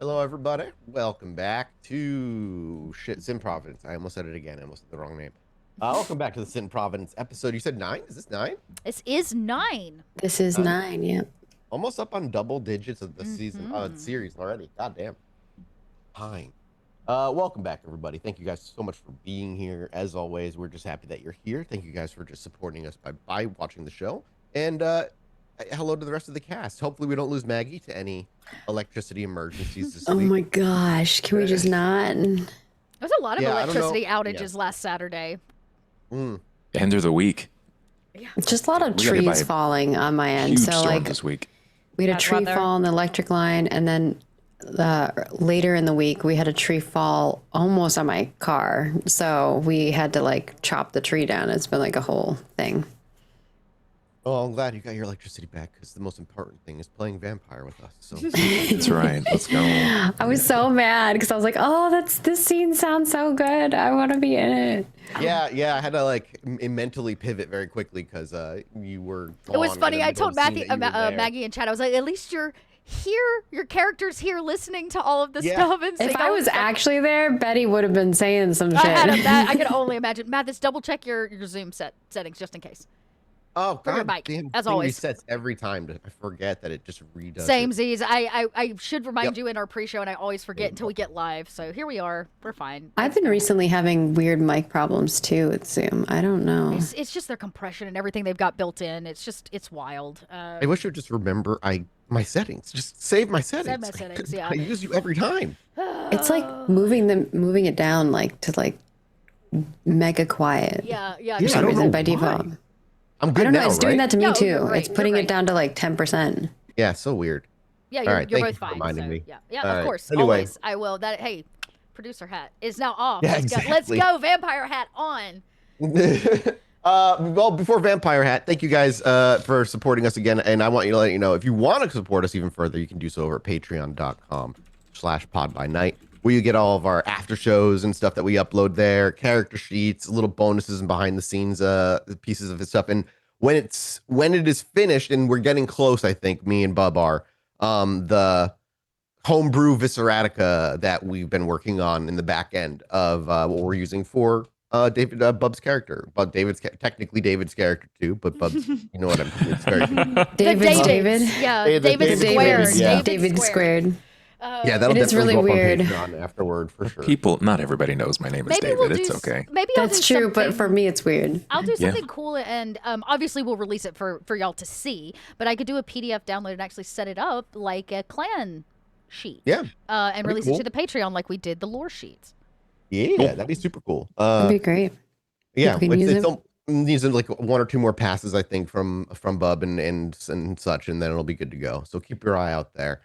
Hello, everybody. Welcome back to Sin Providence. I almost said it again. I almost said the wrong name. Welcome back to the Sin Providence episode. You said 9? Is this 9? This is 9. This is 9, yeah. Almost up on double digits of the season series already. God damn. Fine. Welcome back, everybody. Thank you guys so much for being here. As always, we're just happy that you're here. Thank you guys for just supporting us by watching the show. And hello to the rest of the cast. Hopefully we don't lose Maggie to any electricity emergencies this week. Oh my gosh, can we just not? There was a lot of electricity outages last Saturday. End of the week. Yeah. Just a lot of trees falling on my end. Huge So storm like this week. we had a tree fall on the electric line, and then later in the week we had a tree fall almost on my car. So we had to like chop the tree down. It's been like a whole thing. Oh, I'm glad you got your electricity back, because the most important thing is playing vampire with us. So That's right. Let's go. I was so mad because I was like, "Oh, this scene sounds so good. I want to be in it." yeah, I had to like mentally pivot very quickly because you were. It was funny. I told Maggie in chat, I was like, at least you're here. Your character's here, listening to all of this stuff. And if I was actually there, Betty would have been saying some shit. I could only imagine. Mathis, double check your Zoom settings just in case. Oh, For your God, mic, damn, as thing always. resets every time. I forget that it just redoes. Same it. Z's. I should remind you in our pre-show, and I always forget until we get live. So here we are. We're fine. I've been recently having weird mic problems too with Zoom. I don't know. It's just their compression and everything they've got built in. It's wild. I wish I would just remember my settings. Just save my settings. Save my settings, yeah. I use you every time. It's like moving it down like to like mega quiet. Yeah. For some I don't reason know by why. default. I'm good I don't know. now, It's doing right? that to me No, too. you're right, It's putting you're it down to like 10%. Yeah, so weird. Yeah, All right, you're thank both you for fine. reminding So, me. yeah, All of right, course. anyway. Always. I will. Hey, producer hat is now off. Yeah, Let's go. exactly. Let's go. Vampire hat on. Well, before Vampire Hat, thank you guys for supporting us again. And I want you to let you know, if you want to support us even further, you can do so over at patreon.com/podbynight, where you get all of our after shows and stuff that we upload there, character sheets, little bonuses and behind the scenes pieces of this stuff. And when it is finished, and we're getting close, I think me and Bub are, the homebrew Visceratica that we've been working on in the back end of what we're using for Bub's character. But technically David's character too, but Bub's, you know what I'm saying. It's very David. Yeah, David squared. Yeah. David squared. yeah, that'll It is definitely really go up weird. on Patreon afterward for sure. Not everybody knows my name is Maybe David. we'll It's do okay. Maybe I'll That's do true, but something- for me it's weird. I'll do something cool, and obviously we'll release it for y'all to see. But I could do a PDF download and actually set it up like a clan sheet. Yeah. And release cool. it to the Patreon like we did the lore sheets. Yeah, that'd be super cool. That'd be great. Yeah, People can use it. needs like 1 or 2 more passes, I think, from Bub and such, and then it'll be good to go. So keep your eye out there.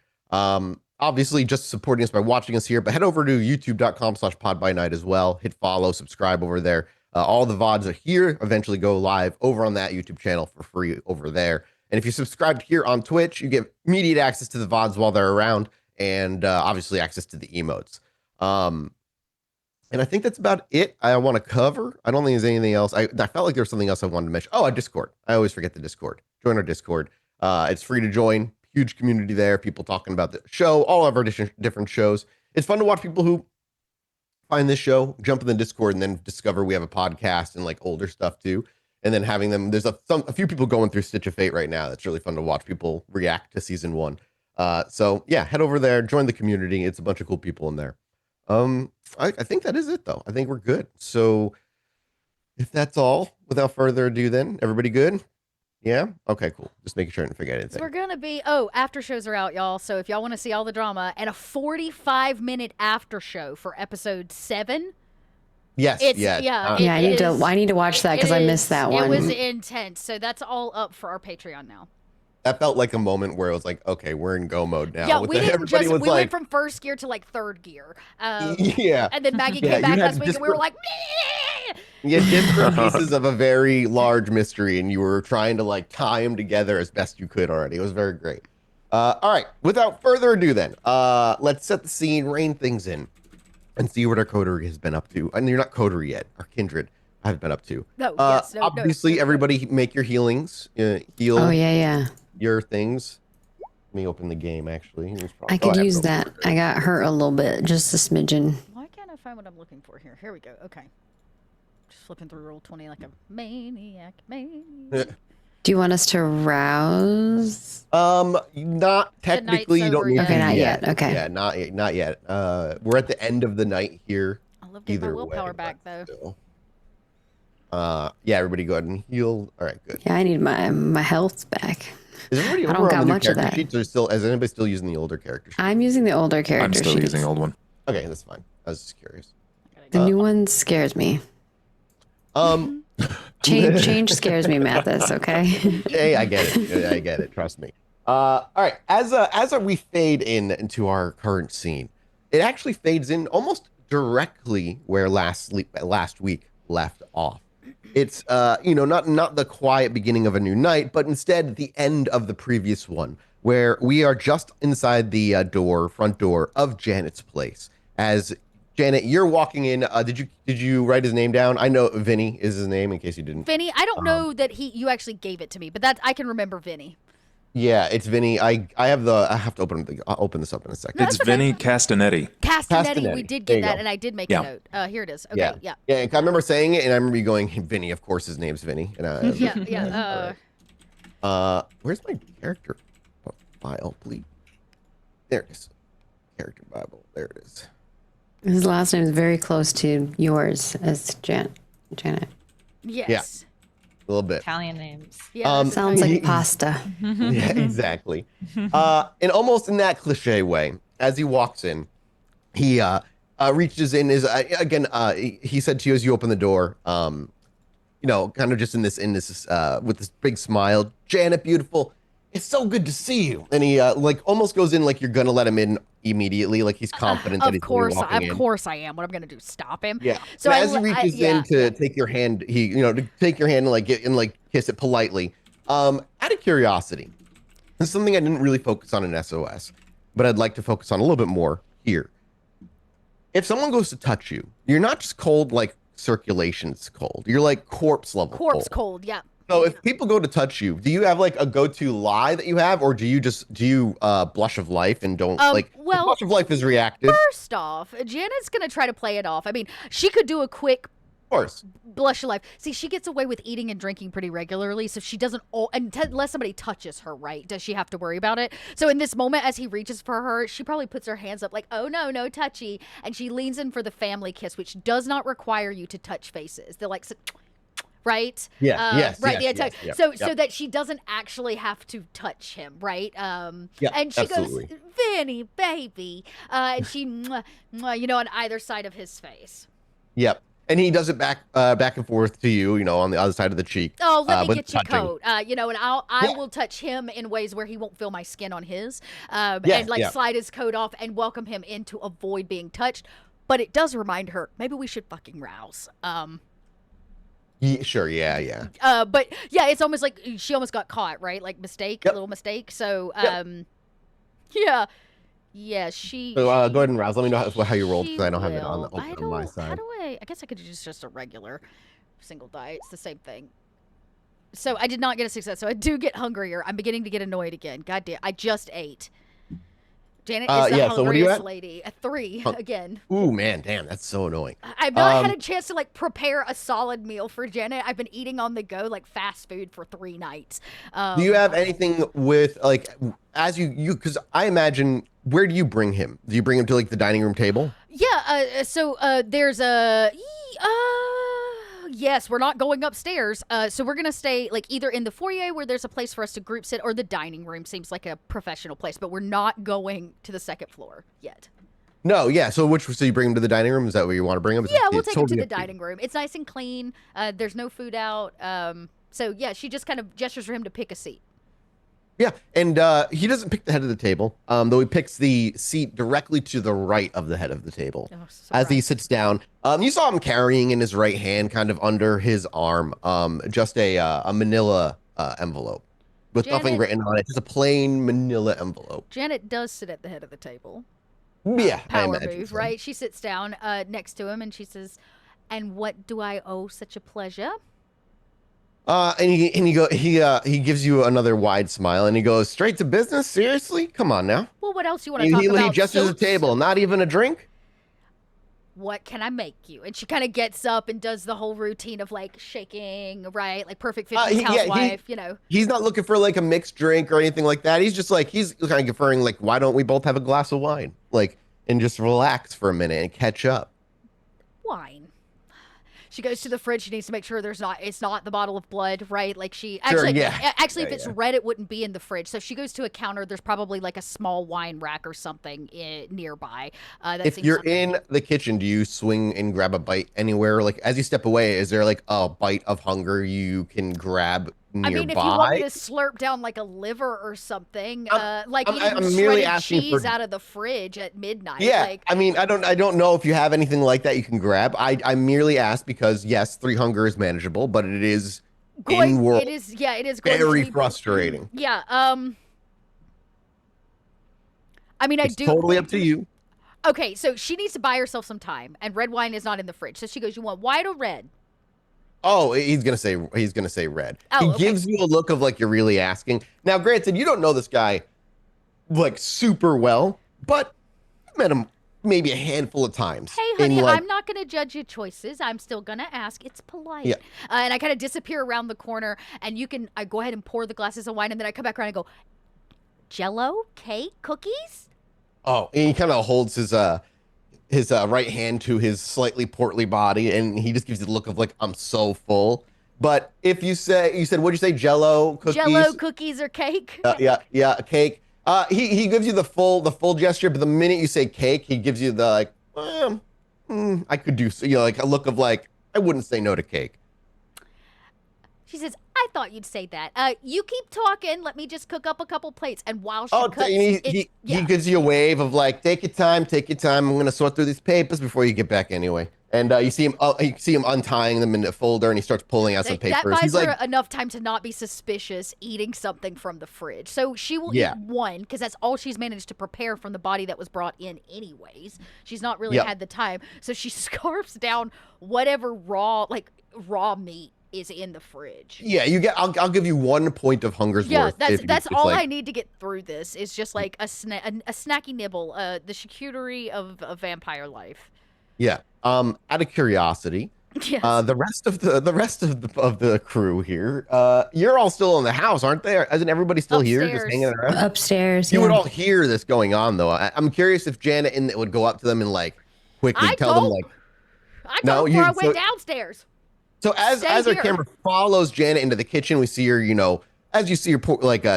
Obviously, just supporting us by watching us here, but head over to youtube.com/podbynight as well. Hit follow, subscribe over there. All the VODs are here. Eventually go live over on that YouTube channel for free over there. And if you subscribe here on Twitch, you get immediate access to the VODs while they're around, and obviously access to the emotes. And I think that's about it I want to cover. I don't think there's anything else. I felt like there was something else I wanted to mention. Oh, a Discord. I always forget the Discord. Join our Discord. It's free to join. Huge community there. People talking about the show, all of our different shows. It's fun to watch people who find this show, jump in the Discord, and then discover we have a podcast and like older stuff too. And then having them, there's a few people going through Stitch of Fate right now. That's really fun to watch people react to season 1. So yeah, head over there, join the community. It's a bunch of cool people in there. I think that is it though. I think we're good. So if that's all, without further ado, then everybody good? Yeah. Okay, cool. Just making sure I didn't forget anything. So we're gonna be after shows are out, y'all. So if y'all want to see all the drama and a 45-minute after show for episode 7. Yes. I need to watch that because I missed that one. It was intense. So that's all up for our Patreon now. That felt like a moment where it was like, okay, we're in go mode now. Yeah, we Everybody went from first gear to like 3rd gear. Yeah. And then Maggie came back last week and we were like, meh! You had different pieces of a very large mystery, and you were trying to like tie them together as best you could already. It was very great. All right, without further ado then, let's set the scene, rein things in, and see what our coterie has been up to. And you're not coterie yet, our kindred have been up to. No, obviously, everybody make your healings. Heal Oh, yeah. your things. Let me open the game, actually. I could use that. I got hurt a little bit, just a smidgen. Why can't I find what I'm looking for here? Here we go. Okay. Just flipping through roll 20 like a maniac. Do you want us to rouse? Not technically. You don't need yet. Okay, to not yet. yet. Okay. Yeah, not yet. We're at the end of the night here. I love getting my Either willpower way, back, but though. still. Yeah, everybody go ahead and heal. All right, good. Yeah, I need my health back. Is everybody I don't over got on the new much of character that. sheets, or still? Is anybody still using the older character sheet? I'm using the older character I'm still sheets. using the old one. Okay, that's fine. I was just curious. The new one scares me. Change scares me, Mathis. Okay. Hey, I get it. I get it. Trust me. All right. As we fade into our current scene, it actually fades in almost directly where last week left off. It's not the quiet beginning of a new night, but instead the end of the previous one, where we are just inside the front door of Janet's place. As Janet, you're walking in. Did you write his name down? I know Vinny is his name, in case you didn't. Vinny, I don't know that you actually gave it to me, but I can remember Vinny. Yeah, it's Vinny. I have to I'll open this up in a second. No, It's Vinny Castanetti. Castanetti, we did get There you that, go. and I did make Yeah. a note. Here it is. Okay, yeah. Yeah. And I remember saying it, and I remember you going, Vinny. Of course, his name's Vinny. And Yeah. where's my character file, please? There it is. Character Bible. There it is. His last name is very close to yours as Janet. Yes. A little bit. Italian names. Yeah. Sounds like pasta. Yeah, exactly. And almost in that cliche way, as he walks in, he reaches in his he said to you as you open the door, kind of just in this with this big smile, Janet, beautiful, it's so good to see you. And he almost goes in like you're gonna let him in immediately, like he's confident that he's walking in. Of course I am. What I'm gonna do? Stop him? Yeah. So as he reaches in to take your hand, to take your hand and kiss it politely. Out of curiosity, this is something I didn't really focus on in SOS, but I'd like to focus on a little bit more here. If someone goes to touch you, you're not just cold like circulation's cold. You're like corpse level cold. Yeah. So if people go to touch you, do you have like a go-to lie that you have, or do you blush of life and don't well, blush of life is reactive? First off, Janet's gonna try to play it off. I mean, she could do a quick Of course. blush of life. See, she gets away with eating and drinking pretty regularly, so she doesn't unless somebody touches her, right? Does she have to worry about it? So in this moment, as he reaches for her, she probably puts her hands up like, oh no touchy, and she leans in for the family kiss, which does not require you to touch faces. They're like, right? Yeah. Yes. Right. Yes, yes, So that she doesn't actually have to touch him, right? And she absolutely. goes, Vinny, baby, and she, on either side of his face. Yep. And he does it back and forth to you, on the other side of the cheek. Oh, let me with get your touching. coat. And I will touch him in ways where he won't feel my skin on his, and slide his coat off and welcome him in to avoid being touched. But it does remind her, maybe we should fucking rouse. Yeah, sure. Yeah. But yeah, it's almost like she almost got caught, right? Like mistake, Yep. little mistake. So, yeah, she. So go ahead and rouse. Let me know how you rolled, because I don't have it will. on my side. How do I guess I could use just a regular single die. It's the same thing. So I did not get a success. So I do get hungrier. I'm beginning to get annoyed again. God damn, I just ate. Janet is the so what are you hungriest at? lady. A 3 again. Ooh, man, damn, that's so annoying. I've not had a chance to prepare a solid meal for Janet. I've been eating on the go, fast food for 3 nights. Do you have anything with as you because I imagine, where do you bring him? Do you bring him to the dining room table? Yeah. So there's a. Yes, we're not going upstairs. So we're gonna stay either in the foyer where there's a place for us to group sit, or the dining room seems like a professional place. But we're not going to the second floor yet. No, yeah. So you bring him to the dining room? Is that where you want to bring him? Yeah, we'll take him to the dining room. It's nice and clean. There's no food out. So yeah, she just kind of gestures for him to pick a seat. Yeah, and he doesn't pick the head of the table, though he picks the seat directly to the right of the head of the table. Oh, so as he right. sits down. You saw him carrying in his right hand, kind of under his arm, just a manila envelope with nothing written on it. Just a plain manila envelope. Janet does sit at the head of the table. Yeah, I Power imagine move, so. right? She sits down next to him and she says, "And what do I owe such a pleasure?" He gives you another wide smile and he goes, straight to business? Seriously? Come on now. Well, what else you want to He, talk he, about? he gestures at the table, not even a drink? What can I make you? And she kind of gets up and does the whole routine of like shaking, right? Like perfect 50s housewife, you know. He's not looking for like a mixed drink or anything like that. He's just like, he's kind of conferring like, why don't we both have a glass of wine? Like, and just relax for a minute and catch up. Wine. She goes to the fridge. She needs to make sure it's not the bottle of blood, right? Like Sure, actually, yeah. if it's red, it wouldn't be in the fridge. So she goes to a counter. There's probably like a small wine rack or something nearby. If you're in the kitchen, do you swing and grab a bite anywhere? Like as you step away, is there like a bite of hunger you can grab nearby? I mean, if you want me to slurp down like a liver or something, like I'm eating merely shredded asking cheese for- out of the fridge at midnight. Yeah, Like, I mean, I don't know if you have anything like that you can grab. I merely asked because yes, 3 hunger is manageable, but it is in world it is going to very be frustrating. Yeah. I mean, It's totally up to you. Okay, so she needs to buy herself some time, and red wine is not in the fridge. So she goes, "You want white or red?" Oh, he's gonna say red. Oh, He okay. gives you a look of like you're really asking. Now, granted, you don't know this guy like super well, but you met him maybe a handful of times. Hey, honey, in, like, I'm not going to judge your choices. I'm still going to ask. It's polite. Yeah. And I kind of disappear around the corner, and I go ahead and pour the glasses of wine, and then I come back around and go, Jello, cake, cookies? Oh, and he kind of holds his right hand to his slightly portly body, and he just gives you the look of like, I'm so full. But if you said, what'd you say, Jello, cookies? Jello, cookies, or cake? Yeah, cake. He gives you the full gesture, but the minute you say cake, he gives you the like, I could do, like a look of like, I wouldn't say no to cake. She says, I thought you'd say that. You keep talking. Let me just cook up a couple plates. And while she cooks, he gives you a wave of like, take your time. I'm gonna sort through these papers before you get back anyway. And you see him untying them in a folder, and he starts pulling out some papers. That buys He's her like, enough time to not be suspicious eating something from the fridge. So she will eat one, because that's all she's managed to prepare from the body that was brought in anyways. She's not really had the time. So she scarfs down whatever raw meat is in the fridge. yeah, I'll give you 1 point of hunger's worth. That's all I need to get through this is just like a snacky nibble, the charcuterie of vampire life. Yeah. Out of curiosity, Yes. the rest of the crew here, you're all still in the house, aren't they? Isn't everybody still here, just Upstairs. hanging around? Upstairs. You yeah. would all hear this going on, though. I'm curious if Janet would go up to them and like quickly tell them like. I No, told before I so- went downstairs. So as Stay our here. camera follows Janet into the kitchen, we see her, as you see her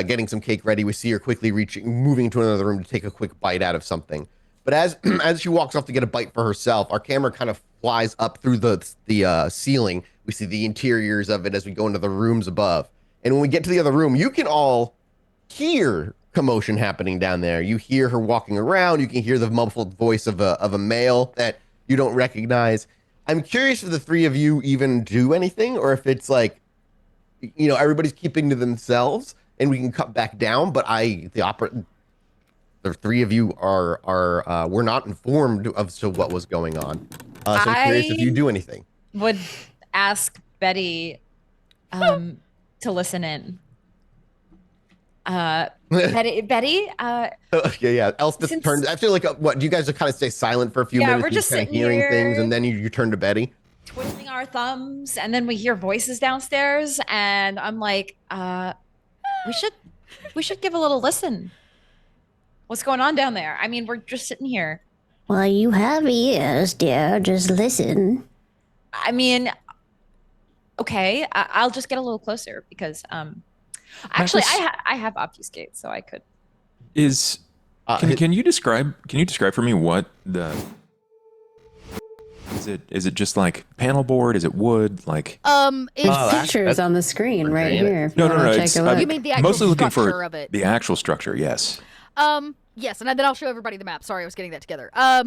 getting some cake ready, we see her quickly moving into another room to take a quick bite out of something. But as she walks off to get a bite for herself, our camera kind of flies up through the ceiling. We see the interiors of it as we go into the rooms above. And when we get to the other room, you can all hear commotion happening down there. You hear her walking around. You can hear the muffled voice of a male that you don't recognize. I'm curious if the 3 of you even do anything, or if it's like, everybody's keeping to themselves and we can cut back down. But the 3 of you were not informed of what was going on. So I'm curious if you do anything. Would ask Betty to listen in. Betty. Okay, yeah. Elspeth turns. I feel like what do you guys kind of stay silent for a few minutes? We're just kind of sitting hearing here, things, and then you turn to Betty. twiddling our thumbs, and then we hear voices downstairs, and I'm like, we should give a little listen. What's going on down there? I mean, we're just sitting here. Well, you have ears, dear. Just listen. I mean, okay, I'll just get a little closer because actually I have obfuscate, so I could. Can you describe for me what the is it just like panel board? Is it wood? Like It's Pictures on the screen right here. if you no. wanna take It's, a look. You mean the actual mostly looking structure for of it. the actual structure. Yes. Yes, and then I'll show everybody the map. Sorry, I was getting that together. I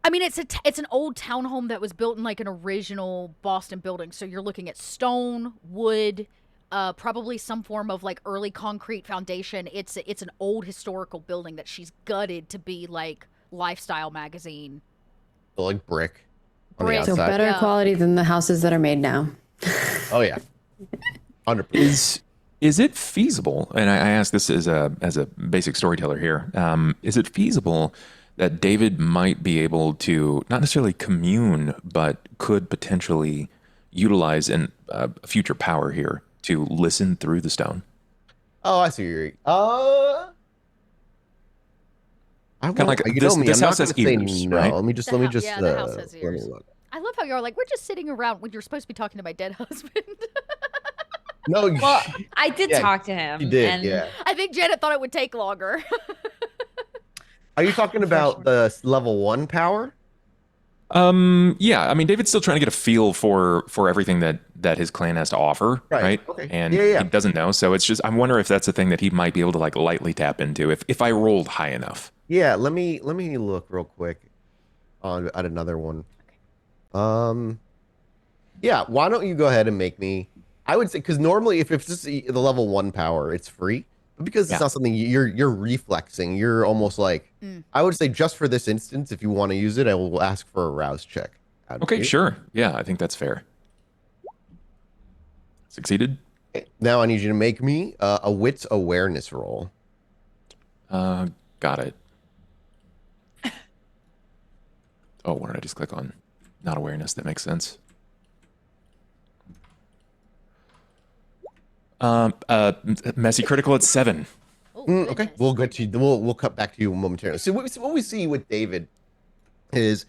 mean, it's an old townhome that was built in like an original Boston building. So you're looking at stone, wood, probably some form of like early concrete foundation. It's an old historical building that she's gutted to be like lifestyle magazine. So, like brick on Brick. the So outside. better Yeah. quality than the houses that are made now. Oh yeah. 100%. Is it feasible? And I ask this as a basic storyteller here. Is it feasible that David might be able to not necessarily commune, but could potentially utilize a future power here to listen through the stone? Oh, I see your. I Kinda won't. like You this- know me. this I'm house not has going to say ears, no. right? Let me just. The Let me hou- just. yeah, the house has Let me ears. look. I love how you're like, we're just sitting around when you're supposed to be talking to my dead husband. No. Well, I did Yeah, talk to him. you did. and Yeah. I think Janet thought it would take longer. Are you talking about the level 1 power? Yeah, I mean, David's still trying to get a feel for everything that his clan has to offer, Right, right? okay. And Yeah, yeah. he doesn't know, so it's just I'm wondering if that's a thing that he might be able to like lightly tap into if I rolled high enough. Yeah. Let me look real quick at another one. Yeah. Why don't you go ahead and make me? I would say because normally if it's just the level 1 power, it's free. But because it's Yeah. not something you're reflexing, you're almost like. I would say just for this instance, if you want to use it, I will ask for a rouse check. out of Okay, you. sure. Yeah, I think that's fair. Succeeded. Okay, now I need you to make me a wits awareness roll. Got it. Oh, what did I just click on? Not awareness. That makes sense. Messy critical at 7. Oh, Okay, goodness. we'll get to you. We'll cut back to you momentarily. So what we see with David is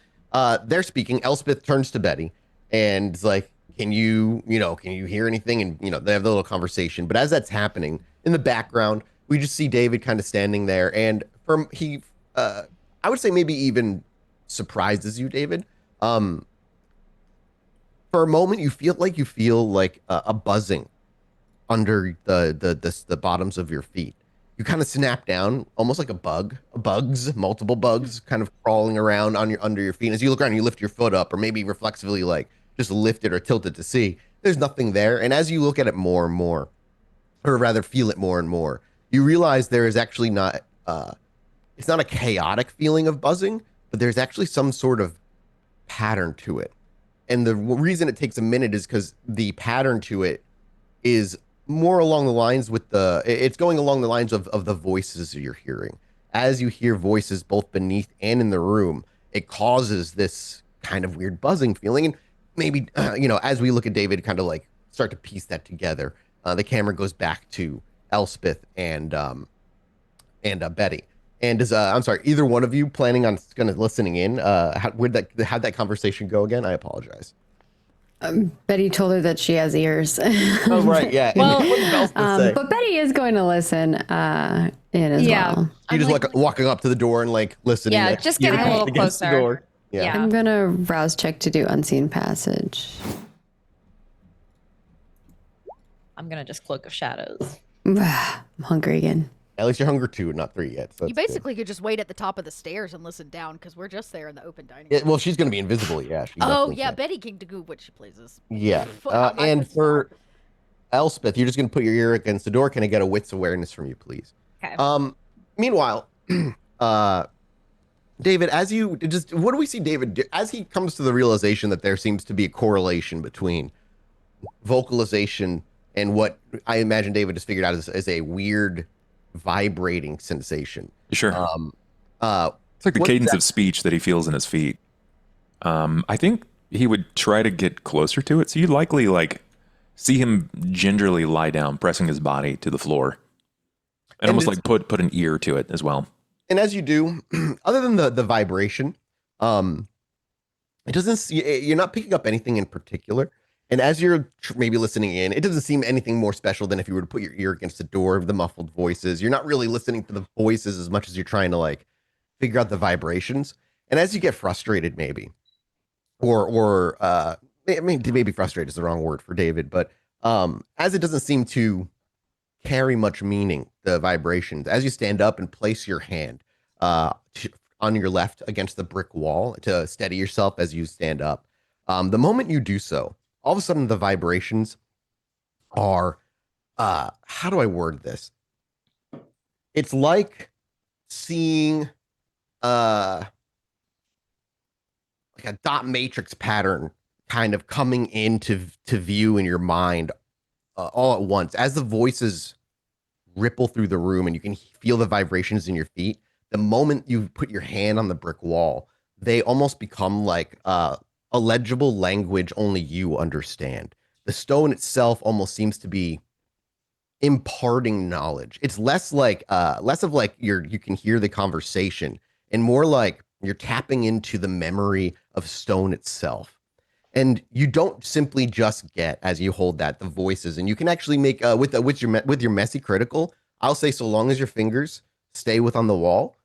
they're speaking. Elspeth turns to Betty and is like, can you hear anything? And they have the little conversation. But as that's happening in the background, we just see David kind of standing there, and I would say maybe even surprises you, David. For a moment, you feel like a buzzing under the bottoms of your feet. You kind of snap down, almost like multiple bugs, kind of crawling around under your feet. And as you look around, you lift your foot up, or maybe reflexively, like just lift it or tilt it to see. There's nothing there. And as you look at it more and more, or rather feel it more and more, you realize there is actually not. It's not a chaotic feeling of buzzing, but there's actually some sort of pattern to it. And the reason it takes a minute is because the pattern to it is more along the lines it's going along the lines of the voices you're hearing. As you hear voices both beneath and in the room, it causes this kind of weird buzzing feeling. And maybe, as we look at David kind of like start to piece that together, the camera goes back to Elspeth and Betty. And I'm sorry, either one of you planning on kind of listening in? How'd that conversation go again? I apologize. Betty told her that she has ears. Oh, right, yeah. Well, What did Elspeth say? But Betty is going to listen in as Yeah. well. You just like walking up to the door and like listening. Yeah, like, just getting a ear little against the closer. door. Yeah. Yeah. I'm going to rouse check to do unseen passage. I'm gonna just cloak of shadows. I'm hungry again. At least you're hungry 2, not 3 yet. So You that's basically could just wait at the top of the stairs and listen down because we're just there in the open dining good. room. Well, she's going to be invisible. Yeah. She Oh definitely yeah, can. Betty can do what she pleases. Yeah. Wow, my And wits for Elspeth, you're just going to put your ear against the door. Can I get a wits awareness from you, please? Okay. Meanwhile, David, what do we see David do as he comes to the realization that there seems to be a correlation between vocalization and what I imagine David has figured out as a weird vibrating sensation. Sure. It's like the what cadence that- of speech that he feels in his feet. I think he would try to get closer to it. So you'd likely like see him gingerly lie down, pressing his body to the floor, and almost like put an ear to it as well. And as you do, other than the vibration, it doesn't. You're not picking up anything in particular. And as you're maybe listening in, it doesn't seem anything more special than if you were to put your ear against the door of the muffled voices. You're not really listening to the voices as much as you're trying to like figure out the vibrations. And as you get frustrated, maybe, or I mean, maybe frustrated is the wrong word for David, but as it doesn't seem to carry much meaning, the vibrations, as you stand up and place your hand on your left against the brick wall to steady yourself as you stand up, the moment you do so, all of a sudden the vibrations are, how do I word this? It's like seeing like a dot matrix pattern kind of coming into view in your mind all at once as the voices ripple through the room and you can feel the vibrations in your feet. The moment you put your hand on the brick wall, they almost become like a legible language only you understand. The stone itself almost seems to be imparting knowledge. It's less of like you can hear the conversation and more like you're tapping into the memory of stone itself. And you don't simply just get, as you hold that, the voices, and you can actually make with your messy critical. I'll say, so long as your fingers stay on the wall,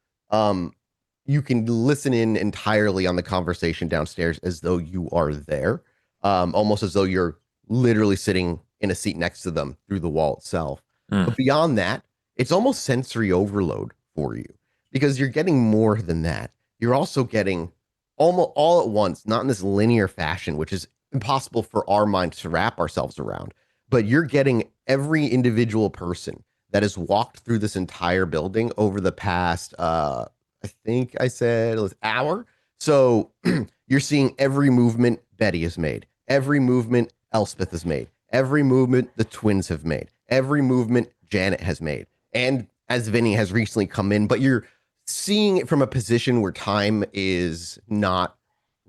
you can listen in entirely on the conversation downstairs as though you are there, almost as though you're literally sitting in a seat next to them through the wall itself. But beyond that, it's almost sensory overload for you because you're getting more than that. You're also getting almost all at once, not in this linear fashion, which is impossible for our minds to wrap ourselves around, but you're getting every individual person that has walked through this entire building over the past, I think I said it was hour. So you're seeing every movement Betty has made, every movement Elspeth has made, every movement the twins have made, every movement Janet has made. And as Vinny has recently come in, but you're seeing it from a position where time is not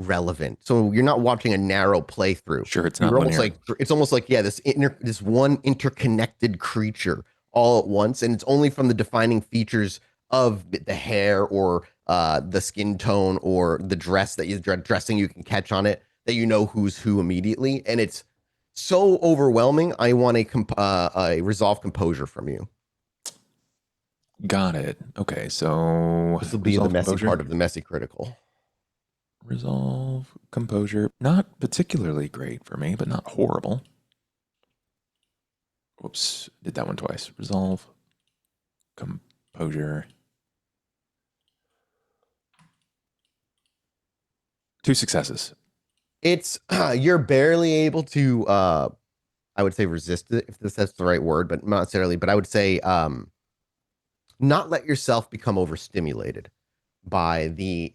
relevant. So you're not watching a narrow playthrough. Sure, it's not You're almost linear. like it's almost like this one interconnected creature all at once, and it's only from the defining features of the hair or the skin tone or the dress that you're dressing you can catch on it that you know who's who immediately, and it's so overwhelming. I want a resolve composure from you. Got it. Okay, so This will be the resolve messy composure. part of the messy critical. Resolve composure. Not particularly great for me, but not horrible. Whoops, did that one twice. Resolve composure. 2 successes. It's you're barely able to I would say resist it, if that's the right word, but not necessarily, but I would say not let yourself become overstimulated by the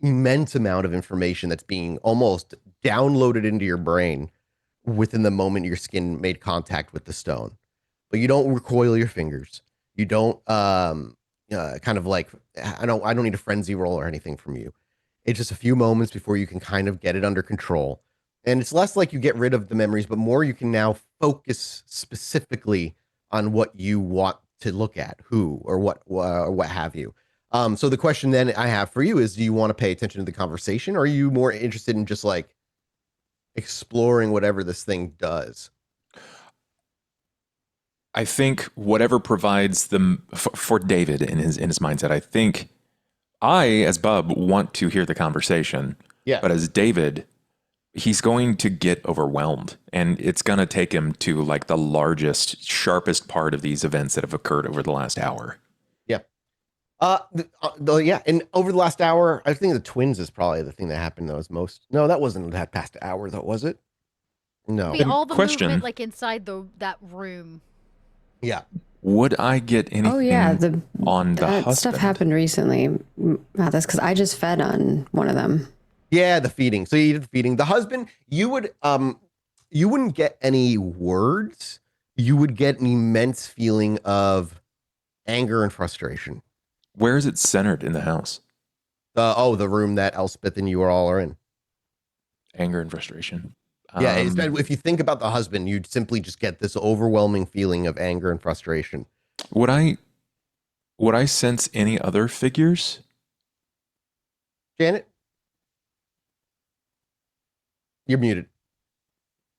immense amount of information that's being almost downloaded into your brain within the moment your skin made contact with the stone. But you don't recoil your fingers. You don't kind of like I don't need a frenzy roll or anything from you. It's just a few moments before you can kind of get it under control. And it's less like you get rid of the memories, but more you can now focus specifically on what you want to look at, who or what have you. So the question then I have for you is, do you want to pay attention to the conversation, or are you more interested in just like exploring whatever this thing does? I think whatever provides them for David in his mindset. I think I, as Bub, want to hear the conversation. Yeah. But as David, he's going to get overwhelmed, and it's going to take him to like the largest, sharpest part of these events that have occurred over the last hour. Yeah. Yeah. And over the last hour, I think the twins is probably the thing that happened that was most. No, that wasn't that past hour, though, was it? No. Be all the Question. movement like inside that room. Yeah. Would I get anything Oh yeah, on the that husband? stuff happened recently. That's because I just fed on one of them. Yeah, the feeding. So you did feeding. The husband, you wouldn't get any words. You would get an immense feeling of anger and frustration. Where is it centered in the house? The room that Elspeth and you all are in. Anger and frustration. Yeah, if you think about the husband, you'd simply just get this overwhelming feeling of anger and frustration. Would I sense any other figures? Janet, you're muted.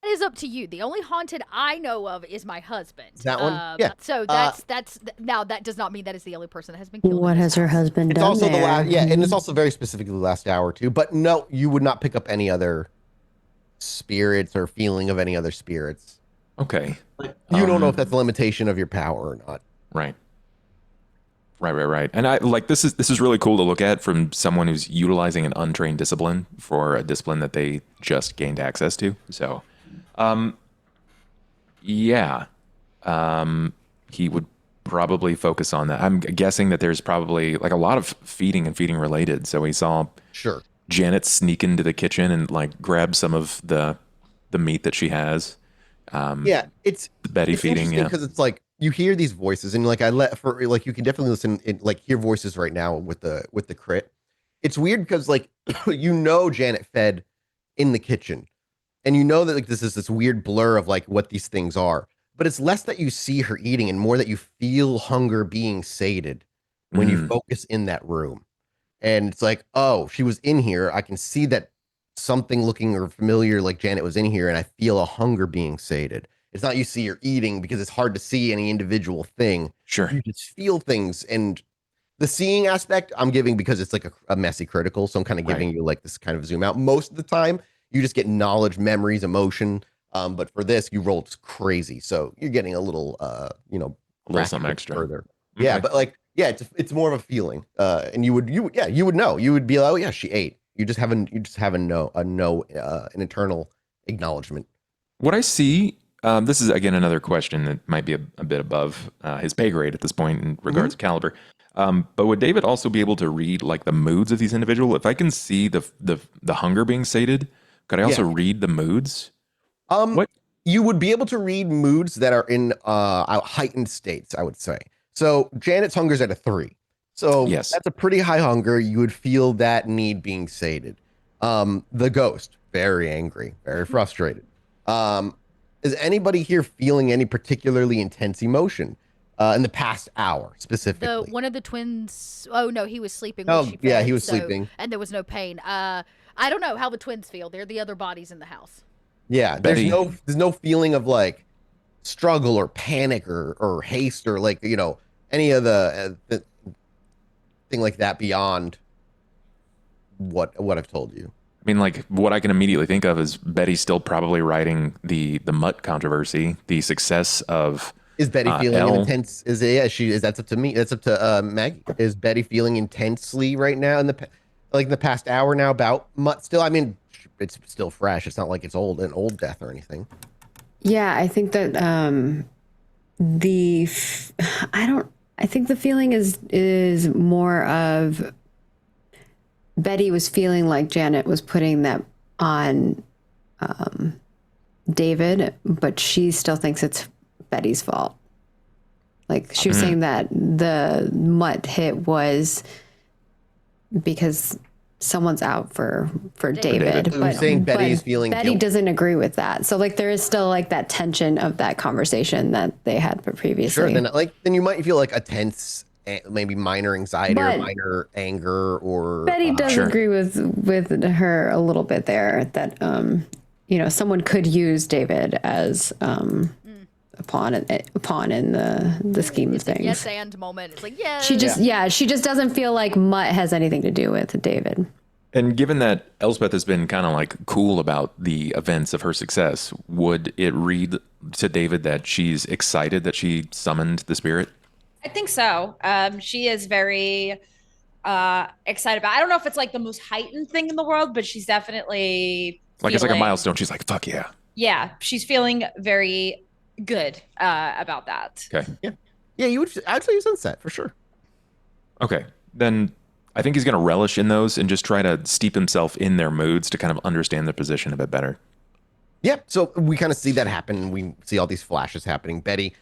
That is up to you. The only haunted I know of is my husband. That one? Yeah. So that's now that does not mean that is the only person that has been killed. What in this has her house. husband It's done also there? the last, yeah, and it's also very specifically the last hour too. But no, you would not pick up any other spirits or feeling of any other spirits. Okay. You don't know if that's a limitation of your power or not. Right. And I like this is really cool to look at from someone who's utilizing an untrained discipline for a discipline that they just gained access to. So, yeah, he would probably focus on that. I'm guessing that there's probably like a lot of feeding and feeding related. So he saw Sure. Janet sneak into the kitchen and like grab some of the meat that she has. Yeah, it's Betty it's feeding. interesting Yeah. because it's like you hear these voices, and like I let for like you can definitely listen and like hear voices right now with the crit. It's weird because like Janet fed in the kitchen, and that like this is this weird blur of like what these things are, but it's less that you see her eating and more that you feel hunger being sated when you focus in that room. And it's like, oh, she was in here. I can see that something looking or familiar like Janet was in here, and I feel a hunger being sated. It's not you see her eating because it's hard to see any individual thing. Sure. You just feel things. And the seeing aspect I'm giving because it's like a messy critical. So I'm kind of giving you like this kind of zoom out. Most of the time, you just get knowledge, memories, emotion. But for this, you rolled crazy. So you're getting a little, a little something extra. Further. Okay. Yeah, but like, yeah, it's more of a feeling. And you would know. You would be like, oh yeah, she ate. You just have an internal acknowledgement. What I see, this is again another question that might be a bit above his pay grade at this point in regards to caliber. But would David also be able to read like the moods of these individuals? If I can see the hunger being sated, could I also read the moods? What? You would be able to read moods that are in heightened states, I would say. So Janet's hunger's at a 3. So yes, that's a pretty high hunger. You would feel that need being sated. The ghost, very angry, very frustrated. Is anybody here feeling any particularly intense emotion in the past hour specifically? One of the twins. Oh no, he was sleeping. Oh When she yeah, fed, he was sleeping, and there was no pain. I don't know how the twins feel. They're the other bodies in the house. Yeah, Betty. there's no feeling of like struggle or panic or haste or like any of the thing like that beyond what I've told you. I mean, like what I can immediately think of is Betty still probably writing the mutt controversy, the success of. Is Betty feeling Elle. intense? That's up to me. That's up to Maggie. Is Betty feeling intensely right now in the past hour now about mutt still? I mean, it's still fresh. It's not like it's an old death or anything. Yeah, I think that I think the feeling is more of Betty was feeling like Janet was putting that on David, but she still thinks it's Betty's fault. Like she was saying that the mutt hit was because someone's out for David. So but saying Betty's feeling Betty guilt. doesn't agree with that. So like there is still like that tension of that conversation that they had previously. Sure. Then you might feel like a tense, maybe minor anxiety or minor anger or. Betty does agree with her a little bit there that someone could use David as a pawn in the scheme of things. Yes and moment. It's like she just doesn't feel like mutt has anything to do with David. And given that Elspeth has been kind of like cool about the events of her success, would it read to David that she's excited that she summoned the spirit? I think so. She is very excited about it. I don't know if it's like the most heightened thing in the world, but she's definitely it's like a milestone. She's like, fuck yeah. Yeah, she's feeling very good about that. Okay. Yeah, I'd say you sunset for sure. Okay. Then I think he's going to relish in those and just try to steep himself in their moods to kind of understand their position a bit better. Yeah, so we kind of see that happen. We see all these flashes happening. Betty,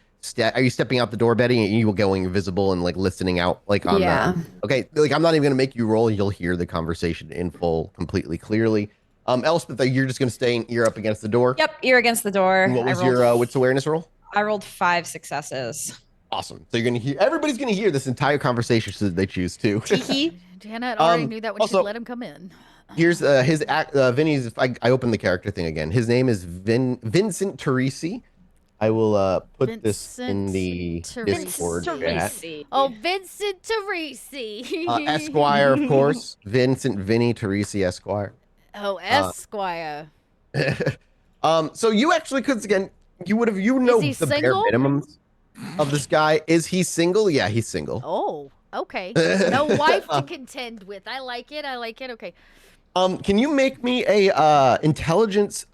are you stepping out the door, Betty? And you will going invisible and like listening out like on okay, like I'm not even going to make you roll. You'll hear the conversation in full, completely clearly. Elspeth, you're just going to stay ear up against the door? Yep, ear against the door. And what was your wits awareness roll? I rolled 5 successes. Awesome. So you're going to hear, everybody's going to hear this entire conversation should they choose to. Janet already knew that when she let him come in. Here's his Vinny's. I opened the character thing again. His name is Vincent Teresi. I will put this in the Discord chat. Oh, Vincent Teresi. Esquire, of course. Vinny Teresi Esquire. Oh, Esquire. So you actually could again. You would have the bare minimums of this guy. Is he single? Yeah, he's single. Oh, okay. No wife to contend with. I like it. Okay. Can you make me a intelligence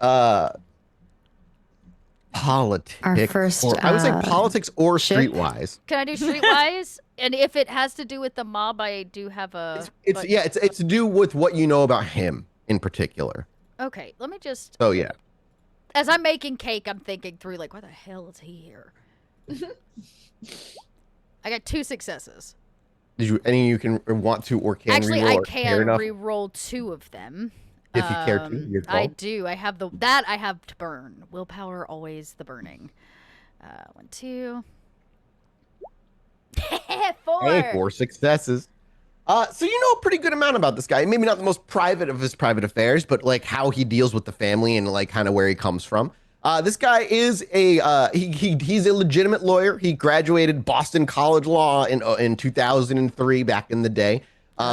politics? Our first, I would say politics or streetwise. Can I do streetwise? And if it has to do with the mob, I do have a. It's to do with what you know about him in particular. Okay, let me just. Oh yeah. as I'm making cake, I'm thinking through like, why the hell is he here? I got 2 successes. Did you any you can want to or can Actually, reroll I or care can enough? re-roll 2 of them. If you care to, your I call. do. I have that I have to burn. Willpower, always the burning. 1, 2. 4. Hey, 4 successes. So you know a pretty good amount about this guy. Maybe not the most private of his private affairs, but like how he deals with the family and like kind of where he comes from. This guy is he's a legitimate lawyer. He graduated Boston College Law in 2003 back in the day.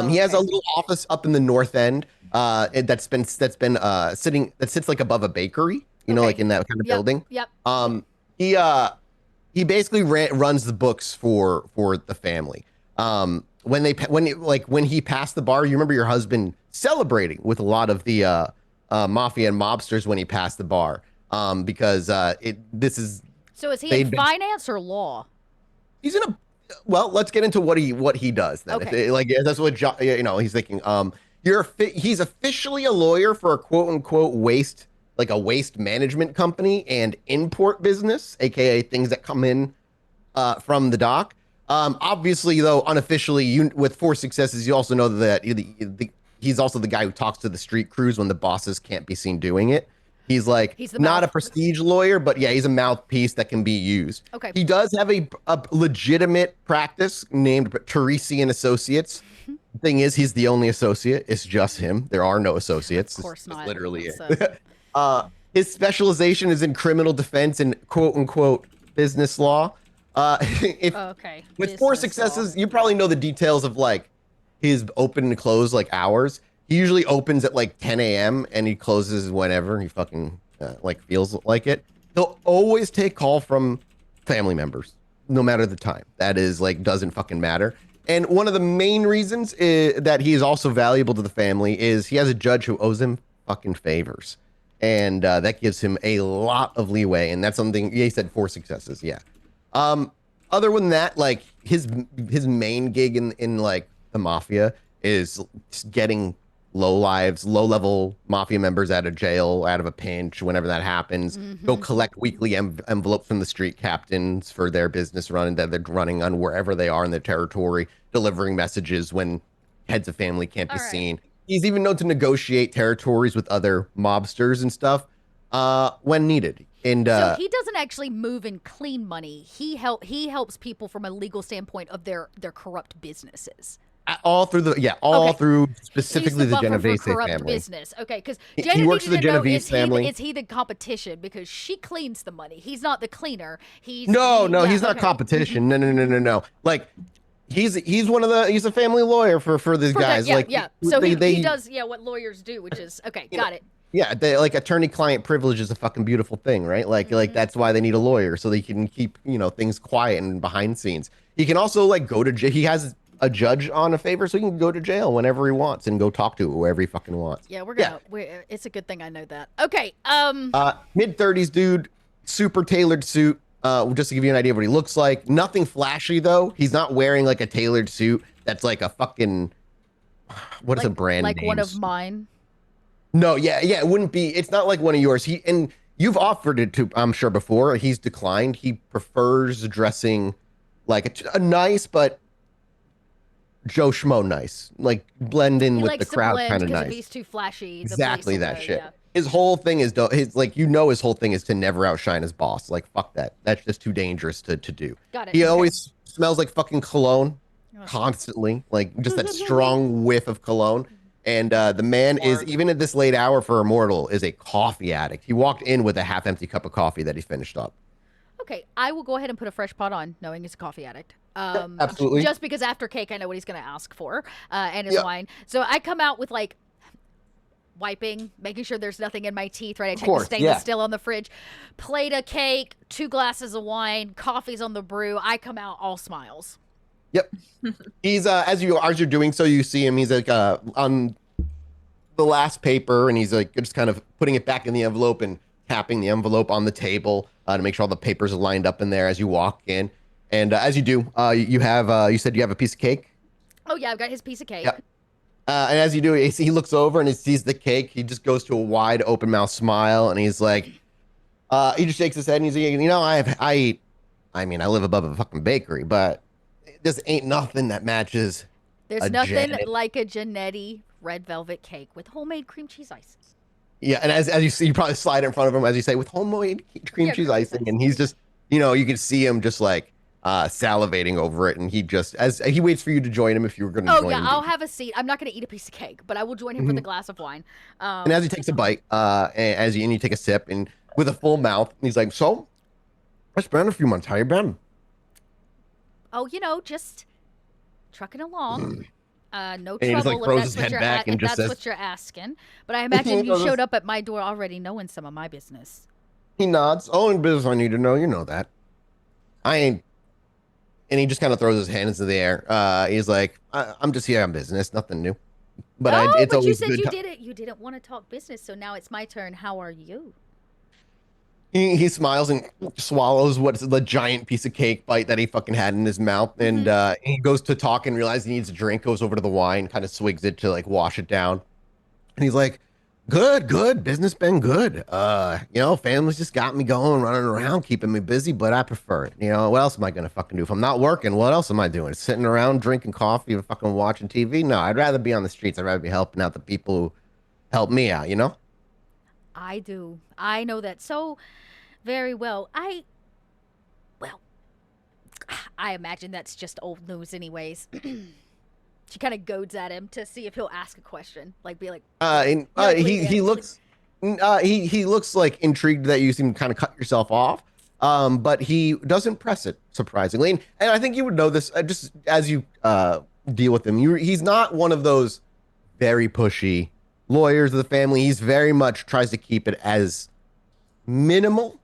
He has a little office up in the North End that sits like above a bakery, you know, like in that kind of building. Yep. He basically runs the books for the family. When he passed the bar, you remember your husband celebrating with a lot of the mafia and mobsters when he passed the bar. Because So is he in finance or law? He's in a well. Let's get into what he does then. Okay. That's what he's thinking. He's officially a lawyer for a quote unquote waste management company and import business, aka things that come in from the dock. Obviously, though, unofficially, with 4 successes, you also know that he's also the guy who talks to the street crews when the bosses can't be seen doing it. He's not a prestige lawyer, but yeah, he's a mouthpiece that can be used. Okay. He does have a legitimate practice named Teresi and Associates. The thing is, he's the only associate. It's just him. There are no associates. Of course not. It's literally So- it. His specialization is in criminal defense and quote unquote business law. Okay. With 4 successes, you probably know the details of like his open and close like hours. He usually opens at like 10 a.m. and he closes whenever he fucking feels like it. He'll always take call from family members, no matter the time. That is doesn't fucking matter. And one of the main reasons that he is also valuable to the family is he has a judge who owes him fucking favors. And that gives him a lot of leeway. And that's something, he said 4 successes. Yeah. Other than that, like his main gig in like the mafia is getting low-level mafia members out of jail, out of a pinch, whenever that happens. Go collect weekly envelopes from the street captains for their business run that they're running on wherever they are in their territory, delivering messages when heads of family can't be seen. He's even known to negotiate territories with other mobsters and stuff when needed. And so he doesn't actually move and clean money. He helps people from a legal standpoint of their corrupt businesses. All through specifically the Genovese family. Business. Okay, because he works for the Genovese family. Is he the competition? Because she cleans the money. He's not the cleaner. He's not competition. No. Like he's a family lawyer for these guys. So he does what lawyers do, which is okay. Got it. Yeah, attorney-client privilege is a fucking beautiful thing, right? Like that's why they need a lawyer, so they can keep things quiet and behind scenes. He can also go to jail. He has a judge on a favor, so he can go to jail whenever he wants and go talk to whoever he fucking wants. Yeah, it's a good thing I know that. Okay. Mid-30s dude, super tailored suit. Just to give you an idea of what he looks like. Nothing flashy though. He's not wearing like a tailored suit that's like a fucking what is a brand name? Like one of mine. No, yeah, it wouldn't be. It's not like one of yours. And you've offered it to, I'm sure, before. He's declined. He prefers dressing like a nice but Joe Schmo nice, like blend in with the crowd kind of nice. If he's too flashy, Exactly that shit. Yeah. His whole thing is his whole thing is to never outshine his boss. Like fuck that. That's just too dangerous to do. Got it. He always smells like fucking cologne constantly, like just that strong whiff of cologne. And the man is, even at this late hour for a mortal, is a coffee addict. He walked in with a half-empty cup of coffee that he finished up. Okay, I will go ahead and put a fresh pot on, knowing he's a coffee addict. Absolutely. Just because after cake, I know what he's going to ask for, and his wine. So I come out with wiping, making sure there's nothing in my teeth, right? I check the stainless steel on the fridge. Plate of cake, 2 glasses of wine, coffee's on the brew. I come out all smiles. Yep. He's as you're doing so, you see him. He's on the last paper, and he's just kind of putting it back in the envelope and tapping the envelope on the table to make sure all the papers are lined up in there as you walk in. And as you do, you said you have a piece of cake. Oh yeah, I've got his piece of cake. Yep. And as you do, he looks over and he sees the cake. He just goes to a wide open mouth smile, and he's like, He just shakes his head and he's like, you know, I mean, I live above a fucking bakery, but this ain't nothing that matches. There's nothing like a Genetti red velvet cake with homemade cream cheese icing. Yeah, and as you see, you probably slide in front of him as you say with homemade cream cheese icing, and he's just, you know, you can see him just like salivating over it, and he just as he waits for you to join him if you were going to join him. Oh yeah, I'll have a seat. I'm not going to eat a piece of cake, but I will join him for the glass of wine. And as he takes a bite, and you take a sip, and with a full mouth, he's like, "So, it's been a few months. How you been?" Oh, you know, just trucking along. No And he just, trouble like, throws if his that's, head what, back you're, and if just that's says- what you're asking. But I imagine you showed up at my door already knowing some of my business. He nods. Oh, in business, I need to know. You know that. I ain't. And he just kind of throws his hands in the air. He's like, I'm just here on business, nothing new. But it's but you always said good. you didn't want to talk business, so now it's my turn. How are you? He smiles and swallows what's the giant piece of cake bite that he fucking had in his mouth, and he goes to talk and realizes he needs a drink. Goes over to the wine, kind of swigs it to like wash it down, and he's like, "Good, business been good. You know, family's just got me going, running around, keeping me busy, but I prefer it. You know, what else am I gonna fucking do if I'm not working? What else am I doing? Sitting around drinking coffee and fucking watching TV? No, I'd rather be on the streets. I'd rather be helping out the people who help me out. You know." I do. I know that so very well. Well, I imagine that's just old news anyways. She kind of goads at him to see if he'll ask a question. Like, be like, he looks he looks like intrigued that you seem to kind of cut yourself off. But he doesn't press it, surprisingly. And I think you would know this just as you deal with him. He's not one of those very pushy lawyers of the family. He's very much tries to keep it as minimal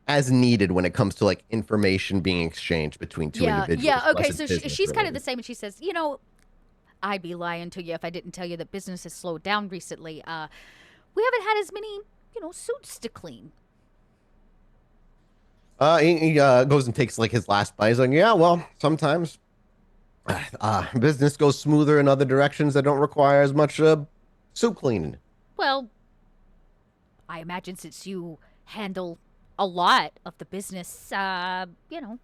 as needed when it comes to like information being exchanged between two individuals. Yeah, okay, less so business she's kind of related. the same, and she says, you know, I'd be lying to you if I didn't tell you that business has slowed down recently. We haven't had as many, you know, suits to clean. He goes and takes like his last bite. He's like, yeah, well, sometimes business goes smoother in other directions that don't require as much soup cleaning. Well, I imagine since you handle a lot of the business, you know,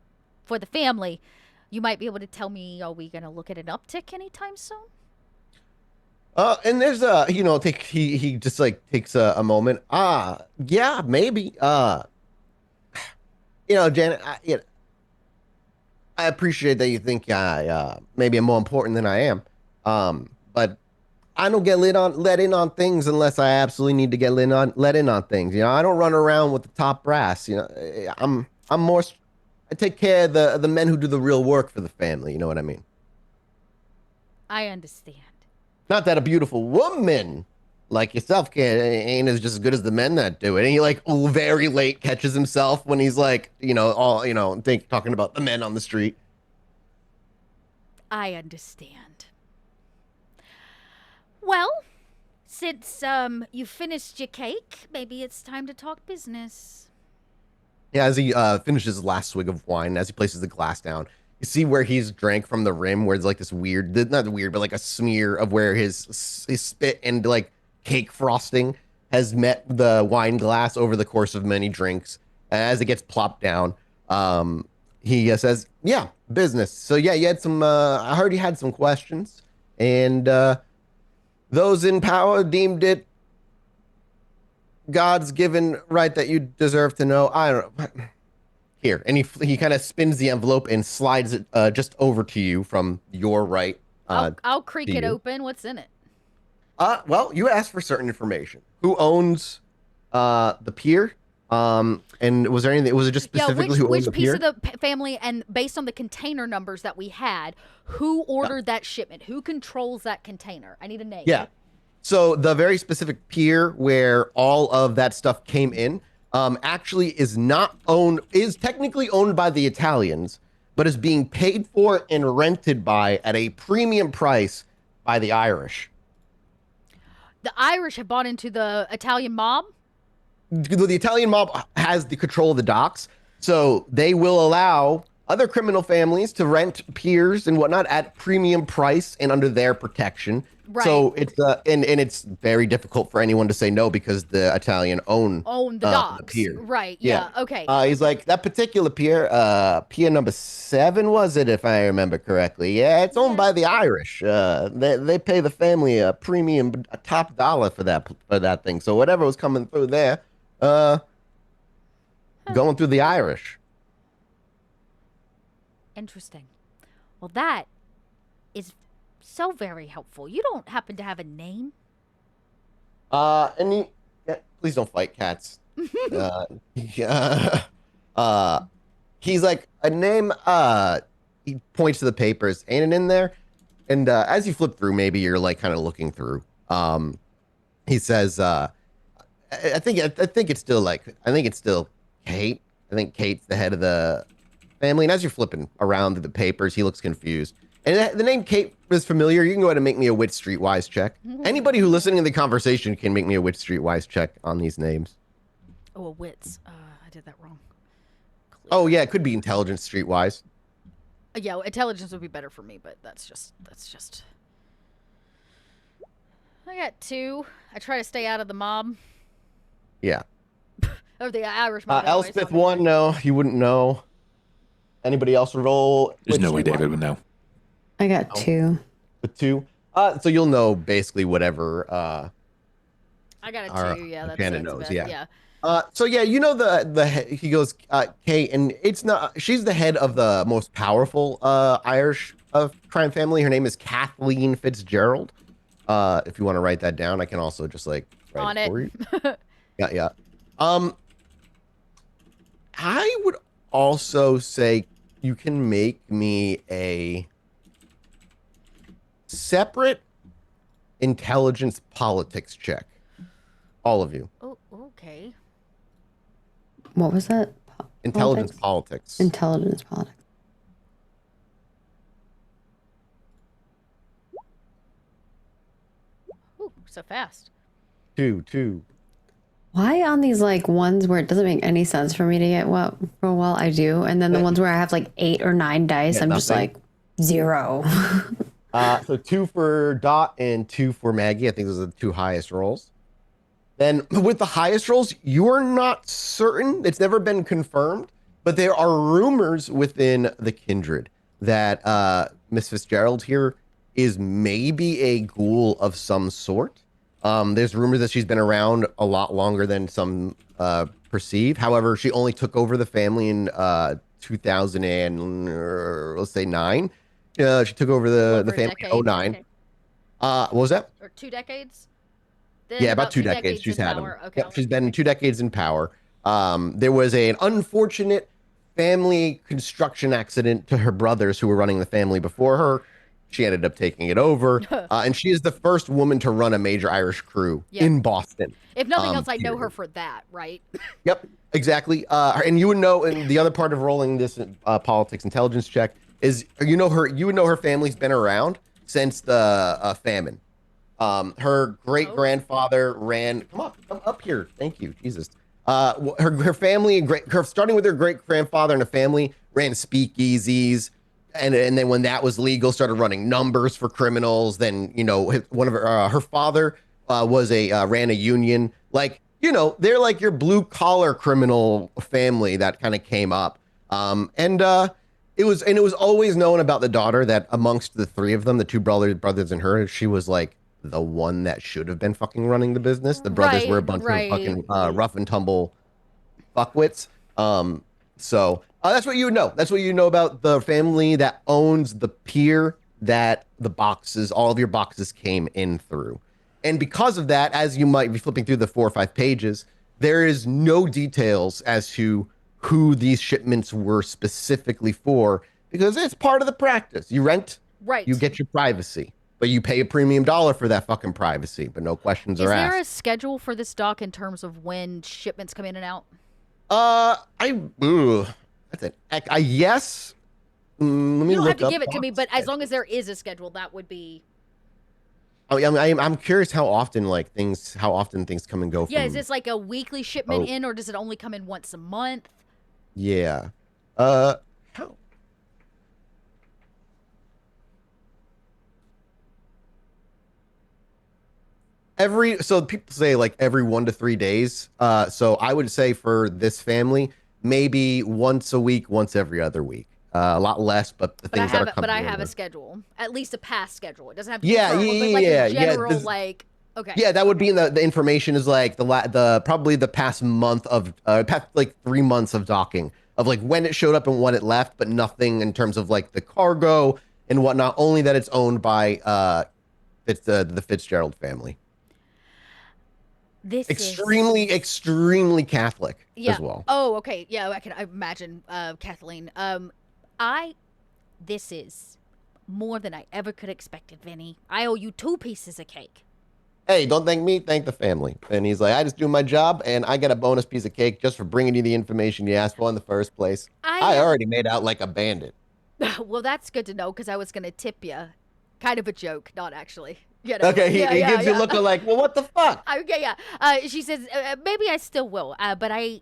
for the family, you might be able to tell me, are we going to look at an uptick anytime soon? And there's you know, he just like takes a moment. Yeah, maybe. You know, Janet, I appreciate that you think maybe I'm more important than I am. But I don't get let in on things unless I absolutely need to get let in on things. You know, I don't run around with the top brass. You know, I'm more. I take care of the men who do the real work for the family. You know what I mean? I understand. Not that a beautiful woman like yourself ain't as just as good as the men that do it. And he like very late catches himself when he's like, you know, all you know, talking about the men on the street. I understand. Well, since you finished your cake, maybe it's time to talk business. Yeah, as he finishes his last swig of wine, as he places the glass down, you see where he's drank from the rim, where it's like this weird, not weird, but like a smear of where his spit and like cake frosting has met the wine glass over the course of many drinks. As it gets plopped down, he says, "Yeah, business. So yeah, you had some. I heard you had some questions, and those in power deemed it God's given right that you deserve to know. I don't know." Here, and he kind of spins the envelope and slides it just over to you from your right. I'll creak to it you. open. What's in it? Well, you asked for certain information. Who owns the pier? And was there anything? Was it just specifically who owned which the piece pier? of the family, and based on the container numbers that we had, who ordered that shipment? Who controls that container? I need a name. Yeah. So the very specific pier where all of that stuff came in, actually is technically owned by the Italians, but is being paid for and rented at a premium price by the Irish. The Irish have bought into the Italian mob. The Italian mob has the control of the docks, so they will allow other criminal families to rent piers and whatnot at premium price and under their protection. Right. So it's and it's very difficult for anyone to say no because the Italian own the the docks. pier. Right. Yeah. Okay. He's like, that particular pier, pier number 7 was it, if I remember correctly? Yeah, it's owned by the Irish. They pay the family a premium, a top dollar for that thing. So whatever was coming through there, going through the Irish. Interesting. Well, that is so very helpful. You don't happen to have a name? And please don't fight cats. Yeah. He's like, a name, he points to the papers. Ain't it in there? And as you flip through, maybe you're like kind of looking through. He says, I think it's still Kate. I think Kate's the head of the family. And as you're flipping around the papers, he looks confused. And the name Kate is familiar. You can go ahead and make me a Wit Streetwise check. Anybody who listening to the conversation can make me a Wit Streetwise check on these names. Oh, wits. I did that wrong. Oh yeah, it could be intelligence Streetwise. Yeah, intelligence would be better for me, but that's just. I got 2. I try to stay out of the mob. Yeah. Or the Irish mob. anyways. Elspeth 1, no, you wouldn't know. Anybody else roll? There's Wit no way Streetwise? David would know. I got 2. With 2. So you'll know basically whatever. I got our a 2. Yeah, that's Shannon that's knows, bad. yeah. So yeah, you know he goes, Kate, and she's the head of the most powerful Irish crime family. Her name is Kathleen Fitzgerald. If you want to write that down, I can also just like write On it it. for you. Yeah. I would also say you can make me a separate intelligence politics check. All of you. Oh, okay. What was that? Intelligence politics. Intelligence politics. Ooh, so fast. 2. Why on these like ones where it doesn't make any sense for me to get what for a while I do, and then the ones where I have like 8 or 9 dice, Yeah, I'm just nothing. like 0. So 2 for Dot and 2 for Maggie. I think those are the 2 highest rolls. Then with the highest rolls, you're not certain. It's never been confirmed, but there are rumors within the kindred that Miss Fitzgerald here is maybe a ghoul of some sort. There's rumors that she's been around a lot longer than some perceive. However, she only took over the family in 2000 and let's say 9. She took over the Over a family decade. in 09. Okay. What was that? Or 2 decades? Then Yeah, about 2 decades she's in had them. power. Okay. Yep, she's been 2 decades in power. There was an unfortunate family construction accident to her brothers who were running the family before her. She ended up taking it over. And she is the first woman to run a major Irish crew Yeah. in Boston. If nothing else, I know period. her for that, right? Yep, exactly. And you would know, and the other part of rolling this politics intelligence check is you would know her family's been around since the famine. Her great grandfather ran. Come up here. Thank you, Jesus. Her family and starting with her great grandfather and a family ran speakeasies, and then when that was legal, started running numbers for criminals. Then one of her father ran a union. Like they're like your blue collar criminal family that kind of came up. It was always known about the daughter that amongst the 3 of them, the 2 brothers and her, she was like the one that should have been fucking running the business. The brothers were a bunch of fucking rough and tumble fuckwits. So that's what you would know. That's what you know about the family that owns the pier that all of your boxes came in through. And because of that, as you might be flipping through the 4 or 5 pages, there is no details as to who these shipments were specifically for, because it's part of the practice. You rent, Right. you get your privacy, but you pay a premium dollar for that fucking privacy, but no questions Is are there a asked. schedule for this dock in terms of when shipments come in and out? That's it. Yes. Let me You don't have look to up give it to me, box but as long as there is a schedule, that would be. Oh, yeah, I'm curious how often things come and go. Yeah, is from- this like a weekly shipment Oh. in, or does it only come in once a month? Yeah. How? So people say like every 1 to 3 days. So I would say for this family, maybe once a week, once every other week. A lot less, but the But I things that have are coming but I in have a are- schedule, at least a past schedule. It doesn't have to be Yeah, current, but like yeah, a yeah. general This, like. Okay. yeah, that would be in the information is like the probably the past month of past like 3 months of docking of like when it showed up and when it left, but nothing in terms of like the cargo and whatnot. Only that it's owned by the Fitzgerald family. This Extremely, is extremely Catholic yeah. as well. Oh, okay. Yeah, I can imagine Kathleen. I this is more than I ever could expected, Vinny. I owe you 2 pieces of cake. Hey, don't thank me, thank the family. And he's like, I just do my job, and I get a bonus piece of cake just for bringing you the information you asked for in the first place. I already made out like a bandit. Well, that's good to know because I was gonna tip you. Kind of a joke, not actually. You know, Okay, he yeah, gives you yeah. a look of like, well, what the fuck? Okay, yeah. She says maybe I still will, but I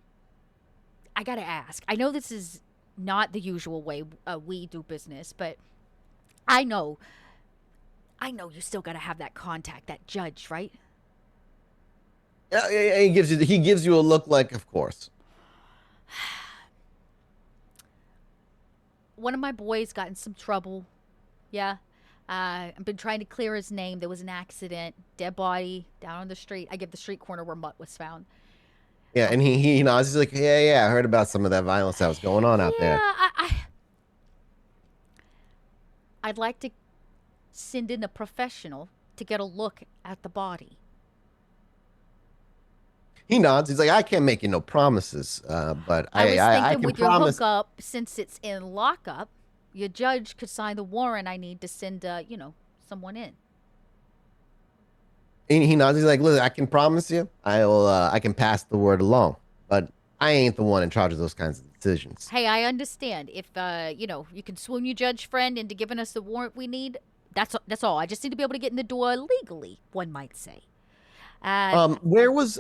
gotta ask. I know this is not the usual way we do business, but I know you still gotta have that contact, that judge, right? Yeah, he gives you a look like, of course. One of my boys got in some trouble. Yeah. I've been trying to clear his name. There was an accident, dead body down on the street. I give the street corner where Mutt was found. Yeah, and he nods. He's like, yeah, I heard about some of that violence that was going on out Yeah, there. I'd like to send in a professional to get a look at the body. He nods. He's like, I can't make you no promises, but I was I thinking can with your promise. hookup, since it's in lockup, your judge could sign the warrant. I need to send, someone in. And he nods. He's like, listen, I can promise you, I can pass the word along, but I ain't the one in charge of those kinds of decisions. Hey, I understand. If you can swoon your judge friend into giving us the warrant we need. That's all. I just need to be able to get in the door legally, one might say. Where was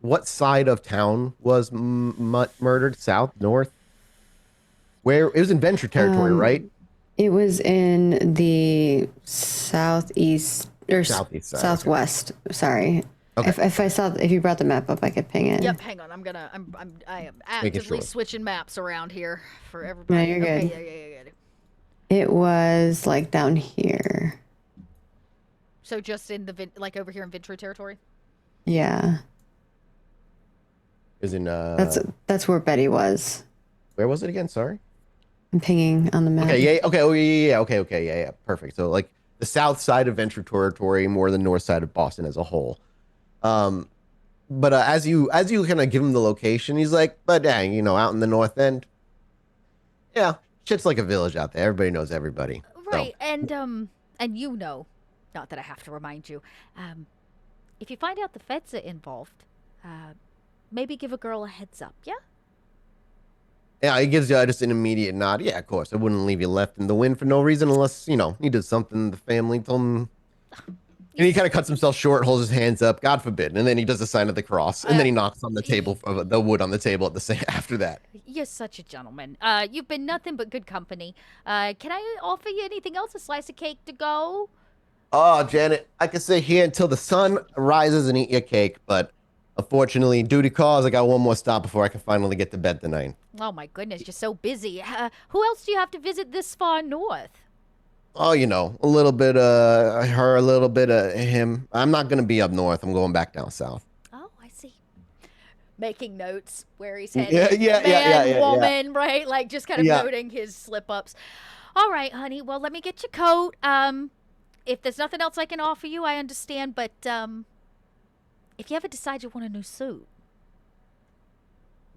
what side of town was Mutt murdered? South, north? Where it was in Venture territory, right? It was in the southeast or Southeast side, southwest. Sorry. Okay. If you brought the map up, I could ping it. Yep, hang on. I am actively sure. switching maps around here for everybody. No, you're good. Okay, yeah. It was like down here. So just in like over here in Ventura territory. Yeah. It was in That's where Betty was. where was it again? Sorry. I'm pinging on the map. Okay, yeah, okay, oh yeah, okay, yeah, perfect. So like the south side of Venture territory, more the north side of Boston as a whole. But as you kind of give him the location, he's like, but dang, out in the north end, yeah, shit's like a village out there. Everybody knows everybody. Right, So, and not that I have to remind you, if you find out the feds are involved, maybe give a girl a heads up, yeah? yeah, he gives you just an immediate nod. Yeah, of course. I wouldn't leave you left in the wind for no reason unless, he did something the family told him. And he kind of cuts himself short, holds his hands up, God forbid. And then he does the sign of the cross. And then he knocks on the table, the wood on the table at the same after that. You're such a gentleman. You've been nothing but good company. Can I offer you anything else? A slice of cake to go? Oh, Janet, I could sit here until the sun rises and eat your cake. But unfortunately, duty calls. I got one more stop before I can finally get to bed tonight. Oh, my goodness, you're so busy. Who else do you have to visit this far north? Oh, a little bit of her, a little bit of him. I'm not going to be up north. I'm going back down south. Oh, I see. Making notes where he's headed. Yeah, woman, right? Like just kind of Yeah. noting his slip ups. All right, honey. Well, let me get your coat. If there's nothing else I can offer you, I understand. But if you ever decide you want a new suit,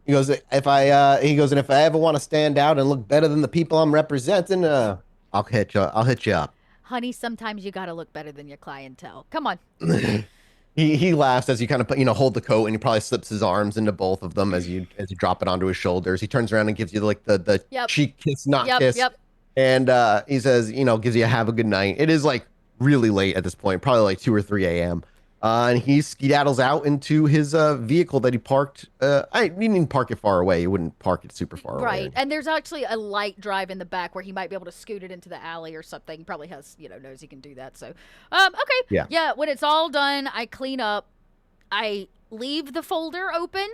He goes, and if I ever want to stand out and look better than the people I'm representing, I'll hit you up. honey, sometimes you gotta look better than your clientele. Come on. He laughs as you kind of hold the coat, and he probably slips his arms into both of them as you drop it onto his shoulders. He turns around and gives you like the Yep. cheek kiss, not Yep, kiss. yep. And he says, gives you a have a good night. It is like really late at this point, probably like 2 or 3 a.m. And he skedaddles out into his vehicle that he parked. I didn't park it far away. He wouldn't park it super far away. Right. And there's actually a light drive in the back where he might be able to scoot it into the alley or something. He probably has, knows he can do that. So, okay. Yeah. Yeah. When it's all done, I clean up. I leave the folder open.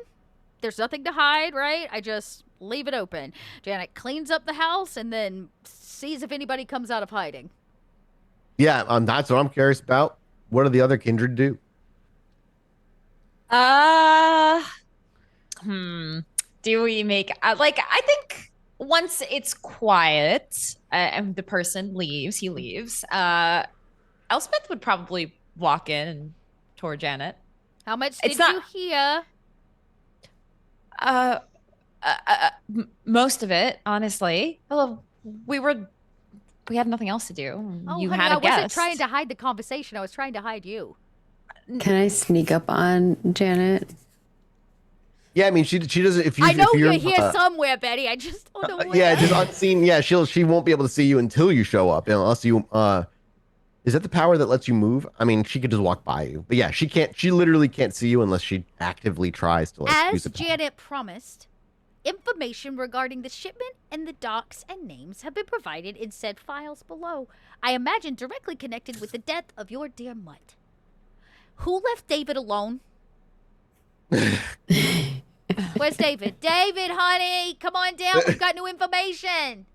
There's nothing to hide, right? I just leave it open. Janet cleans up the house and then sees if anybody comes out of hiding. Yeah, that's what I'm curious about. What do the other kindred do? Do we make I think once it's quiet and the person leaves, he leaves. Elspeth would probably walk in toward Janet. How much did you hear? Most of it, honestly. Well, we had nothing else to do. Oh, You honey, had a I wasn't guest. trying to hide the conversation. I was trying to hide you. Can I sneak up on Janet? Yeah, I mean, she doesn't. If you, I know if you're you're here somewhere, Betty. I just don't know where. yeah, just unseen. Yeah, she won't be able to see you until you show up, unless you. Is that the power that lets you move? I mean, she could just walk by you, but yeah, she can't. She literally can't see you unless she actively tries to. As Janet promised, information regarding the shipment and the docks and names have been provided in said files below. I imagine directly connected with the death of your dear mutt. Who left David alone? Where's David? David, honey, come on down. We've got new information.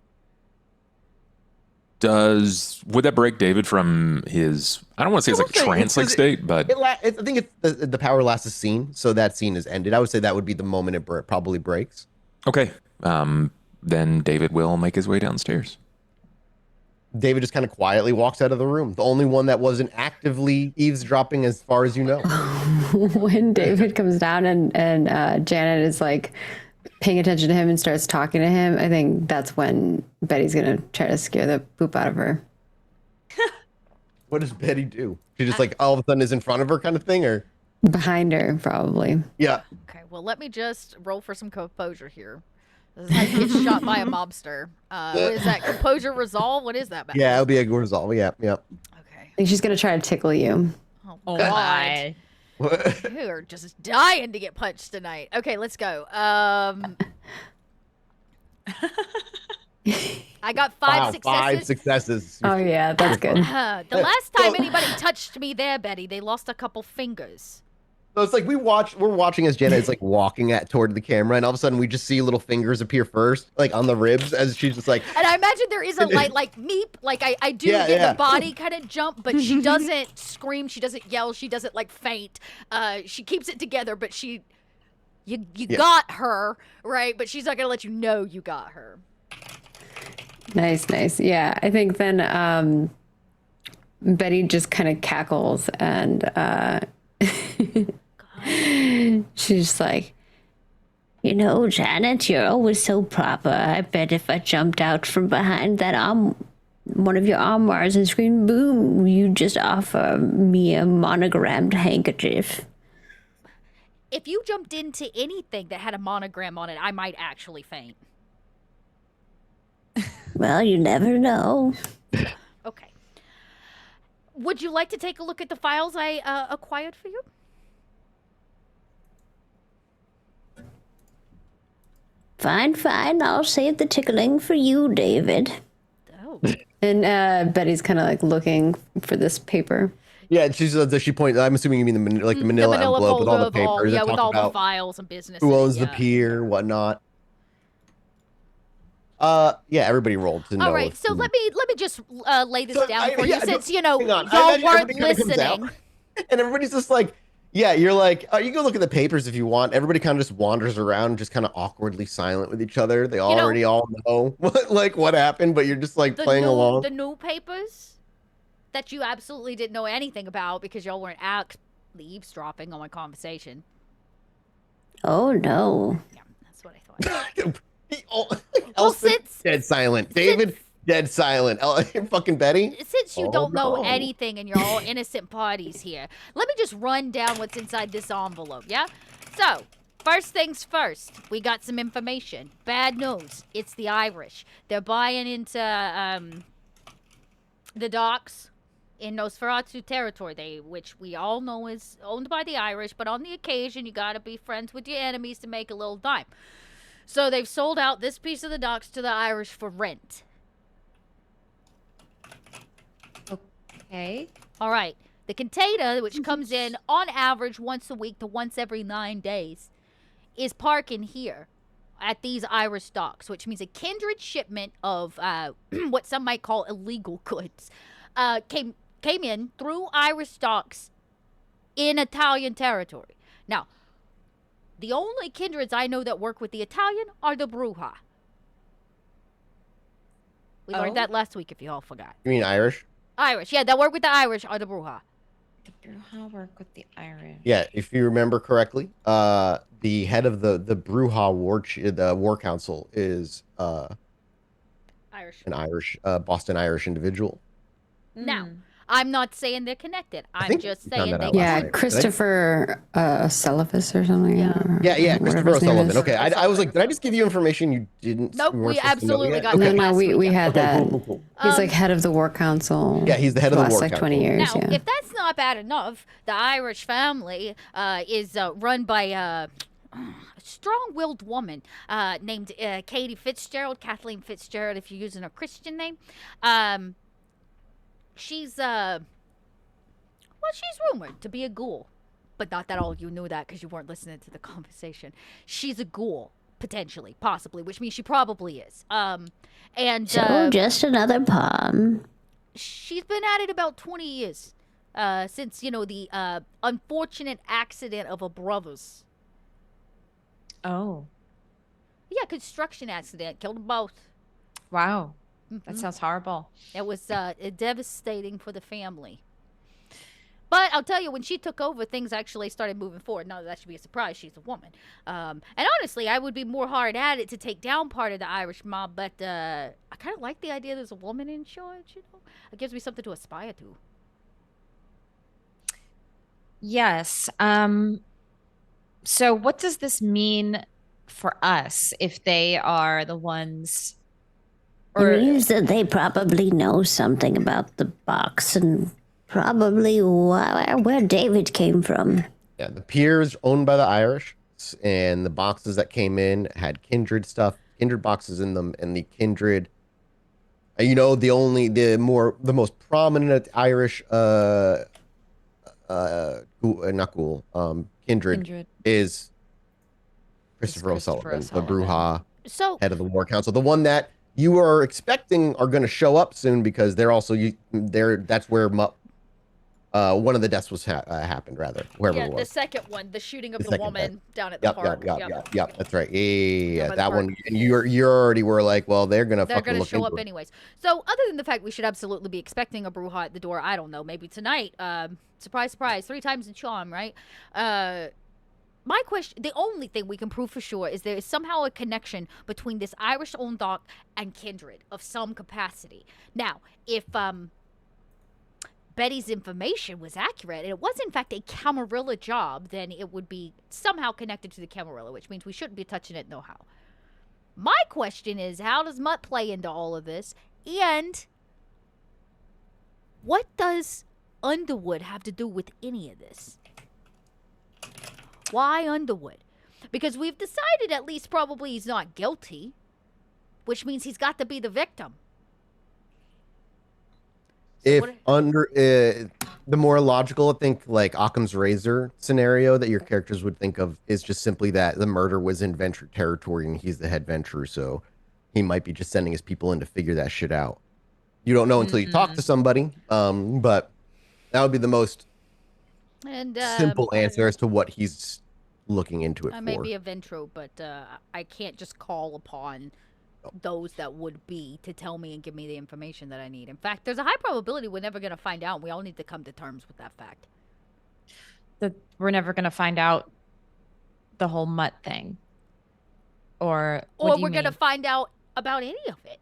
Would that break David from his, I don't want to say it's like a trance-like state, but I think the power lasts a scene, so that scene is ended. I would say that would be the moment it probably breaks. okay. Then David will make his way downstairs. David just kind of quietly walks out of the room. The only one that wasn't actively eavesdropping, as far as you know. When David comes down and Janet is like paying attention to him and starts talking to him, I think that's when Betty's gonna try to scare the poop out of her. What does Betty do? She just like all of a sudden is in front of her kind of thing, or Behind her, probably. yeah. Okay, well, let me just roll for some composure here. This is how you get shot by a mobster. What is that? Composure resolve? What is that? Matt? Yeah, it'll be a good resolve. Yeah, yeah. Okay. I think she's gonna try to tickle you. Oh, my. You are just dying to get punched tonight. Okay, let's go. I got five successes. 5 successes. Oh yeah, that's good. The last time anybody touched me there, Betty, they lost a couple fingers. So it's like we're watching as Jenna is like walking toward the camera, and all of a sudden we just see little fingers appear first, like on the ribs, as she's just like. And I imagine there is a light, like meep, like I do get the body kind of jump, but she doesn't scream, she doesn't yell, she doesn't like faint. She keeps it together, but you got her, right? But she's not gonna let you know you got her. Nice. Yeah, I think then Betty just kind of cackles and She's like, you know, Janet, you're always so proper. I bet if I jumped out from behind that one of your armoires and screamed boom, you just offer me a monogrammed handkerchief. If you jumped into anything that had a monogram on it, I might actually faint. Well, you never know. Okay. Would you like to take a look at the files I acquired for you? Fine. I'll save the tickling for you, David. Oh. and Betty's kind of like looking for this paper. Yeah, does she point? I'm assuming you mean the manila envelope with all the papers. Yeah, with all the files and business. Who owns the pier, whatnot. Yeah, everybody rolled to know. All right, so let me just lay this down for you, since hang on. y'all weren't listening. And everybody's just like, yeah, you're like, you go look at the papers if you want. Everybody kind of just wanders around, just kind of awkwardly silent with each other. They already all know what happened, but you're just like playing along. The new papers that you absolutely didn't know anything about because y'all weren't actually eavesdropping on my conversation. Oh no. Yeah, that's what I thought. Elspeth, dead silent. David, dead silent. Fucking Betty. Since you don't know anything and you're all innocent parties here, let me just run down what's inside this envelope, yeah? So, first things first, we got some information. Bad news. It's the Irish. They're buying into the docks in Nosferatu territory, which we all know is owned by the Irish, but on the occasion, you gotta be friends with your enemies to make a little dime. So they've sold out this piece of the docks to the Irish for rent. Okay. All right. The container, which comes in on average once a week to once every 9 days, is parking here at these Irish docks, which means a kindred shipment of what some might call illegal goods came in through Irish docks in Italian territory. Now, the only kindreds I know that work with the Italian are the Bruja. We learned that last week, if you all forgot. You mean Irish? Irish, yeah, that work with the Irish are the Bruja. The Bruja work with the Irish. Yeah, if you remember correctly, the head of the Bruja war council is Irish. an Irish Boston Irish individual. Now, I'm not saying they're connected. I'm think just we found saying that they out are. last Yeah, night. Did I- Christopher Sullivan or something. Yeah. or Yeah, whatever Christopher his name O'Sullivan. is. Okay, I was like, did I just give you information you didn't? Nope, you weren't we supposed to know absolutely yet? got Okay. that. No, last we week, had that. Cool. He's like head of the war council. Yeah, he's the head of the last war like 20 council. years. Now, Yeah. if that's not bad enough, the Irish family is run by a strong-willed woman named Katie Fitzgerald, Kathleen Fitzgerald, if you're using a Christian name. She's rumored to be a ghoul, but not that all you knew that because you weren't listening to the conversation. She's a ghoul, potentially, possibly, which means she probably is. So just another palm. She's been at it about 20 years. Since, the unfortunate accident of her brothers. Oh. Yeah, construction accident. Killed them both. Wow. Mhm. That sounds horrible. It was devastating for the family. But I'll tell you, when she took over, things actually started moving forward. Now, that should be a surprise. She's a woman. And honestly, I would be more hard at it to take down part of the Irish mob, but I kind of like the idea there's a woman in charge, It gives me something to aspire to. Yes. So what does this mean for us if they are the ones It means that they probably know something about the box and probably where David came from. Yeah, the piers owned by the Irish, and the boxes that came in had kindred stuff, kindred boxes in them, and the kindred. The most prominent Irish not ghoul, kindred is Christopher O'Sullivan, the Bruja So, head of the war council, the one that you are expecting are going to show up soon because they're also that's where one of the deaths was happened, rather, wherever yeah, it the was. second one, the shooting of The the second woman down at the park. Yep, that's right. Yeah, by the that park. one. And you already were like, well, they're gonna They're look show into up it. anyways. So, other than the fact we should absolutely be expecting a Bruja at the door, I don't know, maybe tonight. Surprise, surprise, 3 times the charm, right? My question, the only thing we can prove for sure is there is somehow a connection between this Irish-owned dock and kindred of some capacity. Now, if Betty's information was accurate, and it was in fact a Camarilla job, then it would be somehow connected to the Camarilla, which means we shouldn't be touching it no how. My question is, how does Mutt play into all of this? And what does Underwood have to do with any of this? Why Underwood? Because we've decided at least probably he's not guilty, which means he's got to be the victim. So If what- under the more logical, I think, like Occam's razor scenario that your characters would think of is just simply that the murder was in Venture territory and he's the head Venture, so he might be just sending his people in to figure that shit out. You don't know until you talk to somebody, but that would be the most and simple answer as to what he's looking into it I for. may be a Ventro, but I can't just call upon those that would be to tell me and give me the information that I need. In fact, there's a high probability we're never going to find out. We all need to come to terms with that fact. that we're never going to find out the whole Mutt thing? Or what Or do you we're going to mean? find out about any of it.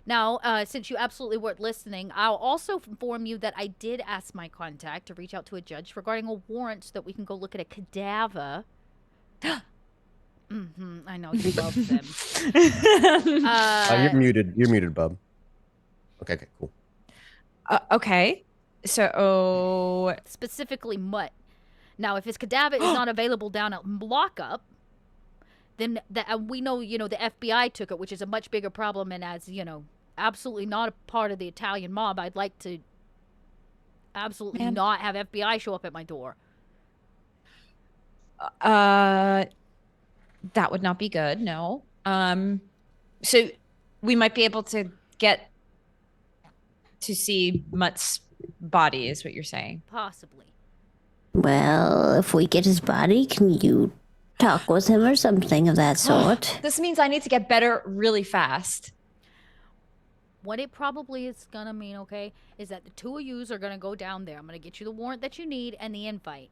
Now, since you absolutely weren't listening, I'll also inform you that I did ask my contact to reach out to a judge regarding a warrant so that we can go look at a cadaver. I know you love them. You're muted. You're muted, bub. Okay, cool. Okay. So, Specifically Mutt. Now, if his cadaver is not available down at lockup, then we know, the FBI took it, which is a much bigger problem. And as, absolutely not a part of the Italian mob, I'd like to absolutely not have FBI show up at my door. that would not be good. No. So we might be able to get to see Mutt's body, is what you're saying. Possibly. Well, if we get his body, can you talk with him or something of that sort? This means I need to get better really fast. What it probably is gonna mean, okay, is that the two of yous are gonna go down there. I'm gonna get you the warrant that you need and the invite.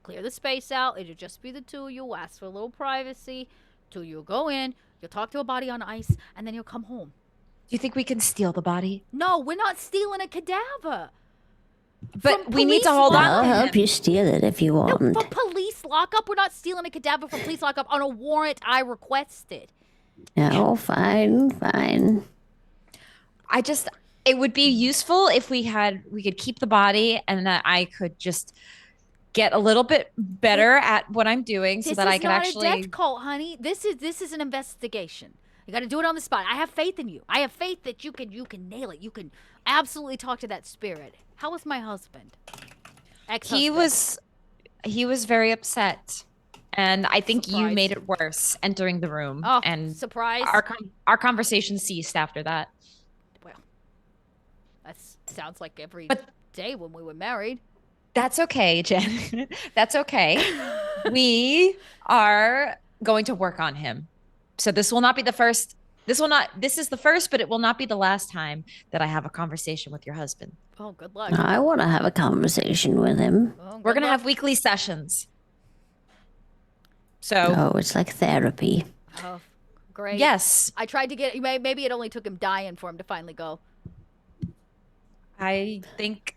Clear the space out. It'll just be the two of you. Ask for a little privacy. Two of you will go in. You'll talk to a body on ice, and then you'll come home. Do you think we can steal the body? No, we're not stealing a cadaver. But From we need to police hold on. I'll to help him. you steal it if you want. No, for police lockup, we're not stealing a cadaver from police lockup on a warrant I requested. No, fine. It would be useful if we could keep the body and that I could just get a little bit better at what I'm doing so that I could actually. This is not a death cult, honey. This is an investigation. You got to do it on the spot. I have faith in you. I have faith that you can nail it. You can absolutely talk to that spirit. How was my husband? Ex-husband. He was very upset, and I think you Surprise. made it worse entering the room. Oh, and surprise. our conversation ceased after that. Well, that sounds like every But- day when we were married. That's okay, Jen. That's okay. We are going to work on him. So this will not be the first. This is the first, but it will not be the last time that I have a conversation with your husband. Oh, good luck. I want to have a conversation with him. Oh, We're good going to luck. have weekly sessions. So, Oh, it's like therapy. Oh, great. yes, I tried to get. Maybe it only took him dying for him to finally go. I think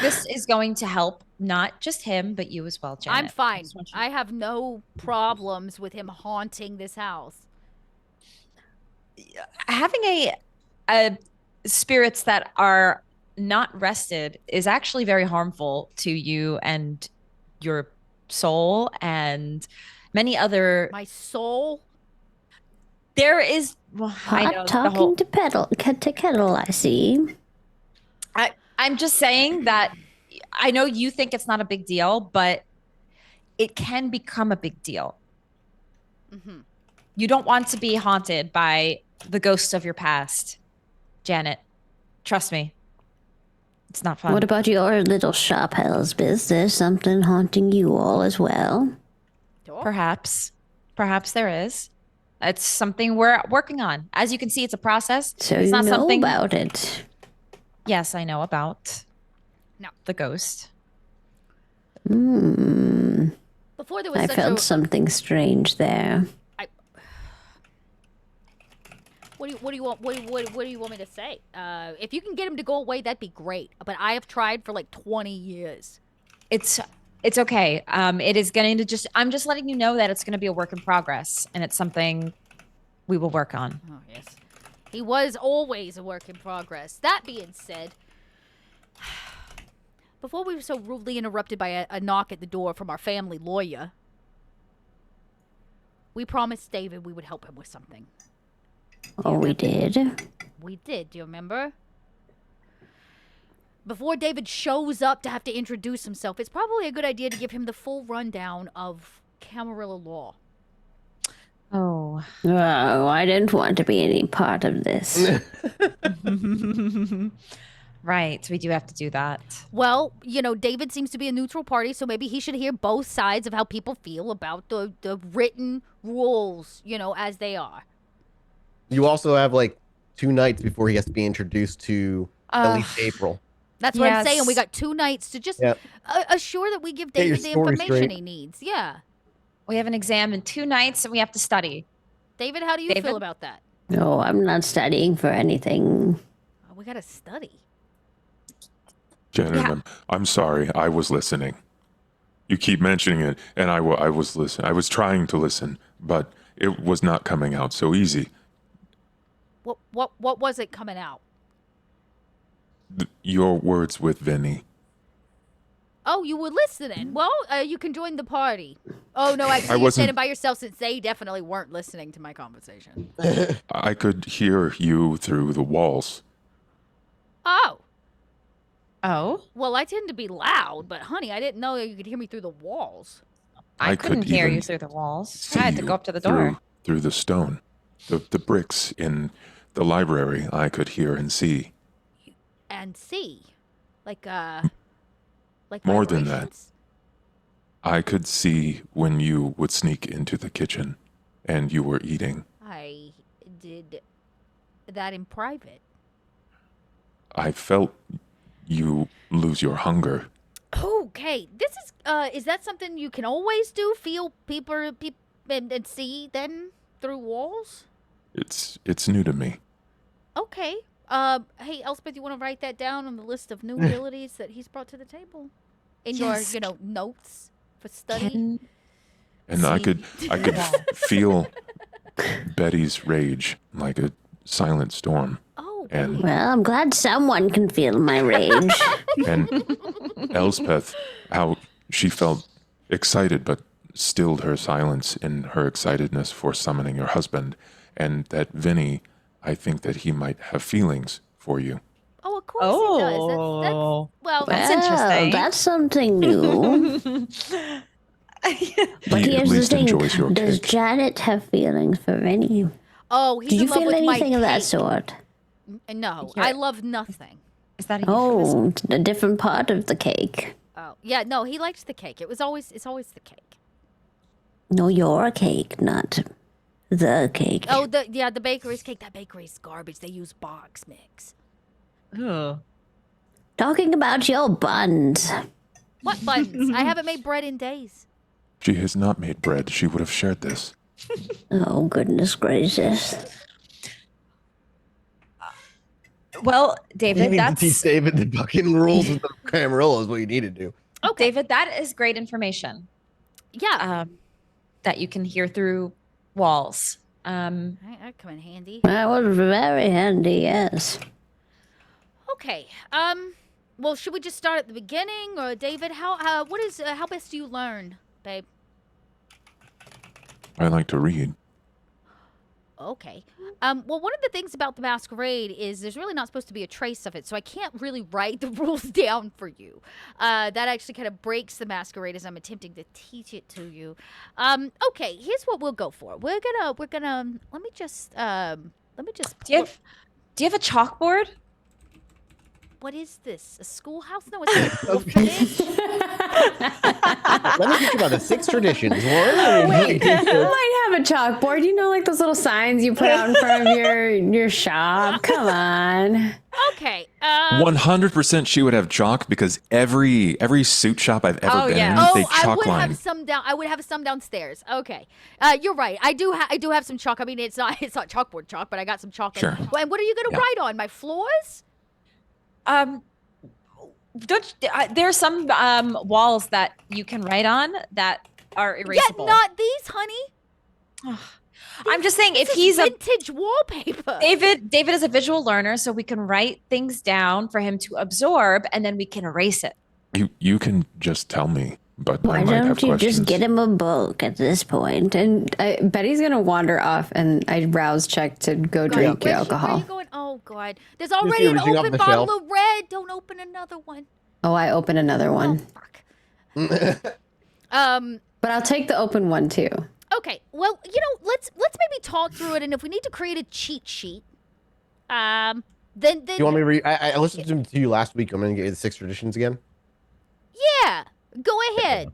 this is going to help not just him, but you as well, Janet. I'm fine. just want you- I have no problems with him haunting this house. Having a spirits that are not rested is actually very harmful to you and your soul and many other. My soul. There is. Well, I know Hot the talking whole. to kettle, I see. I'm just saying that I know you think it's not a big deal, but it can become a big deal. Mm-hmm. You don't want to be haunted by the ghosts of your past, Janet. Trust me. It's not fun. What about your little shop, Elsbeth? There's something haunting you all as well. Sure. Perhaps there is. It's something we're working on. As you can see, it's a process. So it's you not know something. about it. Yes, I know about. No. The ghost. Before there was I such felt a. something strange there. What do you want? What do you want me to say? If you can get him to go away, that'd be great. But I have tried for like 20 years. It's okay. It is going to just. I'm just letting you know that it's going to be a work in progress, and it's something we will work on. Oh yes, he was always a work in progress. That being said, before we were so rudely interrupted by a knock at the door from our family lawyer, we promised David we would help him with something. Oh, we did? We did. Do you remember? Before David shows up to have to introduce himself, it's probably a good idea to give him the full rundown of Camarilla law. Oh. Oh, I didn't want to be any part of this. Right. We do have to do that. Well, David seems to be a neutral party, so maybe he should hear both sides of how people feel about the written rules, as they are. You also have like 2 nights before he has to be introduced to at least April. That's what I'm Yes. saying. We got 2 nights to just Yep. assure that we give Get your David the story information straight. he needs. Yeah. We have an exam in 2 nights, and we have to study. David, how do you David? feel about that? No, I'm not studying for anything. Oh, we got to study. Janet, I'm sorry. I was listening. You keep mentioning it, and I was listening. I was trying to listen, but it was not coming out so easy. What was it coming out? your words with Vinny. Oh, you were listening. Well, you can join the party. Oh no, I see you're wasn't- standing by yourself since they definitely weren't listening to my conversation. I could hear you through the walls. Oh. Oh, Well, I tend to be loud, but honey, I didn't know you could hear me through the walls. I I couldn't could hear you even through the walls. See I had to you go up to the door. through the stone. The bricks in the library I could hear and see. And see. Like More than that. vibrations? I could see when you would sneak into the kitchen and you were eating. I did that in private. I felt you lose your hunger. Okay, this is that something you can always do? Feel people and see them through walls? It's new to me. Okay. Hey, Elspeth, you want to write that down on the list of new abilities that he's brought to the table? In Yes. your, notes for study? And I See could feel Betty's rage like a silent storm. Oh, And Well, I'm glad someone can feel my rage. and Elspeth, how she felt excited but stilled her silence in her excitedness for summoning your husband, and that Vinny, I think that he might have feelings for you. oh, of course he does. That's Oh. well, That's interesting. That's something new. But He at here's the least thing: enjoys your does cake. Janet have feelings for Vinny? oh, he's Do you in love feel with my anything of that cake. sort? No, Here. I love nothing. Is that a euphemism? Oh, a different part of the cake. Oh, yeah, no, he likes the cake. It's always the cake. No, your cake, not the cake. Oh, the bakery's cake. That bakery's garbage. They use box mix. Ooh. Talking about your buns. What buns? I haven't made bread in days. She has not made bread. She would have shared this. Oh, goodness gracious. Well, You David, need to that's teach David the fucking rules of the Camarilla is what you need to do. Okay. David, that is great information. Yeah. That you can hear through walls. That come in handy. That was very handy, yes. Okay. Well, should we just start at the beginning, or David? How best do you learn, babe? I like to read. Okay. Well, one of the things about the masquerade is there's really not supposed to be a trace of it, so I can't really write the rules down for you. That actually kind of breaks the masquerade as I'm attempting to teach it to you. Okay, here's what we'll go for. We're gonna let me just Do you have a chalkboard? what is this? A schoolhouse? No, it's not an orphanage. Let me teach you about the 6 traditions. Wait, you might have a chalkboard. You know, like those little signs you put out in front of your shop. Come on. Okay. 100% she would have chalk because every suit shop I've ever been in, they I chalk would line. have some down. I would have some downstairs. Okay, you're right. I do have some chalk. I mean, it's not chalkboard chalk, but I got some chalk. Sure. And what are you gonna Yeah. write on? My floors? There's some walls that you can write on that are erasable. Yeah, not these, honey. I'm just saying, if This is he's a vintage wallpaper. David is a visual learner, so we can write things down for him to absorb, and then we can erase it. You can just tell me, but I Why might have don't you questions. just get him a book at this point? And Betty's gonna wander off, and I rouse check to go drink your Where are alcohol. you going? Oh God, there's already see an everything off open the bottle shelf. of red. Don't open another one. Oh, I open another Oh one, fuck. but I'll take the open one too. Okay. Well, let's maybe talk through it, and if we need to create a cheat sheet, then You want me to read? I listened to you last week. I'm going to get you the 6 traditions again. yeah, go ahead.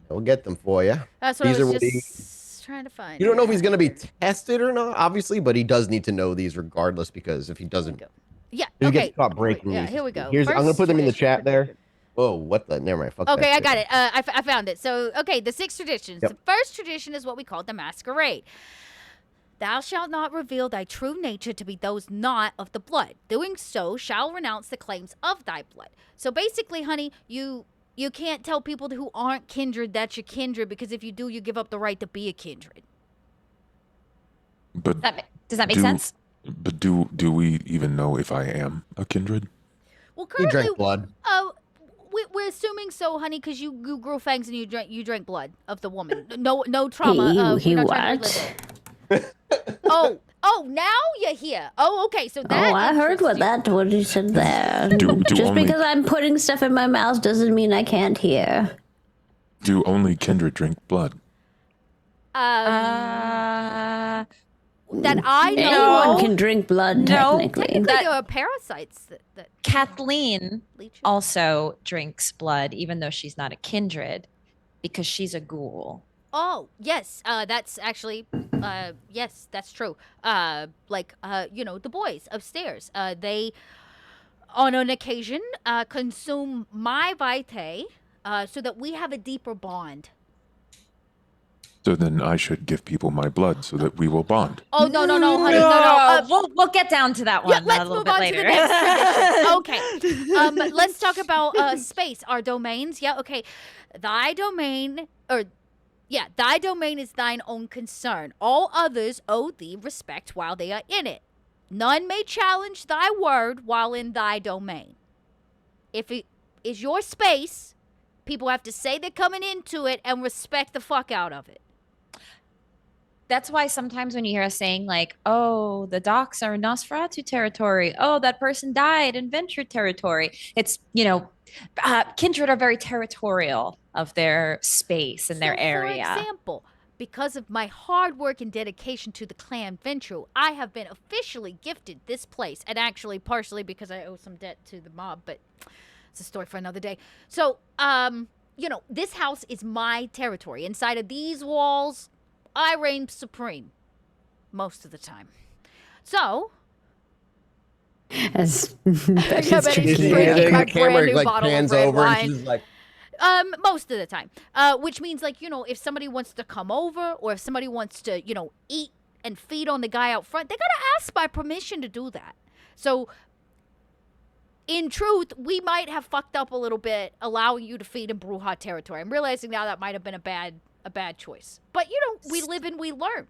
We'll get them for you. That's what These I are was what just trying to find. You don't know if he's going to be tested or not, obviously, but he does need to know these regardless, because if he doesn't, Yeah. he Okay. gets caught breaking Yeah. these. Here we go. I'm going to First put them in the tradition. chat there. Oh, what the? Never mind. Fuck Okay, that I got shit. it. I found it. So, okay, the 6 traditions. Yep. The first tradition is what we call the masquerade. Thou shalt not reveal thy true nature to be those not of the blood. Doing so shall renounce the claims of thy blood. So basically, honey, you can't tell people who aren't kindred that you're kindred, because if you do, you give up the right to be a kindred. But Does that make Do- sense? But do we even know if I am a kindred? Well, You currently, drank blood. we're assuming so, honey, because you grew fangs and you drank blood of the woman. No trauma. He we're not trying to what? relive it. Oh, now you're here. Oh, okay. So that. Oh, I heard interests what you said there. Do Just only- because I'm putting stuff in my mouth doesn't mean I can't hear. Do only kindred drink blood? you. That I know. Anyone can drink blood, No. technically. Technically, there are parasites that Kathleen leech. also drinks blood, even though she's not a kindred, because she's a ghoul. Oh, yes. That's actually, yes, that's true. The boys upstairs, they, on an occasion, consume my vitae, so that we have a deeper bond. So then I should give people my blood so that we will bond. Oh, no, honey, no. We'll get down to that Yeah, one let's a little move bit on later. to the next tradition. Okay. Let's talk about space, our domains. Yeah, okay. Thy domain is thine own concern. All others owe thee respect while they are in it. None may challenge thy word while in thy domain. If it is your space, people have to say they're coming into it and respect the fuck out of it. That's why sometimes when you hear us saying like, oh, the docks are Nosferatu territory. Oh, that person died in Venture territory. It's, kindred are very territorial of their space and their So, area. For example, because of my hard work and dedication to the clan Venture, I have been officially gifted this place, and actually partially because I owe some debt to the mob, but it's a story for another day. So, this house is my territory. Inside of these walls, I reign supreme most of the time. So, As Yeah, but drinking it's it. drinking my camera brand new like bottle of pans red over wine. and she's like, Most of the time. Which means, if somebody wants to come over or if somebody wants to, eat and feed on the guy out front, they gotta ask my permission to do that. So, in truth, we might have fucked up a little bit allowing you to feed in Bruja territory. I'm realizing now that might have been a bad choice. But, we live and we learn.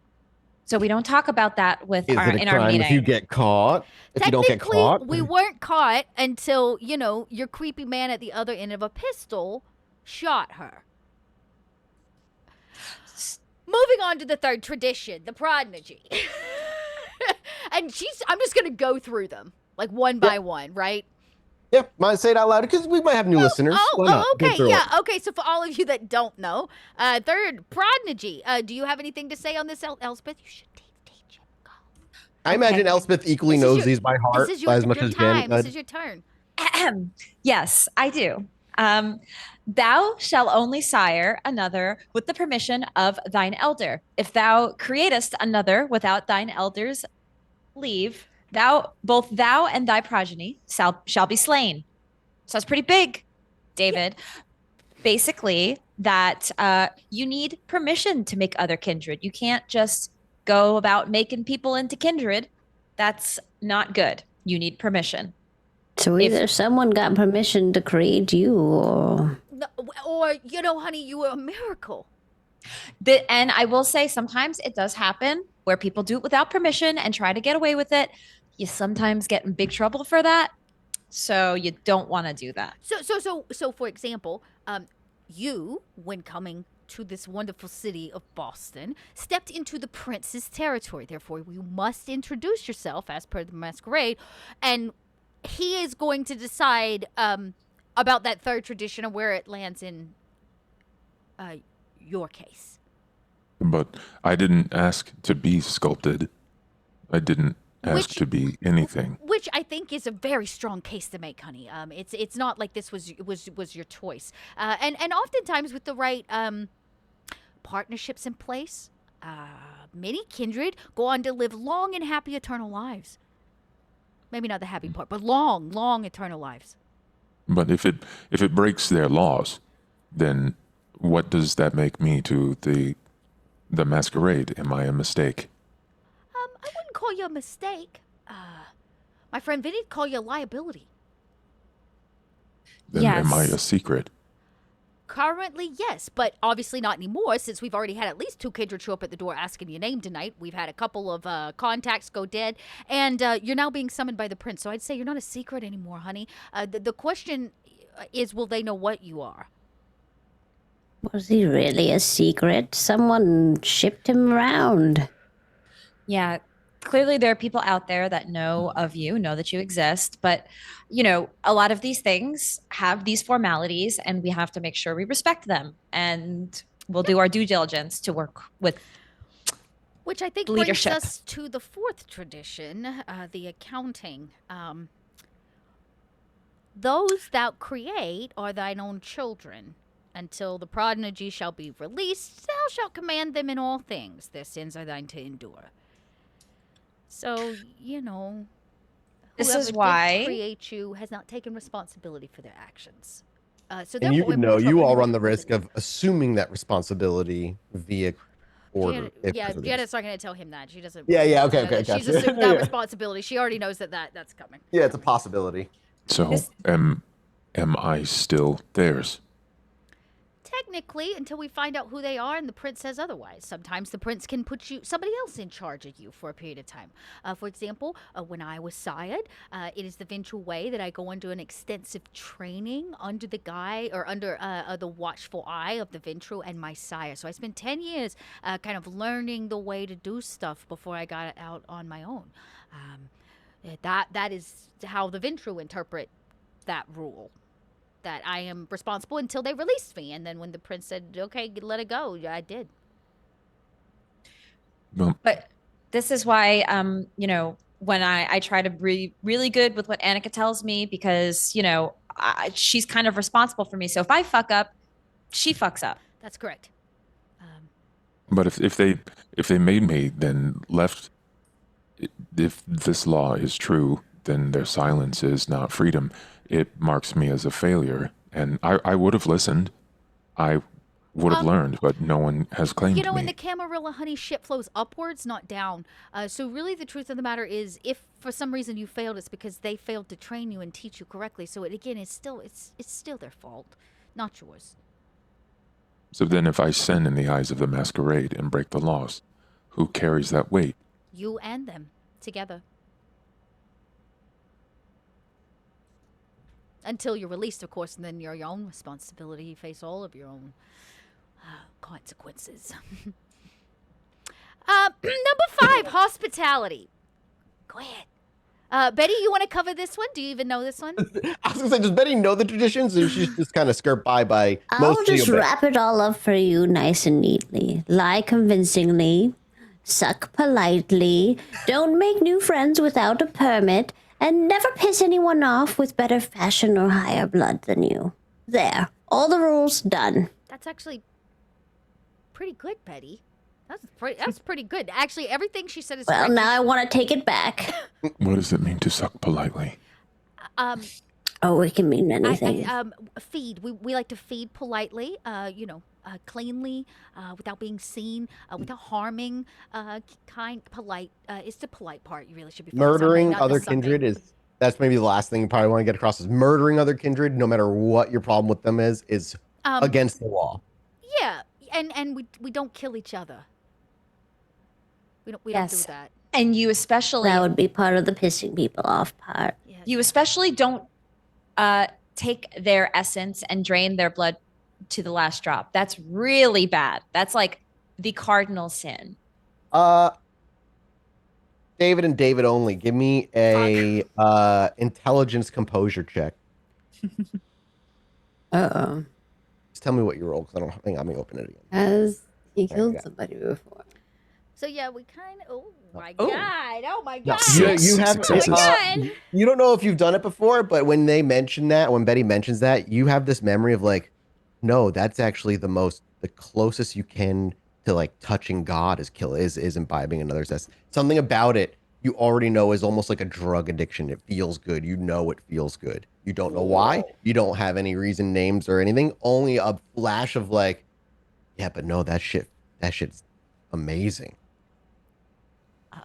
So we don't talk about that with is it a in our crime meeting. if you get caught? If you don't get Technically, caught? we weren't caught until, your creepy man at the other end of a pistol shot her. Moving on to the third tradition, the prodigy. And I'm just going to go through them, like one by one, right? Yeah, might say it out loud because we might have new listeners. Why not? Go Okay, through yeah, it. okay. So for all of you that don't know, third prodigy. Do you have anything to say on this, Elspeth? You should teach him. Go. I imagine Elspeth equally This is knows your- these by heart This is your, as much your as time. Jen. This is your turn. Yes, I do. Thou shall only sire another with the permission of thine elder. If thou createst another without thine elder's leave, both thou and thy progeny shall be slain. So that's pretty big, David. Basically, that you need permission to make other kindred. You can't just go about making people into kindred. That's not good. You need permission. So either someone got permission to create you, or No, or, honey, you were a miracle. And I will say sometimes it does happen where people do it without permission and try to get away with it. You sometimes get in big trouble for that. So you don't want to do that. So for example, you, when coming to this wonderful city of Boston, stepped into the prince's territory. Therefore, you must introduce yourself as per the masquerade, and he is going to decide about that third tradition and where it lands in your case. But I didn't ask to be sculpted. I didn't ask to be anything. Which I think is a very strong case to make, honey. It's not like this was your choice. And oftentimes with the right partnerships in place, many kindred go on to live long and happy eternal lives. Maybe not the happy part, but long eternal lives. But if it breaks their laws, then what does that make me to the masquerade? Am I a mistake? I wouldn't call you a mistake. My friend Vinny'd call you a liability. Then am I a secret? Currently, yes, but obviously not anymore since we've already had at least 2 kindred show up at the door asking your name tonight. We've had a couple of contacts go dead, and you're now being summoned by the prince. So I'd say you're not a secret anymore, honey. The question is, will they know what you are? Was he really a secret? Someone shipped him around. Yeah, clearly there are people out there that know of you, know that you exist, but a lot of these things have these formalities and we have to make sure we respect them, and we'll do our due diligence to work with Which I think leadership. brings us to the 4th tradition, the accounting. Those thou create are thine own children. Until the prodigy shall be released, thou shalt command them in all things. Their sins are thine to endure. So, This is whoever did why- create you has not taken responsibility for their actions. So And you therefore, would in know, more you trouble all than run the was risk of assuming that responsibility via order. Janet's not going to tell him that. She doesn't. Yeah, know okay, that. She's gotcha. assumed that responsibility. She already knows that's coming. Yeah, it's a possibility. So, am I still theirs? Technically, until we find out who they are and the prince says otherwise. Sometimes the prince can put somebody else in charge of you for a period of time. For example, when I was sired, it is the eventual way that I go under an extensive training under the watchful eye of the ventral and my sire. So I spent 10 years kind of learning the way to do stuff before I got out on my own. That is how the ventral interpret that rule. That I am responsible until they released me. And then when the prince said, okay, let it go, I did. Well, But this is why, when I try to be really good with what Annika tells me, because, she's kind of responsible for me. So if I fuck up, she fucks up. That's correct. but if they made me, then left. If this law is true, then their silence is not freedom. It marks me as a failure, and I would have listened. I would have learned, but no one has claimed me. In the Camarilla, honey, shit flows upwards, not down. So really the truth of the matter is, if for some reason you failed, it's because they failed to train you and teach you correctly. So it's still their fault, not yours. So then if I sin in the eyes of the masquerade and break the laws, who carries that weight? You and them together. Until you're released, of course, and then you're your own responsibility. You face all of your own consequences. Number 5, hospitality. Go ahead. Betty, you want to cover this one? Do you even know this one? I was gonna say, does Betty know the traditions, or she's just kind of skirt by I'll mostly just obey? wrap it all up for you nice and neatly. Lie convincingly, suck politely, don't make new friends without a permit, and never piss anyone off with better fashion or higher blood than you. There. All the rules done. That's actually pretty good, Betty. That's pretty good. Actually, everything she said is Well, correct. now I want to take it back. What does it mean to suck politely? Oh, it can mean anything. Feed. We like to feed politely, cleanly, without being seen, without harming, polite. It's the polite part. You really should be focused on, Murdering not the other sucking. kindred that's maybe the last thing you probably want to get across is murdering other kindred, no matter what your problem with them is against the law. Yeah, and we don't kill each other. We don't do Yes. that. And you especially That would be part of the pissing people off part. Yeah. you especially don't take their essence and drain their blood to the last drop. That's really bad. That's like the cardinal sin. David and David only. Give me a intelligence composure check. Uh-oh. Just tell me what you rolled, because I don't think I'm gonna open it again. Has he There you killed go. somebody before? So yeah, we kind of. Oh my Oh. god! Oh my No, god! you have successes. you don't know if you've done it before, but when they mention that, when Betty mentions that, you have this memory of like, no, that's actually the closest you can to like touching God is imbibing another's essence. Something about it you already know is almost like a drug addiction. It feels good. You know it feels good. You don't know why. You don't have any reason, names, or anything. Only a flash of like, yeah, but no, that shit's amazing.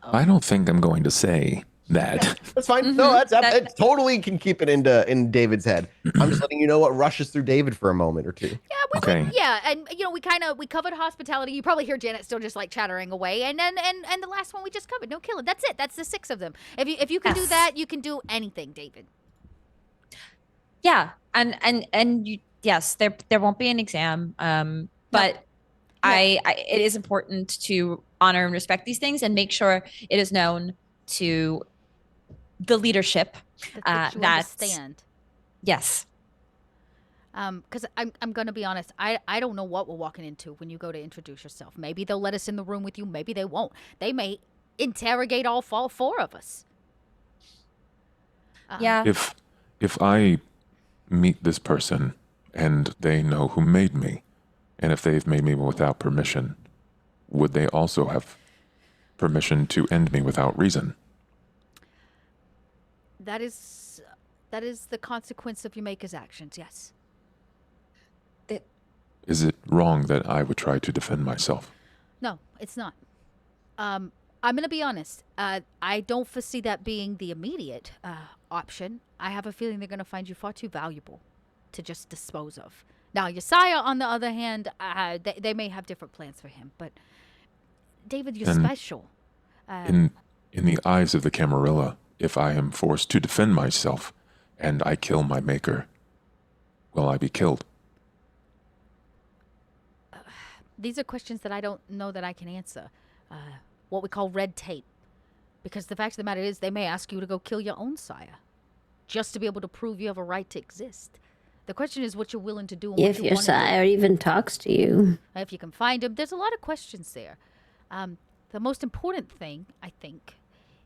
I don't think I'm going to say that. That's fine. No, it totally can keep it in David's head. I'm just letting you know what rushes through David for a moment or two. Yeah, we Okay. would, yeah, and we covered hospitality. You probably hear Janet still just like chattering away, and then and the last one we just covered, no killing. That's it. That's the 6 of them. If you can do Yes. that, you can do anything, David. And you, yes, there won't be an exam. But it is important to honor and respect these things and make sure it is known to the leadership That you understand. Yes. Because I'm gonna be honest, I don't know what we're walking into when you go to introduce yourself. Maybe they'll let us in the room with you. Maybe they won't. They may interrogate all 4 of us. Yeah. If I meet this person and they know who made me, and if they've made me without permission, would they also have permission to end me without reason? That is the consequence of your maker's actions. Yes. Is it wrong that I would try to defend myself? No, it's not. I'm going to be honest. I don't foresee that being the immediate option. I have a feeling they're going to find you far too valuable to just dispose of. Now, your sire, on the other hand, they may have different plans for him. But, David, you're And special. In the eyes of the Camarilla, if I am forced to defend myself and I kill my maker, will I be killed? These are questions that I don't know that I can answer. What we call red tape. Because the fact of the matter is, they may ask you to go kill your own sire. Just to be able to prove you have a right to exist. The question is what you're willing to do and what If you your want to do. sire even talks to you. If you can find him. There's a lot of questions there. The most important thing, I think,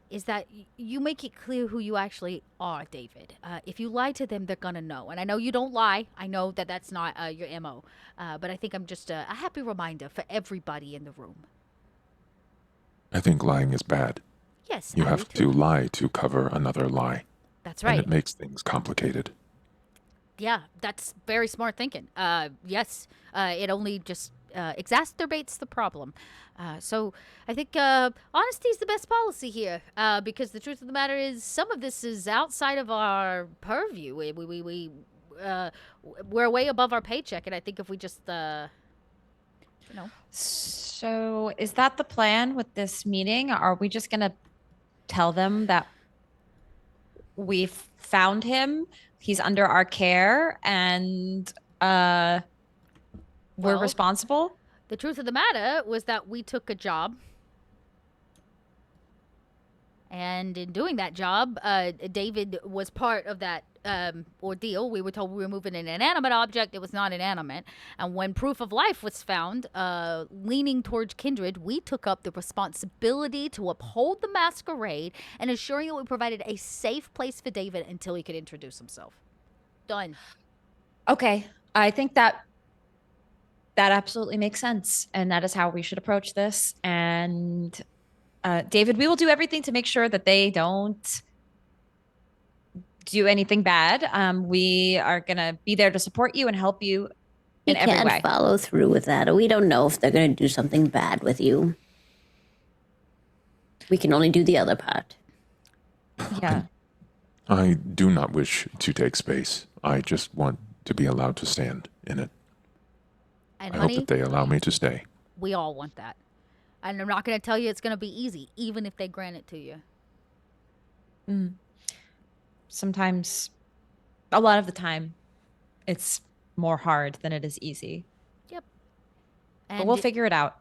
is that you make it clear who you actually are, David. If you lie to them, they're going to know. And I know you don't lie. I know that that's not your MO. But I think I'm just a happy reminder for everybody in the room. I think lying is bad. Yes, You I have do too. to lie to cover another lie. That's And right. it makes things complicated. Yeah, that's very smart thinking. Yes, it only just exacerbates the problem. So I think honesty is the best policy here, because the truth of the matter is some of this is outside of our purview. We're way above our paycheck, and I think if we just, So is that the plan with this meeting? Are we just going to tell them that we found him, he's under our care, and we're Well, responsible? the truth of the matter was that we took a job. And in doing that job, David was part of that ordeal. We were told we were moving an inanimate object. It was not inanimate. And when proof of life was found, leaning towards kindred, we took up the responsibility to uphold the masquerade and ensuring that we provided a safe place for David until he could introduce himself. Done. Okay, I think that absolutely makes sense, and that is how we should approach this. And David, we will do everything to make sure that they don't do anything bad. We are gonna be there to support you and help you in You every can't way. follow through with that. We don't know if they're going to do something bad with you. We can only do the other part. Yeah. I do not wish to take space. I just want to be allowed to stand in it. And I hope honey, that they allow me to stay. we all want that. And I'm not going to tell you it's going to be easy, even if they grant it to you. Sometimes, a lot of the time, it's more hard than it is easy. Yep. But And we'll figure it out.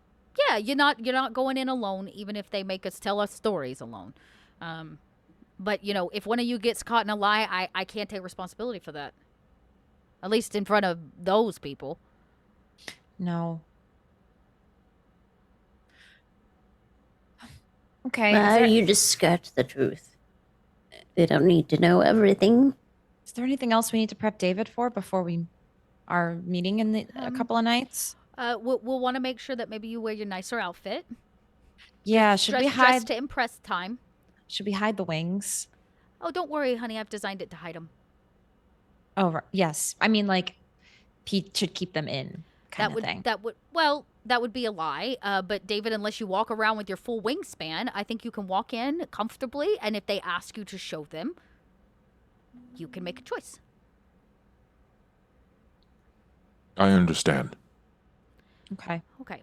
yeah, you're not going in alone, even if they make us tell us stories alone. But if one of you gets caught in a lie, I can't take responsibility for that. At least in front of those people. No. Okay. Well, you just skirt the truth. They don't need to know everything. Is there anything else we need to prep David for before our meeting in a couple of nights? We'll want to make sure that maybe you wear your nicer outfit. Yeah. Should we Dress hide? to impress time. Should we hide the wings? Oh, don't worry, honey. I've designed it to hide them. Oh, yes. I mean, like, Pete should keep them in. kind of thing. That would be a lie. But David, unless you walk around with your full wingspan, I think you can walk in comfortably. And if they ask you to show them, you can make a choice. I understand. Okay. Okay.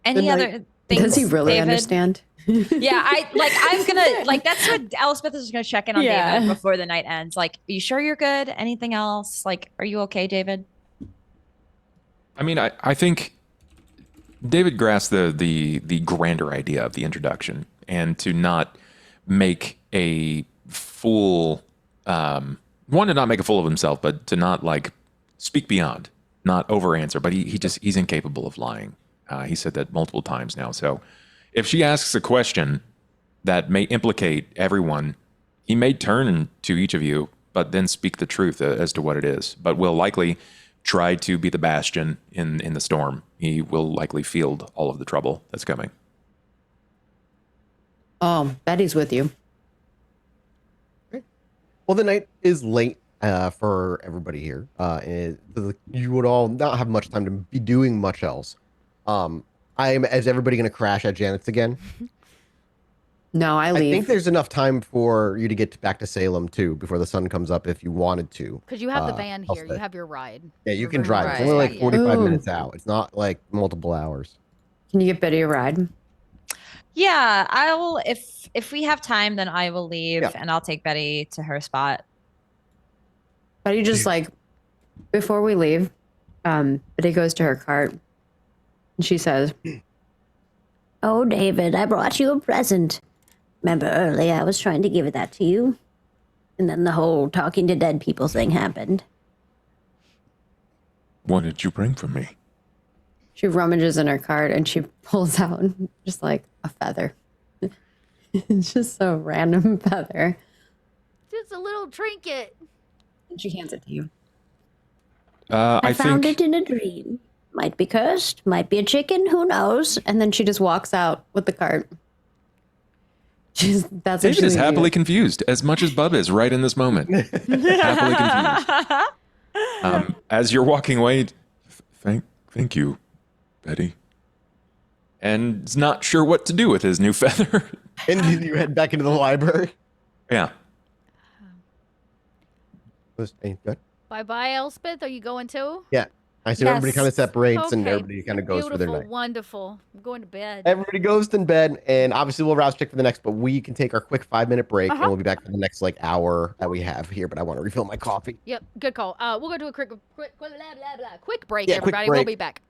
Any other things? Does he really David? understand? Yeah, I'm gonna that's what Elspeth is gonna check in on David before the night ends. Like, are you sure you're good? Anything else? Like, are you okay, David? I mean, I think David grasped the grander idea of the introduction, and to not make a fool, one, to not make a fool of himself, but to not like speak beyond, not over answer. But he's incapable of lying. He said that multiple times now. So if she asks a question that may implicate everyone, he may turn to each of you, but then speak the truth as to what it is. But will likely try to be the bastion in the storm. He will likely field all of the trouble that's coming. Oh, Betty's with you. Well, the night is late for everybody here. You would all not have much time to be doing much else. Is everybody going to crash at Janet's again? No, I I leave. think there's enough time for you to get back to Salem too before the sun comes up if you wanted to. Because you have the van here. Elspeth. You have your ride. Yeah, you Your can room drive. ride. It's only like Yeah. 45 Ooh. minutes out. It's not like multiple hours. Can you get Betty a ride? Yeah, I'll if we have time, then I will leave Yeah. and I'll take Betty to her spot. Betty just like, before we leave, Betty goes to her cart and she says, Oh, David, I brought you a present. Remember earlier I was trying to give that to you? And then the whole talking to dead people thing happened. What did you bring for me? she rummages in her cart and she pulls out just like a feather. It's just a random feather. Just a little trinket. And she hands it to you. I found think it in a dream. Might be cursed, might be a chicken, who knows? And then she just walks out with the cart. That's what David she's is gonna do. happily confused, as much as Bub is right in this moment. Happily confused. As you're walking away, Thank you, Betty. and is not sure what to do with his new feather. And you head back into the library. Yeah. Was any good? Bye-bye, Elspeth. Are you going too? Yeah. I see everybody Yes. kind of separates and Okay. everybody kind of goes for their Beautiful, night. wonderful. I'm going to bed. Everybody goes to bed, and obviously we'll rouse check for the next, but we can take our quick 5-minute break, and we'll be back for the next like hour that we have here. But I want to refill my coffee. Yep, good call. We'll go do a quick blah, blah, blah. Quick break, Yeah, quick everybody. We'll break. be back.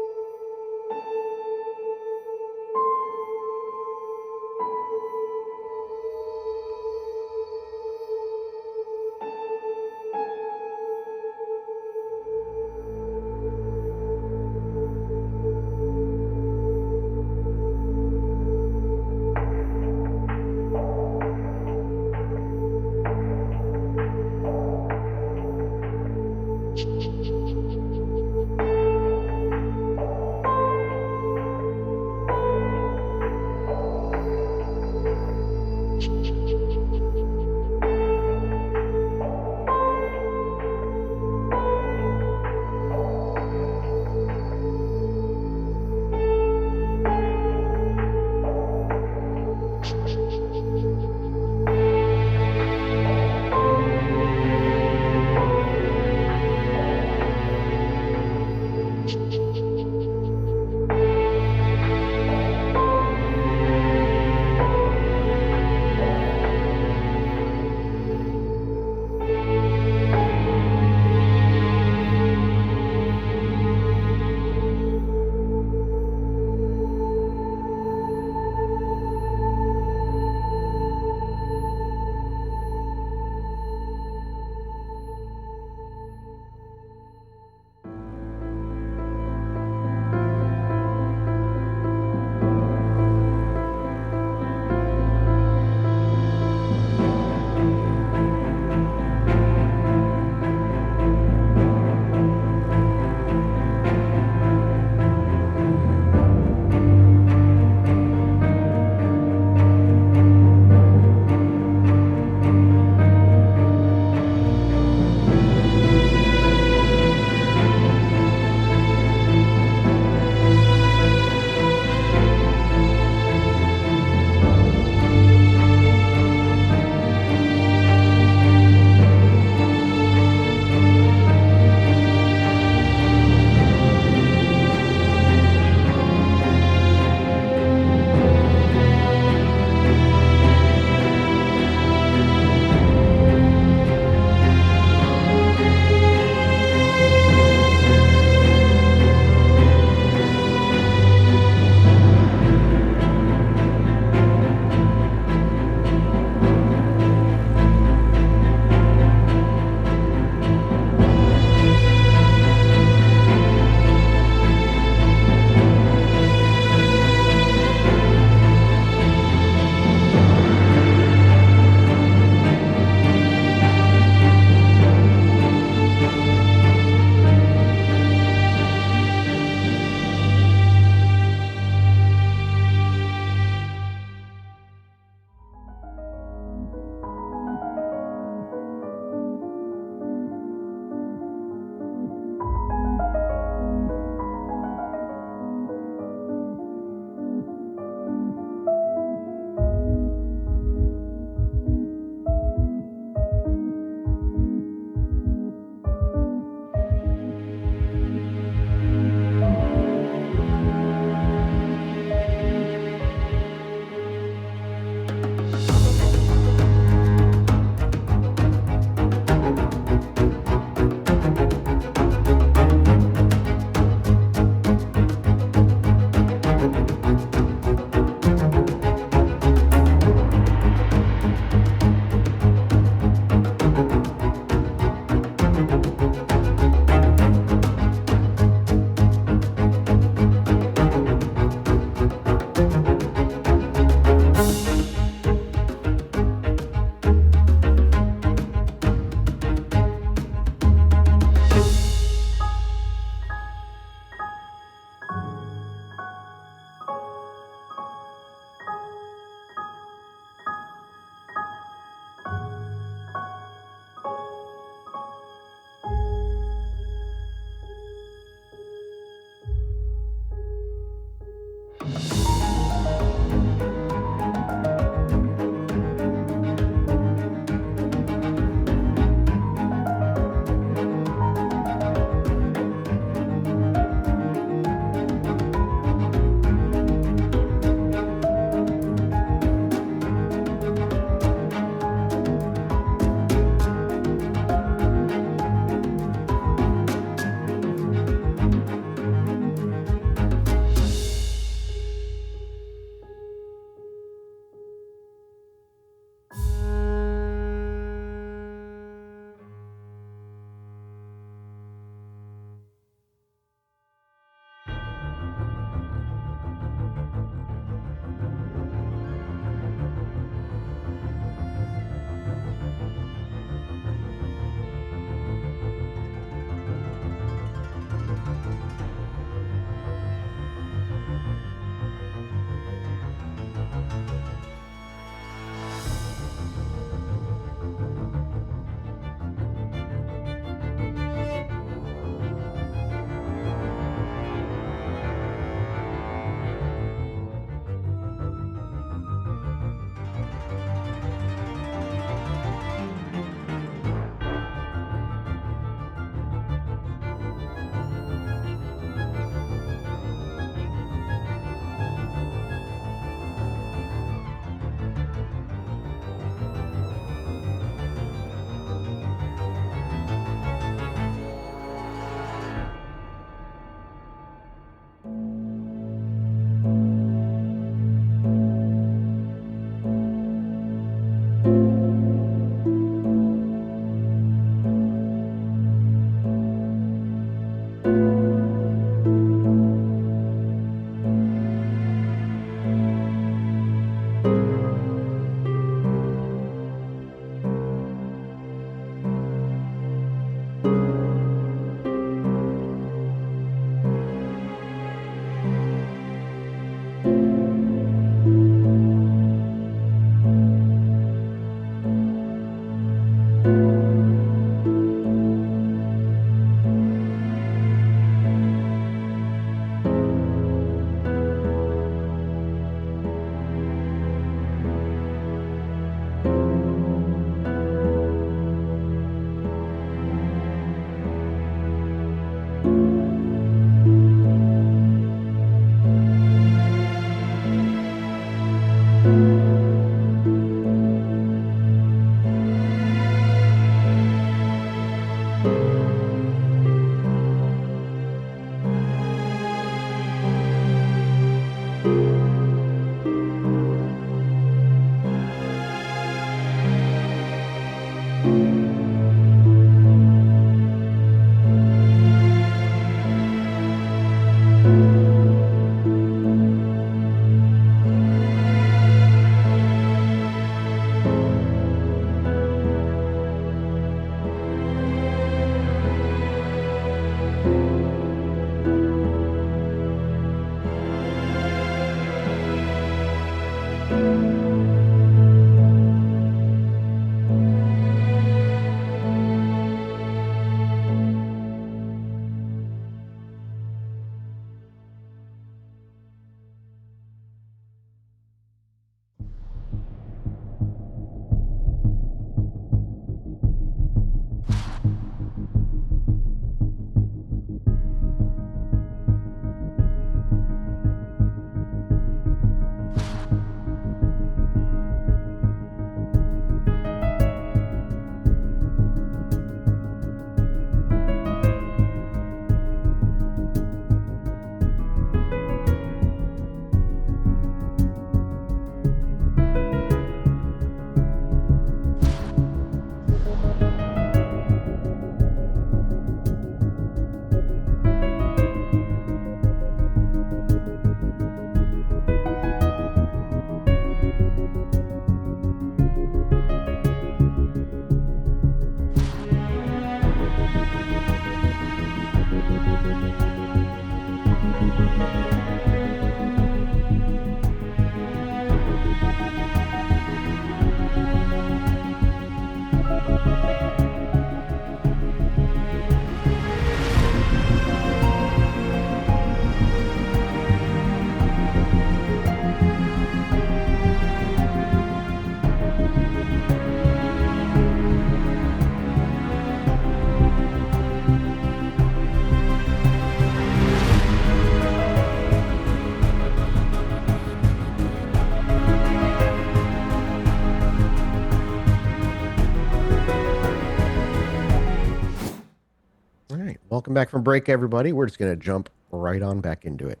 All right, welcome back from break, everybody. We're just going to jump right on back into it.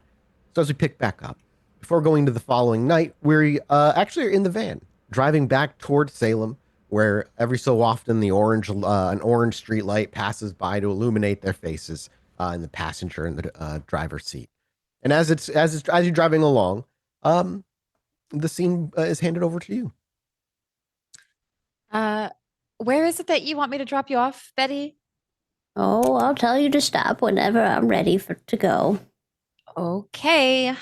So as we pick back up, before going to the following night, we actually are in the van, driving back towards Salem, where every so often the an orange street light passes by to illuminate their faces in the passenger and the driver's seat. And as you're driving along, the scene is handed over to you. Where is it that you want me to drop you off, Betty? Oh, I'll tell you to stop whenever I'm ready to go. Okay.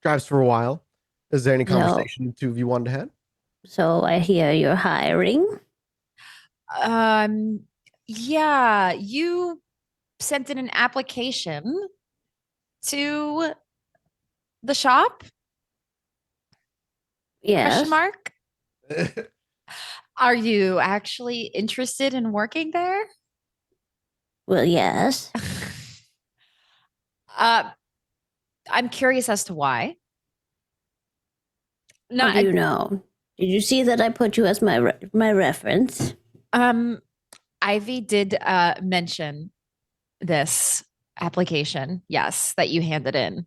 Drives for a while. Is there any No. conversation the two of you wanted to have? So I hear you're hiring. Yeah, you sent in an application to the shop? Yes. Question mark? Are you actually interested in working there? Well, yes. I'm curious as to why. How do you know? Did you see that I put you as my reference? Ivy did mention this application, yes, that you handed in.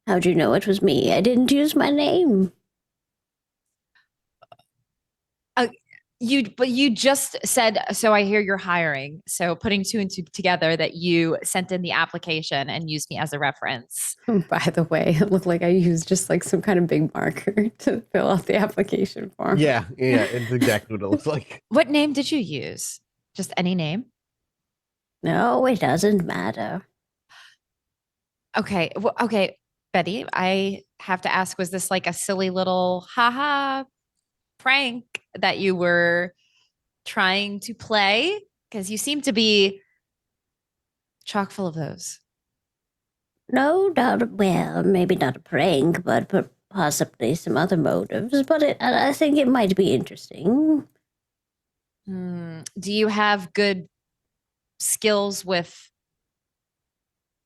How'd you know it was me? I didn't use my name. But you just said, so I hear you're hiring. So putting two and two together that you sent in the application and used me as a reference. By the way, it looked like I used just like some kind of big marker to fill out the application form. Yeah, it's exactly what it looks like. What name did you use? Just any name? No, it doesn't matter. Okay. Well, okay, Betty, I have to ask, was this like a silly little haha prank that you were trying to play? Because you seem to be chock full of those. No, well, maybe not a prank, but possibly some other motives. But I think it might be interesting. Do you have good skills with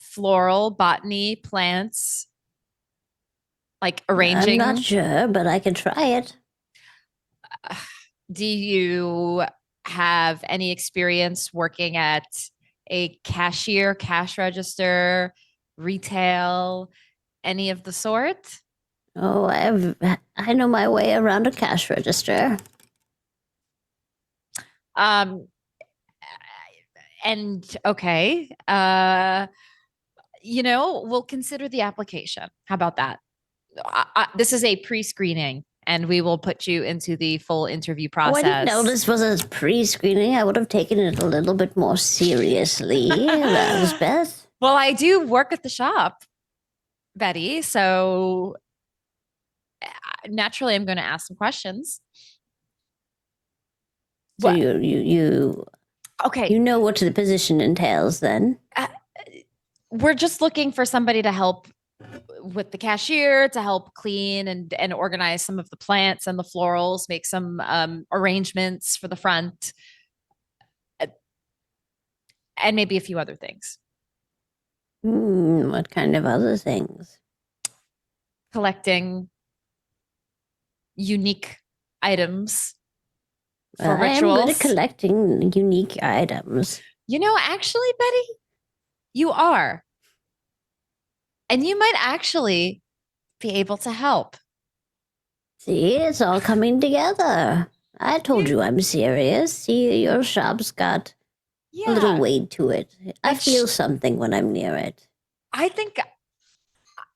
floral, botany, plants? Like arranging? I'm not sure, but I can try it. Do you have any experience working at a cashier, cash register, retail, any of the sort? Oh, I know my way around a cash register. And okay, we'll consider the application. How about that? This is a pre-screening, and we will put you into the full interview process. Oh, I didn't know this was a pre-screening. I would have taken it a little bit more seriously, Elspeth. Well, I do work at the shop, Betty, so naturally I'm going to ask some questions. So you okay. You know what the position entails then? We're just looking for somebody to help with the cashier, to help clean and organize some of the plants and the florals, make some arrangements for the front, and maybe a few other things. What kind of other things? Collecting unique items for I rituals. am good at collecting unique items. Actually, Betty, you are. And you might actually be able to help. See, it's all coming together. I told you I'm serious. See, your shop's got a little weight to it. I feel something when I'm near it. I think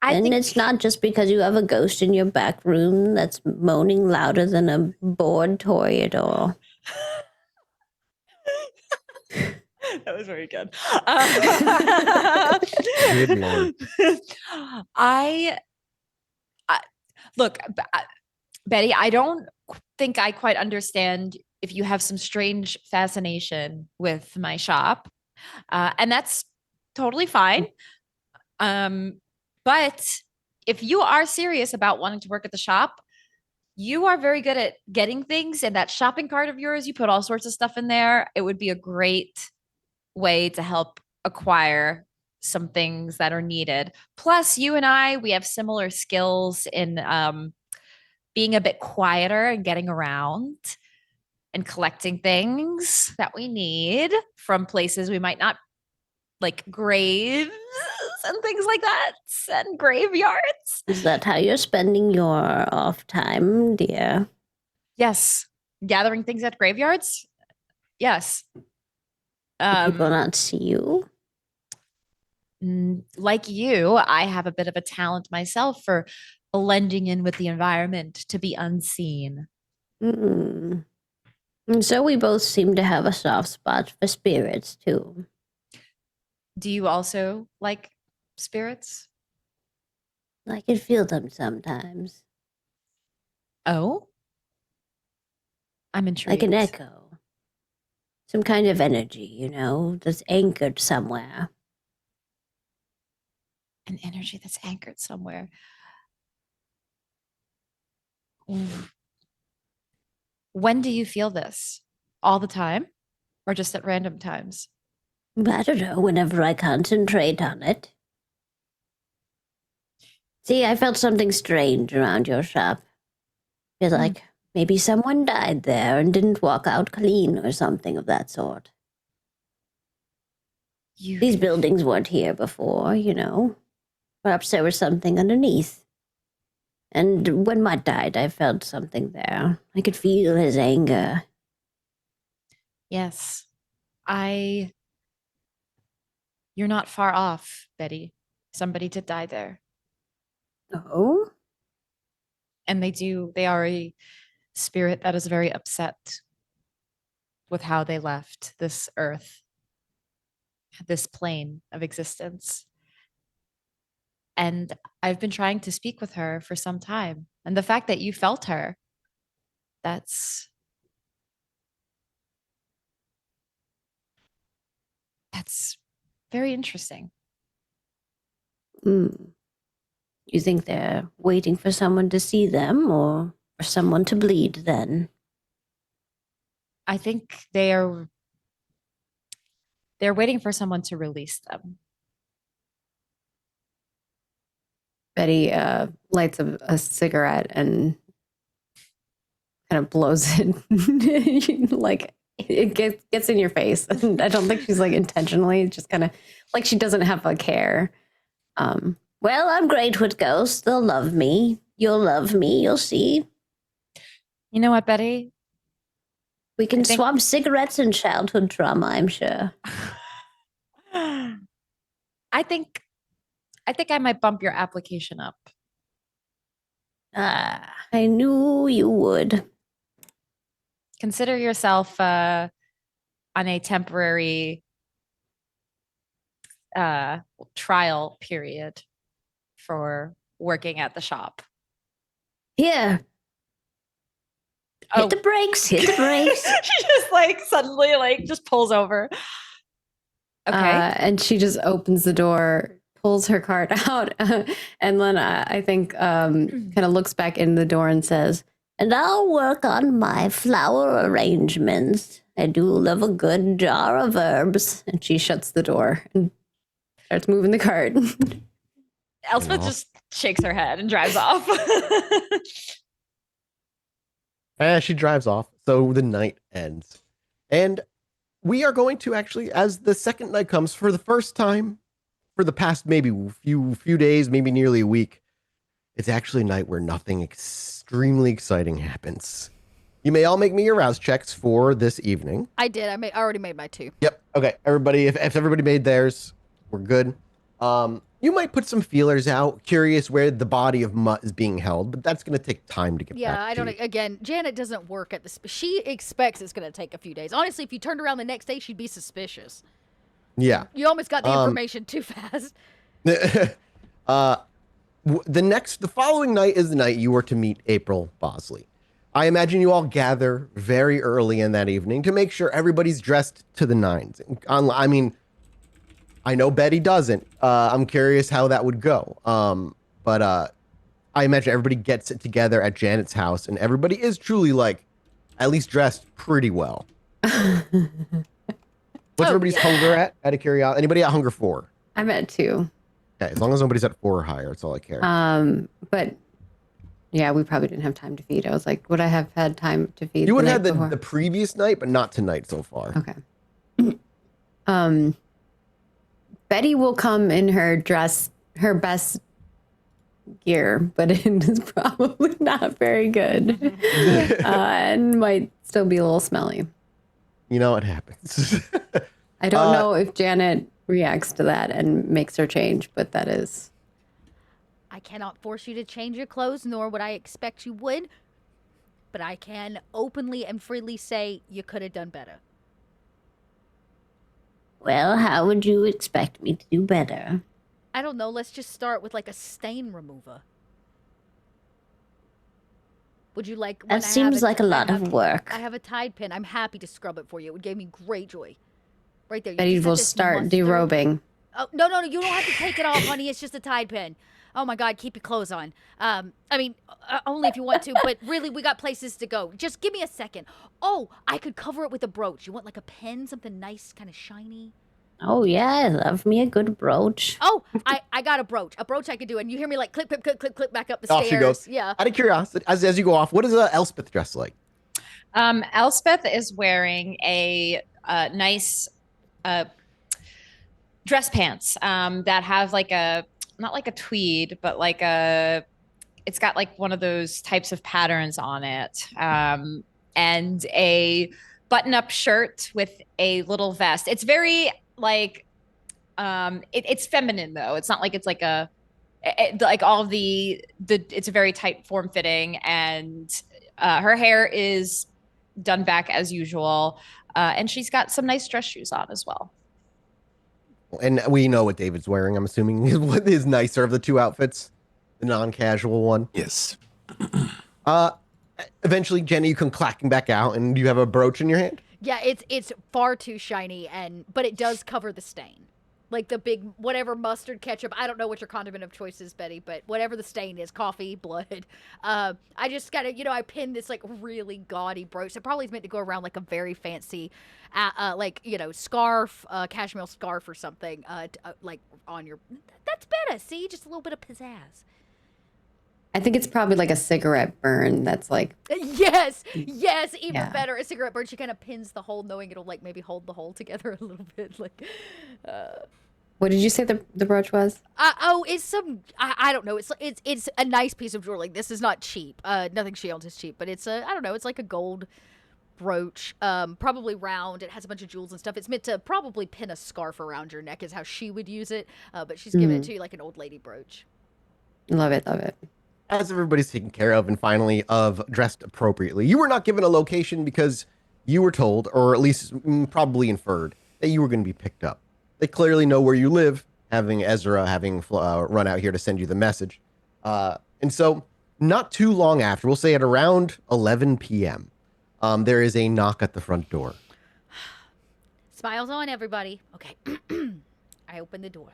it's not just because you have a ghost in your back room that's moaning louder than a bored toy at all. That was very good. Good Lord. I look, Betty, I don't think I quite understand if you have some strange fascination with my shop, and that's totally fine. But if you are serious about wanting to work at the shop, you are very good at getting things, and that shopping cart of yours, you put all sorts of stuff in there. It would be a great way to help acquire some things that are needed. Plus, you and I, we have similar skills in being a bit quieter and getting around and collecting things that we need from places we might not, like graves and things like that, and graveyards. Is that how you're spending your off time, dear? Yes. Gathering things at graveyards? Yes. People not see you? Like you, I have a bit of a talent myself for blending in with the environment to be unseen. Mm. And so we both seem to have a soft spot for spirits, too. Do you also like spirits? I can feel them sometimes. Oh? I'm intrigued. Like an echo. Some kind of energy, you know, that's anchored somewhere. An energy that's anchored somewhere. When do you feel this? All the time? Or just at random times? I don't know, whenever I concentrate on it. See, I felt something strange around your shop. Feel like maybe someone died there and didn't walk out clean or something of that sort. These buildings weren't here before, you know. Perhaps there was something underneath. And when Mutt died, I felt something there. I could feel his anger. Yes. You're not far off, Betty. Somebody did die there. Oh? And they are a spirit that is very upset with how they left this earth, this plane of existence. And I've been trying to speak with her for some time. And the fact that you felt her, that's very interesting. You think they're waiting for someone to see them or for someone to bleed then? I think they're waiting for someone to release them. Betty lights a cigarette and kind of blows it. Like it gets in your face. I don't think she's like intentionally. It's just kind of like she doesn't have a care. Well, I'm great with ghosts. They'll love me. You'll love me. You'll see. You know what, Betty? We can swap cigarettes and childhood trauma, I'm sure. I think I might bump your application up. I knew you would. Consider yourself on a temporary trial period for working at the shop. Here. Oh. Hit the brakes. Hit the brakes. She just like suddenly like just pulls over. Okay. And she just opens the door, pulls her cart out, and then I think kind of looks back in the door and says, "And I'll work on my flower arrangements. I do love a good jar of herbs." and she shuts the door and starts moving the cart. Elspeth just shakes her head and drives off. She drives off. So the night ends. And we are going to actually, as the second night comes, for the first time, for the past maybe few days, maybe nearly a week, it's actually a night where nothing extremely exciting happens. You may all make me your rouse checks for this evening. I did. I already made my 2. Yep. Okay. Everybody, if everybody made theirs, we're good. You might put some feelers out, curious where the body of Mutt is being held, but that's going to take time to get back Yeah, I to. don't. Again, Janet doesn't work at this. She expects it's going to take a few days. Honestly, if you turned around the next day, she'd be suspicious. Yeah. You almost got the information too fast. The following night is the night you were to meet April Bosley. I imagine you all gather very early in that evening to make sure everybody's dressed to the nines. I mean, I know Betty doesn't. I'm curious how that would go. But I imagine everybody gets it together at Janet's house, and everybody is truly like at least dressed pretty well. What's everybody's hunger at? Out of curiosity, anybody at hunger 4? I'm at 2. Okay, as long as nobody's at 4 or higher, that's all I care. But yeah, we probably didn't have time to feed. I was like, would I have had time to feed? You would have had the previous night, but not tonight so far. Okay. Betty will come in her best gear, but it is probably not very good, and might still be a little smelly. You know what happens. I don't know if Janet reacts to that and makes her change, but that is. I cannot force you to change your clothes, nor would I expect you would. But I can openly and freely say you could have done better. Well, how would you expect me to do better? I don't know. Let's just start with like a stain remover. Would you like? That seems like a lot of work. I have a Tide pin. I'm happy to scrub it for you. It would give me great joy. Right there. Betty will start derobing. Oh, no. You don't have to take it off, honey. It's just a Tide pin. Oh my God, keep your clothes on. I mean, only if you want to, but really, we got places to go. Just give me a second. Oh, I could cover it with a brooch. You want like a pin, something nice, kind of shiny? Oh yeah, I love me a good brooch. Oh, I got a brooch. A brooch I could do, and you hear me like clip, clip, clip, clip, clip back up the Off stairs. she goes. Yeah. Out of curiosity, as you go off, what does Elspeth dress like? Elspeth is wearing a nice dress pants that have like not like a tweed, but like it's got like one of those types of patterns on it, and a button-up shirt with a little vest. It's very like it's feminine though. It's not like it's like like all of the it's a very tight form fitting, and her hair is done back as usual, and she's got some nice dress shoes on as well. And we know what David's wearing. I'm assuming what is nicer of the two outfits, the non-casual one. Yes. Eventually, Jenny, you come clacking back out, and you have a brooch in your hand. Yeah, it's far too shiny, but it does cover the stain. Like the big, whatever mustard, ketchup. I don't know what your condiment of choice is, Betty, but whatever the stain is, coffee, blood. I just got to, I pinned this like really gaudy brooch. It probably is meant to go around like a very fancy, like, scarf, cashmere scarf or something, like on your, that's better. See, just a little bit of pizzazz. I think it's probably like a cigarette burn that's like. Yes, even better. A cigarette burn. She kind of pins the hole, knowing it'll like maybe hold the hole together a little bit. Like, what did you say the brooch was? It's some. I don't know. It's a nice piece of jewelry. Like, this is not cheap. Nothing she owns is cheap, but it's I don't know. It's like a gold brooch, probably round. It has a bunch of jewels and stuff. It's meant to probably pin a scarf around your neck is how she would use it. But she's giving it to you like an old lady brooch. Love it. As everybody's taken care of and finally dressed appropriately, you were not given a location because you were told, or at least probably inferred, that you were going to be picked up. They clearly know where you live, having Ezra run out here to send you the message. And so not too long after, we'll say at around 11 p.m., there is a knock at the front door. Smiles on, everybody. Okay. I open the door.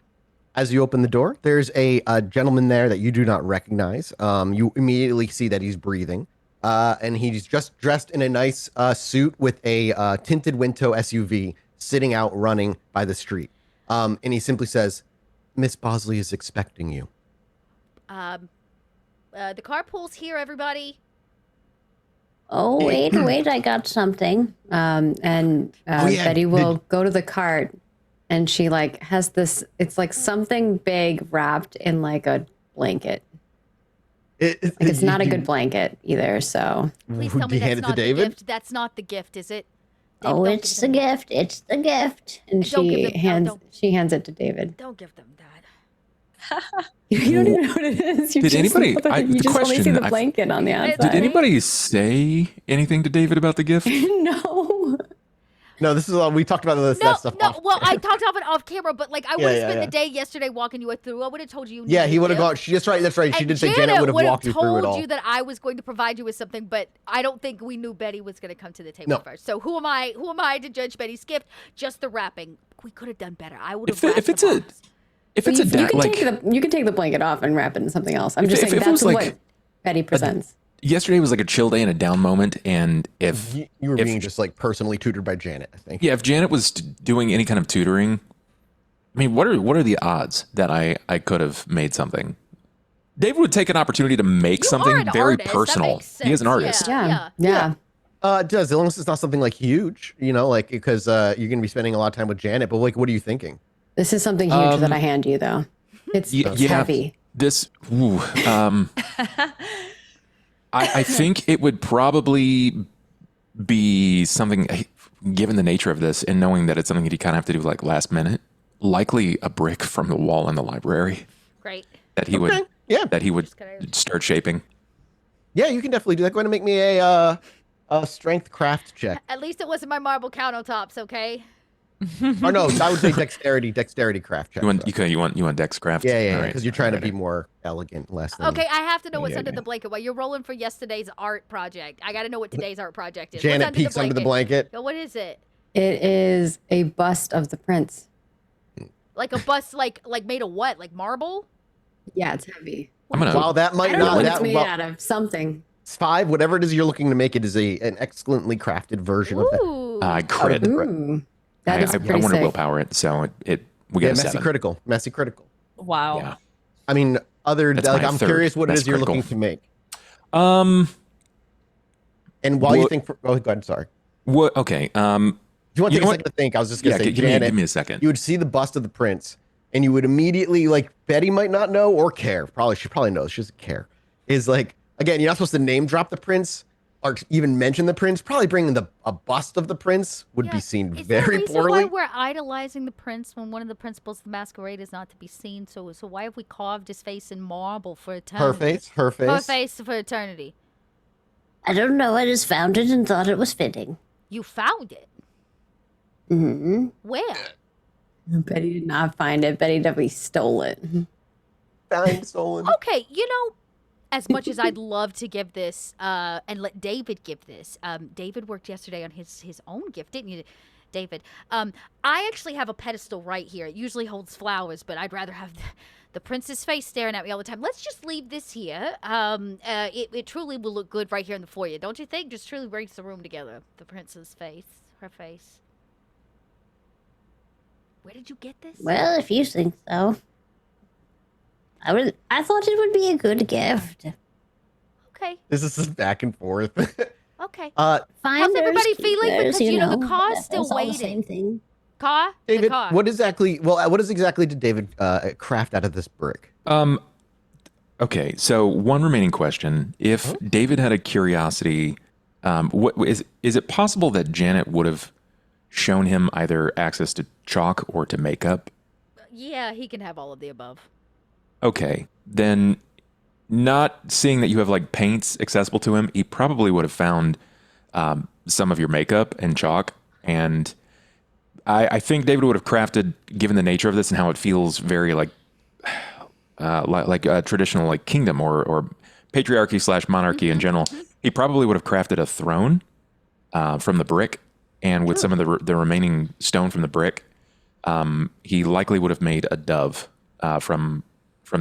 As you open the door, there's a gentleman there that you do not recognize. You immediately see that he's breathing, and he's just dressed in a nice suit with a tinted Winto SUV sitting out running by the street. And he simply says, "Miss Bosley is expecting you." The carpool's here, everybody. Oh, wait, I got something. Betty will go to the cart. And she like has this, it's like something big wrapped in like a blanket. It's not a good blanket either, so. Please tell me that's not the gift. That's not the gift, is it? David, oh, it's the gift. It's the gift. And she hands it to David. Don't give them that. You don't even know what it is. You Did just anybody? You just only see the blanket on the outside. Did anybody say anything to David about the gift? No. No, this is we talked about this No, that stuff. no. off- Well, I talked off it off camera, but like I would Yeah, have yeah, spent yeah. the day yesterday walking you through. I would have told you. You Yeah, needed he a would have gift. gone. That's right. That's right. She And did say Janet would have walked you through it told all. you that I was going to provide you with something, but I don't think we knew Betty was going to come to the table No. first. So who am I? Who am I to judge Betty's gift? Just the wrapping. We could have done better. I would have. If it's a if it's a You da- can like take the blanket off and wrap it in something else. I'm If- just if saying it was that's like what Betty presents. yesterday was like a chill day and a down moment, and if You were if- being just like personally tutored by Janet, I think. yeah, if Janet was doing any kind of tutoring, I mean, what are the odds that I could have made something? David would take an opportunity to make You are something an very artist. That personal. makes He is an sense. artist. Yeah. It does, as long as it's not something like huge, like because you're gonna be spending a lot of time with Janet. But like, what are you thinking? This is something huge that I hand you, though. It's heavy. This, I think it would probably be something, given the nature of this and knowing that it's something that you kind of have to do like last minute, likely a brick from the wall in the library Great. that he would, Yeah. that he would gonna- start shaping. Yeah, you can definitely do that. Go ahead and make me a strength craft check. At least it wasn't my marble countertops, okay? Or no, I would say dexterity craft check. You want Dex craft? Yeah, All right. because you're trying to All be right. more elegant, less than. Okay, I have to know what's Yeah, under yeah. the blanket. While you're rolling for yesterday's art project, I got to know what today's art project is. Janet What's peeks under the blanket. Yo, what is it? It is a bust of the prince. Like a bust, like made of what? Like marble? Yeah, it's heavy. I'm gonna. While that I might don't know not what that it's made well, out of. Something. it's 5, whatever it is you're looking to make, it is an excellently crafted version of that. Ooh. Crit. Ooh. That is I pretty want to sick. willpower it, so we Yeah, got a messy 7. critical. Wow. Yeah. I mean, That's like my I'm third curious what it mess is you're critical. looking to make. And while Well- you think, go ahead. Sorry. What? Okay. If you want You to take know a what? second to think, I was just gonna Yeah, say, give Janet, me a second. you would see the bust of the prince, and you would immediately like Betty might not know or care. She probably knows. She doesn't care. Is like again, you're not supposed to name drop the prince or even mention the prince. Probably bringing a bust of the prince would be seen Is there a very reason poorly. why we're idolizing the prince when one of the principles of the masquerade is not to be seen? So why have we carved his face in marble for eternity? Her face. Her face for eternity. I don't know. I just found it and thought it was fitting. You found it. Hmm. Where? Betty did not find it. Betty definitely stole it. Dying stolen. Okay, as much as I'd love to give this and let David give this, David worked yesterday on his own gift, didn't you, David? I actually have a pedestal right here. It usually holds flowers, but I'd rather have the prince's face staring at me all the time. Let's just leave this here. It truly will look good right here in the foyer, don't you think? Just truly brings the room together. The prince's face, her face. Where did you get this? Well, if you think so. I thought it would be a good gift. Okay, This is just back and forth. okay. Finders, everybody feeling? keepers, Because, the know, car's that's still all the waiting. same thing. Car? The David, car. what exactly did David craft out of this brick? Okay, so one remaining question. If David had a curiosity, what is it possible that Janet would have shown him either access to chalk or to makeup? Yeah, he can have all of the above. Okay, then not seeing that you have like paints accessible to him, he probably would have found some of your makeup and chalk. And I think David would have crafted, given the nature of this and how it feels very like a traditional like kingdom or patriarchy / monarchy in general. He probably would have crafted a throne from the brick, and with some of the remaining stone from the brick, he likely would have made a dove from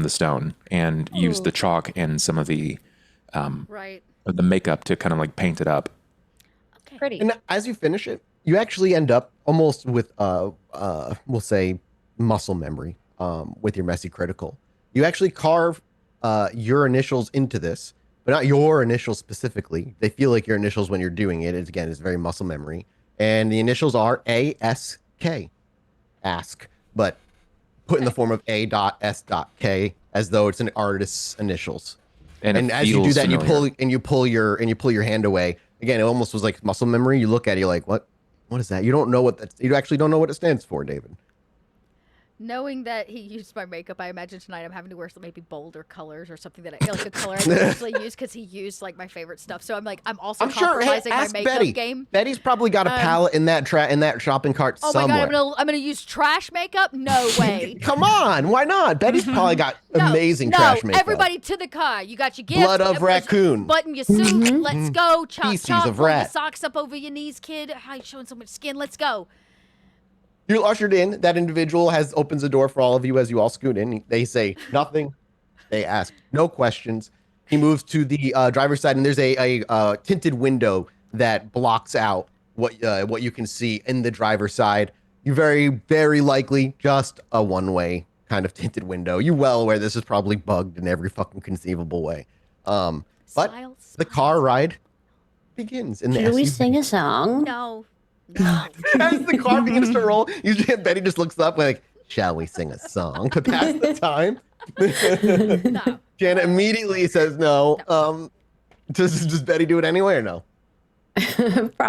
the stone and used the chalk and some of the Right. makeup to kind of like paint it up. Okay. Pretty. And as you finish it, you actually end up almost with we'll say muscle memory with your messy critical. You actually carve your initials into this, but not your initials specifically. They feel like your initials when you're doing it. It's, again, it's very muscle memory. And the initials are A-S-K. Ask, but put in the form of A.S.K. as though it's an artist's initials. And, And it as you do feels that, familiar. you pull your hand away. Again, it almost was like muscle memory. You look at it, you're like, what is that? You don't know what you actually don't know what it stands for, David. Knowing that he used my makeup, I imagine tonight I'm having to wear some maybe bolder colors or something that I like a color I don't usually use because he used like my favorite stuff. So I'm also I'm sure. Hey, compromising my ask makeup Betty. game. Betty's probably got a palette in that shopping cart Oh somewhere. my god, I'm gonna use trash makeup? No way. Come on, why not? Betty's probably got amazing trash makeup. Everybody to the car. You got your gifts. Blood of raccoon. Button your suit. Let's go. Chop, Feces chop. of Pull your rat. socks up over your knees, kid. How you showing so much skin? Let's go. You're ushered in. That individual opens the door for all of you as you all scoot in. They say nothing. They ask no questions. He moves to the driver's side, and there's a tinted window that blocks out what you can see in the driver's side. You very, very likely just a one-way kind of tinted window. You're well aware this is probably bugged in every fucking conceivable way. But the car ride begins in the Should we SUV. sing a song? No. As the car begins to roll, usually Betty just looks up like, "Shall we sing a song to pass the time?" No. Janet immediately says no. Does Betty do it anyway or no?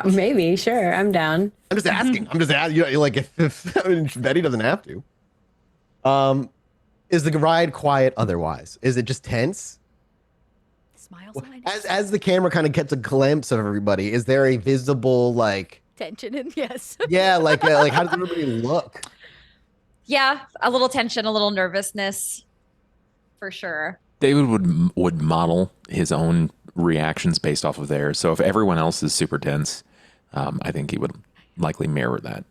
Maybe, sure, I'm down. I'm just asking. You like if I mean, Betty doesn't have to. Is the ride quiet otherwise? Is it just tense? Smiles on my nose. As the camera kind of gets a glimpse of everybody, is there a visible like? Tension and yes. Yeah, like how does everybody look? Yeah, a little tension, a little nervousness, for sure. David would model his own reactions based off of theirs. So if everyone else is super tense, I think he would likely mirror that.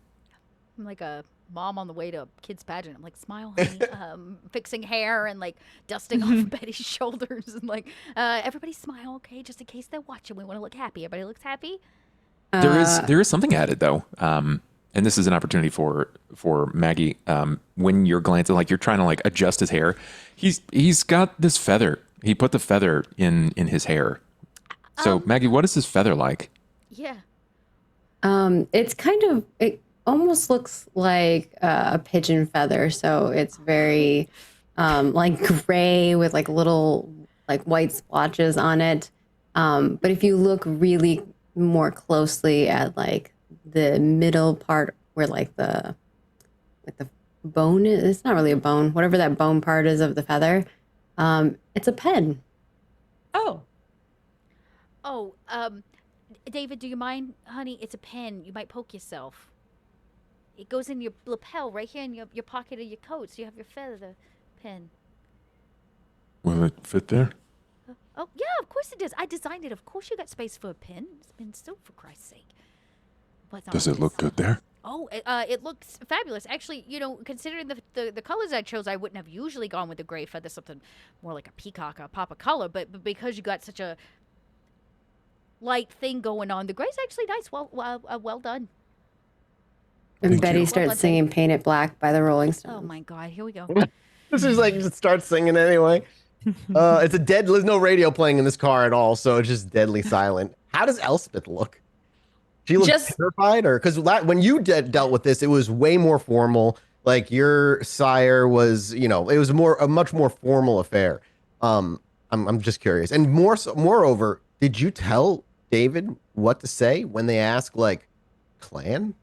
I'm like a mom on the way to a kid's pageant. I'm like, smile, honey. Fixing hair and like dusting off Betty's shoulders and like, everybody smile, okay? Just in case they're watching. We want to look happy. Everybody looks happy. There is something added though, and this is an opportunity for Maggie. When you're glancing, like you're trying to like adjust his hair, he's got this feather. He put the feather in his hair. So Maggie, what is this feather like? Yeah. It's it almost looks like a pigeon feather. So it's very like gray with like little like white splotches on it. But if you look really more closely at like the middle part where like the bone is, it's not really a bone, whatever that bone part is of the feather, it's a pen. Oh. David, do you mind, honey? It's a pen. You might poke yourself. It goes in your lapel right here in your pocket of your coat, so you have your feather pen. Will it fit there? Oh, yeah, of course it does. I designed it. Of course you got space for a pen. It's been so, for Christ's sake. Does it look good there? Oh, it looks fabulous. Actually, considering the colors I chose, I wouldn't have usually gone with the gray feather, something more like a peacock, a pop of color. But because you got such a light thing going on, the gray's actually nice. Well done. And Thank Betty you. starts singing Paint It Black by the Rolling Stones. Oh, my God. Here we go. This is like just start singing anyway. There's no radio playing in this car at all, so it's just deadly silent. How does Elspeth look? She looks terrified, or because when you dealt with this, it was way more formal. Like your sire was, it was a much more formal affair. I'm just curious, and moreover, did you tell David what to say when they ask like clan?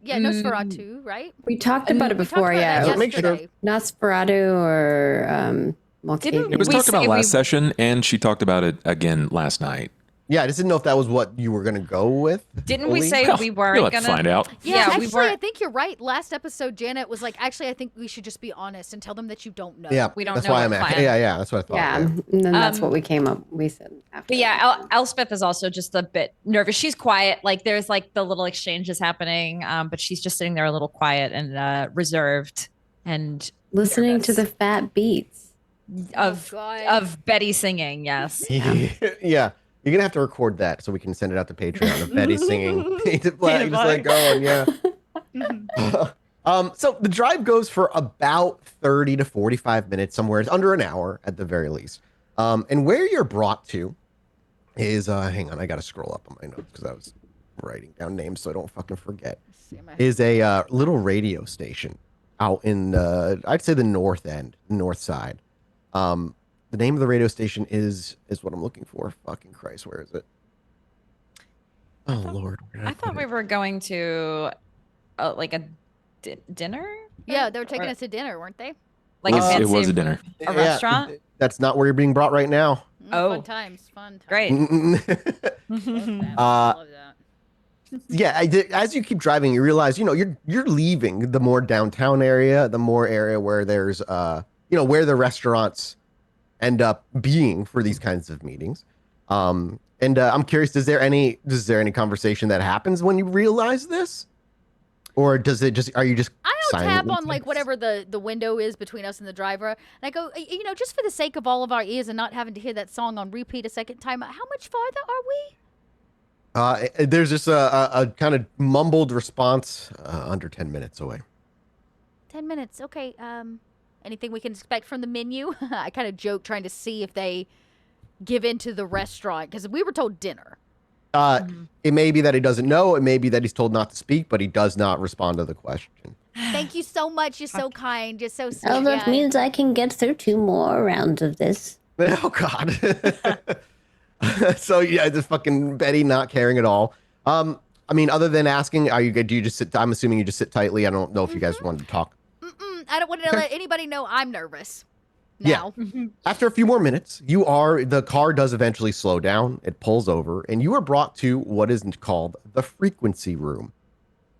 Yeah, Nosferatu, right? We talked about it before, yeah. Make sure. Nosferatu or Mulcahy. It was We talked about say last we- session, and she talked about it again last night. Yeah, I just didn't know if that was what you were gonna go with. Didn't we fully. say we You'll weren't have to gonna find out. Yeah, we actually, I weren't. think you're right. Last episode, Janet was like, actually, I think we should just be honest and tell them that you don't know. Yeah, We don't that's know why our I'm asking. plan. Yeah, that's what I thought. Yeah, and then that's what we came up. We said after. But yeah, Elspeth is also just a bit nervous. She's quiet. Like there's like the little exchanges happening, but she's just sitting there a little quiet and reserved and Listening to nervous. the fat beats. of God. of Betty singing. Yes. Yeah. You're gonna have to record that so we can send it out to Patreon of Betty singing Paint It Black, just like going, yeah. So the drive goes for about 30 to 45 minutes, somewhere it's under an hour at the very least. And where you're brought to is hang on, I gotta scroll up on my notes because I was writing down names so I don't fucking forget. Is a little radio station out in I'd say the north side. The name of the radio station is what I'm looking for. Fucking Christ, where is it? Oh Lord, where did I thought we were going to like a dinner. Yeah, they were taking Or- us to dinner, weren't they? Like a fancy it was a dinner. a restaurant? That's not where you're being brought right now. Oh. Fun times, fun times. Great. Love that. Love that. Yeah, as you keep driving, you realize, you're leaving the more downtown area, the more area where there's, where the restaurants end up being for these kinds of meetings. And I'm curious, is there any conversation that happens when you realize this? Or are you just I'll tap silently on like tense? whatever the window is between us and the driver, and I go, just for the sake of all of our ears and not having to hear that song on repeat a second time, how much farther are we? There's just a kind of mumbled response, under 10 minutes away. 10 minutes. Okay. Anything we can expect from the menu? I kind of joke trying to see if they give into the restaurant because we were told dinner. It may be that he doesn't know. It may be that he's told not to speak, but he does not respond to the question. Thank you so much. You're so kind. You're so sweet. Oh, that Yeah. means I can get through 2 more rounds of this. Oh, God. So, yeah, just fucking Betty not caring at all. I mean, other than asking, do you just sit? I'm assuming you just sit tightly. I don't know if you guys wanted to talk. I don't want to let anybody know I'm nervous. Yeah. Now. After a few more minutes, the car does eventually slow down. It pulls over, and you are brought to what is called the frequency room.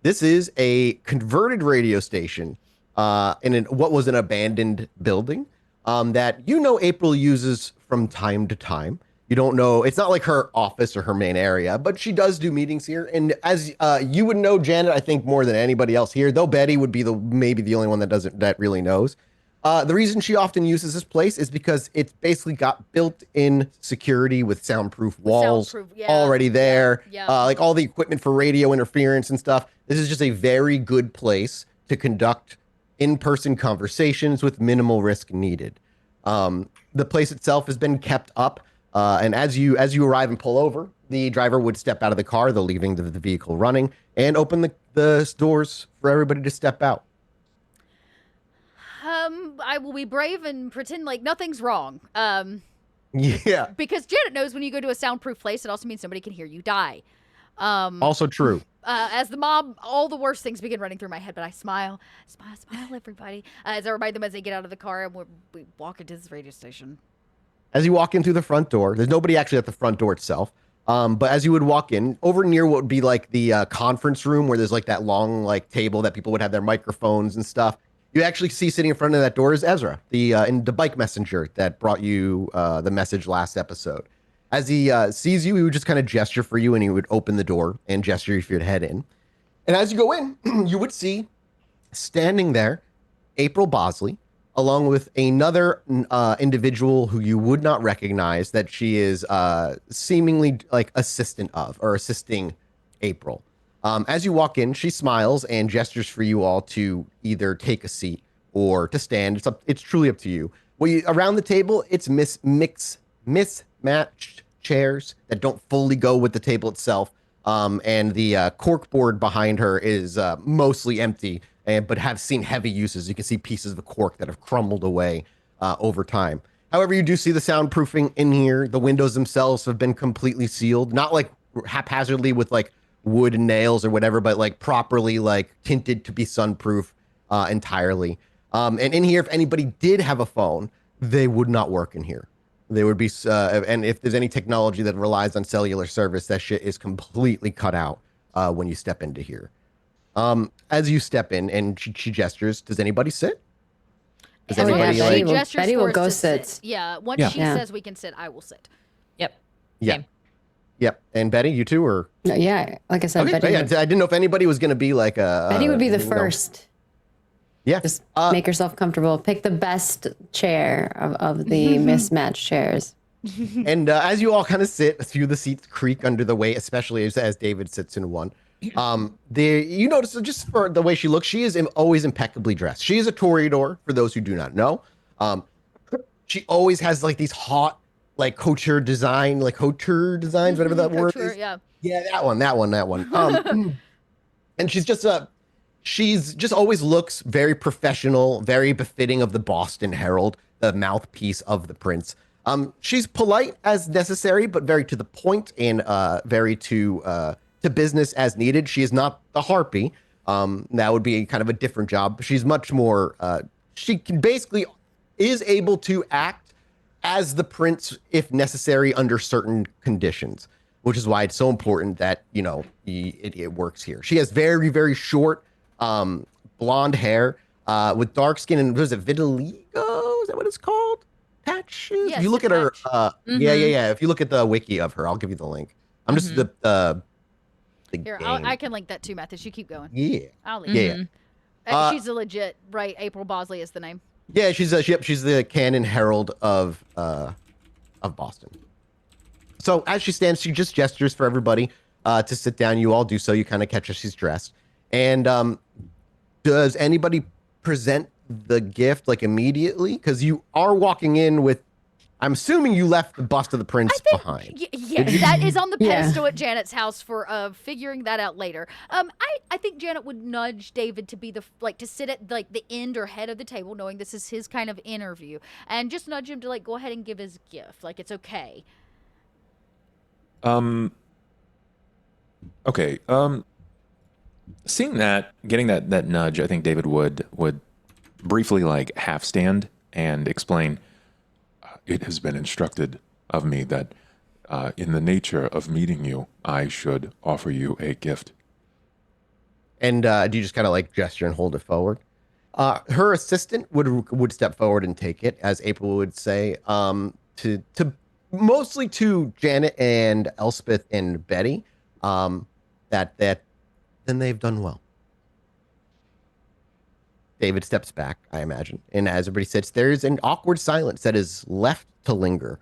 This is a converted radio station in what was an abandoned building that April uses from time to time. You don't know. It's not like her office or her main area, but she does do meetings here. And as you would know, Janet, I think more than anybody else here, though Betty would be maybe the only one that really knows. The reason she often uses this place is because it's basically got built-in security with soundproof walls already there. Yeah. Like all the equipment for radio interference and stuff. This is just a very good place to conduct in-person conversations with minimal risk needed. The place itself has been kept up. And as you arrive and pull over, the driver would step out of the car, the leaving the vehicle running, and open the doors for everybody to step out. I will be brave and pretend like nothing's wrong. Yeah. Because Janet knows when you go to a soundproof place, it also means somebody can hear you die. Also true. As the mob, all the worst things begin running through my head, but I smile, everybody. As I remind them as they get out of the car and we walk into this radio station. As you walk in through the front door, there's nobody actually at the front door itself. But as you would walk in, over near what would be like the conference room where there's like that long like table that people would have their microphones and stuff, you actually see sitting in front of that door is Ezra, the bike messenger that brought you the message last episode. As he sees you, he would just kind of gesture for you, and he would open the door and gesture for you to head in. And as you go in, you would see standing there April Bosley, along with another individual who you would not recognize, that she is seemingly like assisting April. As you walk in, she smiles and gestures for you all to either take a seat or to stand. It's truly up to you. Around the table, it's mismatched chairs that don't fully go with the table itself. And the cork board behind her is mostly empty, but have seen heavy uses. You can see pieces of the cork that have crumbled away over time. However, you do see the soundproofing in here. The windows themselves have been completely sealed, not like haphazardly with like wood and nails or whatever, but like properly like tinted to be sunproof entirely. And in here, if anybody did have a phone, they would not work in here. They would be, and if there's any technology that relies on cellular service, that shit is completely cut out when you step into here. As you step in and she gestures, does anybody sit? Does As long as anybody she like? gestures Betty for will us go to sit. Yeah, once Yeah. she Yeah. says we can sit, I will sit. Yep. Yeah. Same. Yep. And Betty, you too, or? No, yeah, like I said, Okay, Betty, yeah, I didn't know if anybody was going to be like Betty would be the you know. first. Yeah. Just make yourself comfortable. Pick the best chair of the mismatched chairs. And as you all kind of sit, a few of the seats creak under the weight, especially as David sits in one. You notice just for the way she looks, she is always impeccably dressed. She is a toreador, for those who do not know. She always has like these hot, like couture designs, whatever that word Couture, is. yeah. Yeah, that one. And she's just always looks very professional, very befitting of the Boston Herald, the mouthpiece of the prince. She's polite as necessary, but very to the point and very to business as needed. She is not the harpy, That would be kind of a different job. She's much more, she can basically is able to act as the prince if necessary under certain conditions, which is why it's so important that, you know, it works here. She has very, very short blonde hair with dark skin, and was it vitiligo? Is that what it's called? Patches? Yes, If you look a at her, patch. yeah. If you look at the wiki of her, I'll give you the link. I'm just the Here, game. I can link that too, Mathis. You keep going. Yeah. I'll link Yeah. it. She's a legit, right? April Bosley is the name. Yeah, she's the canon herald of Boston. So as she stands, she just gestures for everybody to sit down. You all do so. You kind of catch as she's dressed. And does anybody present the gift like immediately? Because you are walking in with. I'm assuming you left the bust of the prince behind. Yeah, that is on the Yeah. pedestal at Janet's house for figuring that out later. I think Janet would nudge David to be to sit at like the end or head of the table, knowing this is his kind of interview, and just nudge him to like go ahead and give his gift. Like it's okay. Okay. Seeing that, getting that nudge, I think David would briefly like half stand and explain. It has been instructed of me that in the nature of meeting you, I should offer you a gift. And do you just kind of like gesture and hold it forward? Her assistant would step forward and take it, as April would say, to mostly to Janet and Elspeth and Betty, that then they've done well. David steps back, I imagine, and as everybody sits, there's an awkward silence that is left to linger.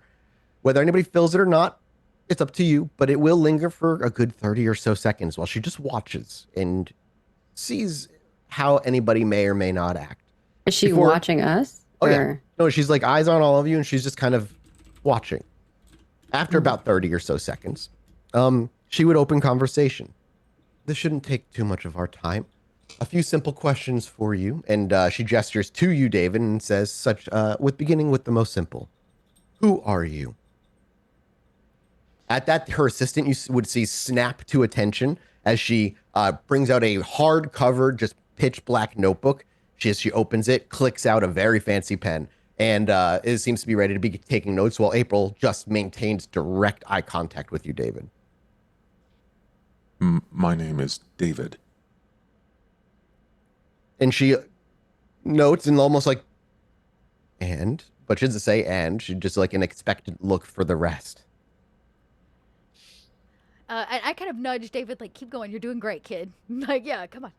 Whether anybody feels it or not, it's up to you, but it will linger for a good 30 or so seconds while she just watches and sees how anybody may or may not act. Is she Before- watching us? Oh, yeah. Or- No, she's like eyes on all of you, and she's just kind of watching. After about 30 or so seconds, she would open conversation. This shouldn't take too much of our time. A few simple questions for you. And she gestures to you, David, and says, beginning with the most simple. Who are you? At that, her assistant, you would see, snap to attention as she brings out a hard-covered, just pitch black notebook. She opens it, clicks out a very fancy pen, and it seems to be ready to be taking notes while April just maintains direct eye contact with you, David. My name is David. And she notes and almost like, but she doesn't say and. She just like an expectant look for the rest. I kind of nudge David, like, keep going. You're doing great, kid. Like, yeah, come on.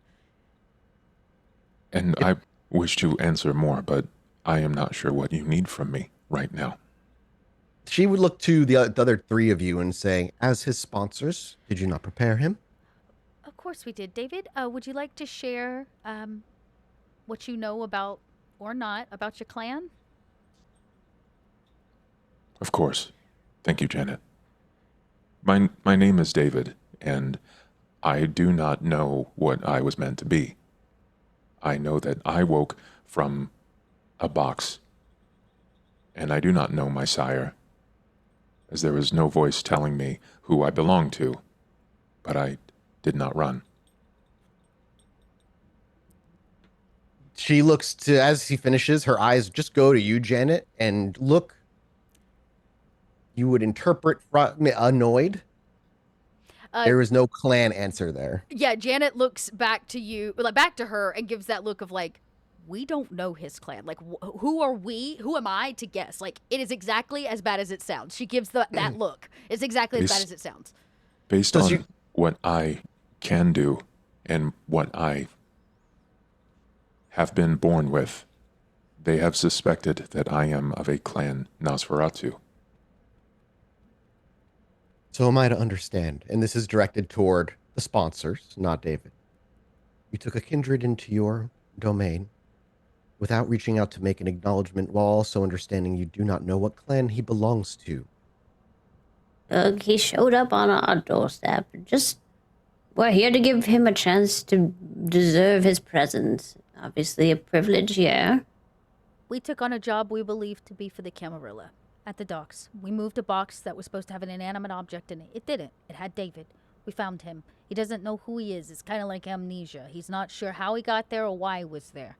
And I wish to answer more, but I am not sure what you need from me right now. She would look to the other three of you and say, as his sponsors, did you not prepare him? Of course we did, David. Would you like to share what you know about or not about your clan? Of course. Thank you, Janet. My name is David, and I do not know what I was meant to be. I know that I woke from a box, and I do not know my sire, as there was no voice telling me who I belonged to, but I did not run. She looks to, as he finishes, her eyes just go to you, Janet, and look, you would interpret annoyed. There is no clan answer there. Yeah, Janet looks back to you, like back to her, and gives that look of like, we don't know his clan. Like, who are we? Who am I to guess? Like, it is exactly as bad as it sounds. She gives that look. It's exactly as bad as it sounds. Based on what I can do and what I have been born with, they have suspected that I am of a clan Nosferatu. So am I to understand, and this is directed toward the sponsors, not David. You took a kindred into your domain without reaching out to make an acknowledgement, while also understanding you do not know what clan he belongs to. He showed up on our doorstep. We're here to give him a chance to deserve his presence. Obviously a privilege here. We took on a job we believed to be for the Camarilla at the docks. We moved a box that was supposed to have an inanimate object in it. It didn't. It had David. We found him. He doesn't know who he is. It's kind of like amnesia. He's not sure how he got there or why he was there.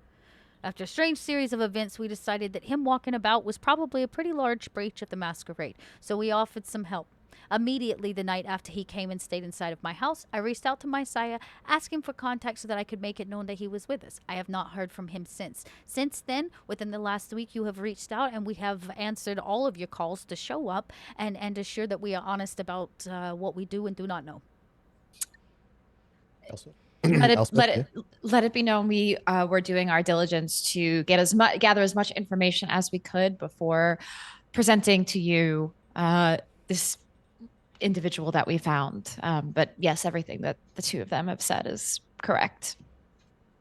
After a strange series of events, we decided that him walking about was probably a pretty large breach of the masquerade, so we offered some help. Immediately the night after he came and stayed inside of my house, I reached out to my sire, asking for contact so that I could make it known that he was with us. I have not heard from him since. Since then, within the last week, you have reached out and we have answered all of your calls to show up and assure that we are honest about what we do and do not know. Elspeth? Let it Elspeth, let yeah? it let it be known we were doing our diligence to gather as much information as we could before presenting to you this individual that we found. But yes, everything that the two of them have said is correct.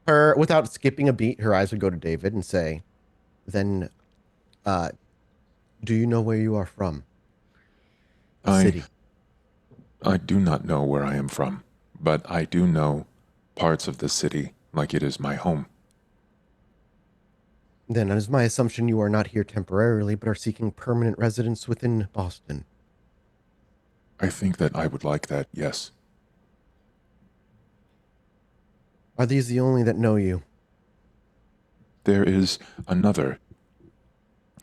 Her, without skipping a beat, her eyes would go to David and say, "Then, do you know where you are from? The city." I do not know where I am from, but I do know parts of the city like it is my home. Then it is my assumption you are not here temporarily, but are seeking permanent residence within Boston. I think that I would like that, yes. Are these the only that know you? There is another.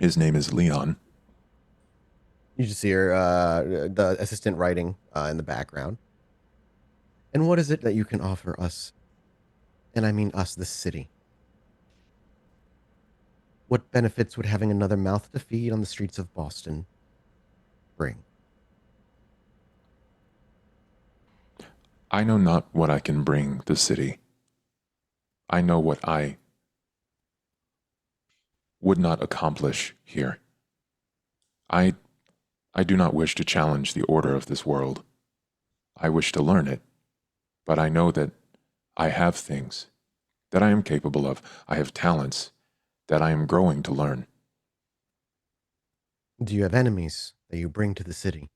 His name is Leon. You just hear the assistant writing in the background. And what is it that you can offer us? And I mean us, the city. What benefits would having another mouth to feed on the streets of Boston bring? I know not what I can bring the city. I know what I would not accomplish here. I do not wish to challenge the order of this world. I wish to learn it, but I know that I have things that I am capable of. I have talents that I am growing to learn. Do you have enemies that you bring to the city?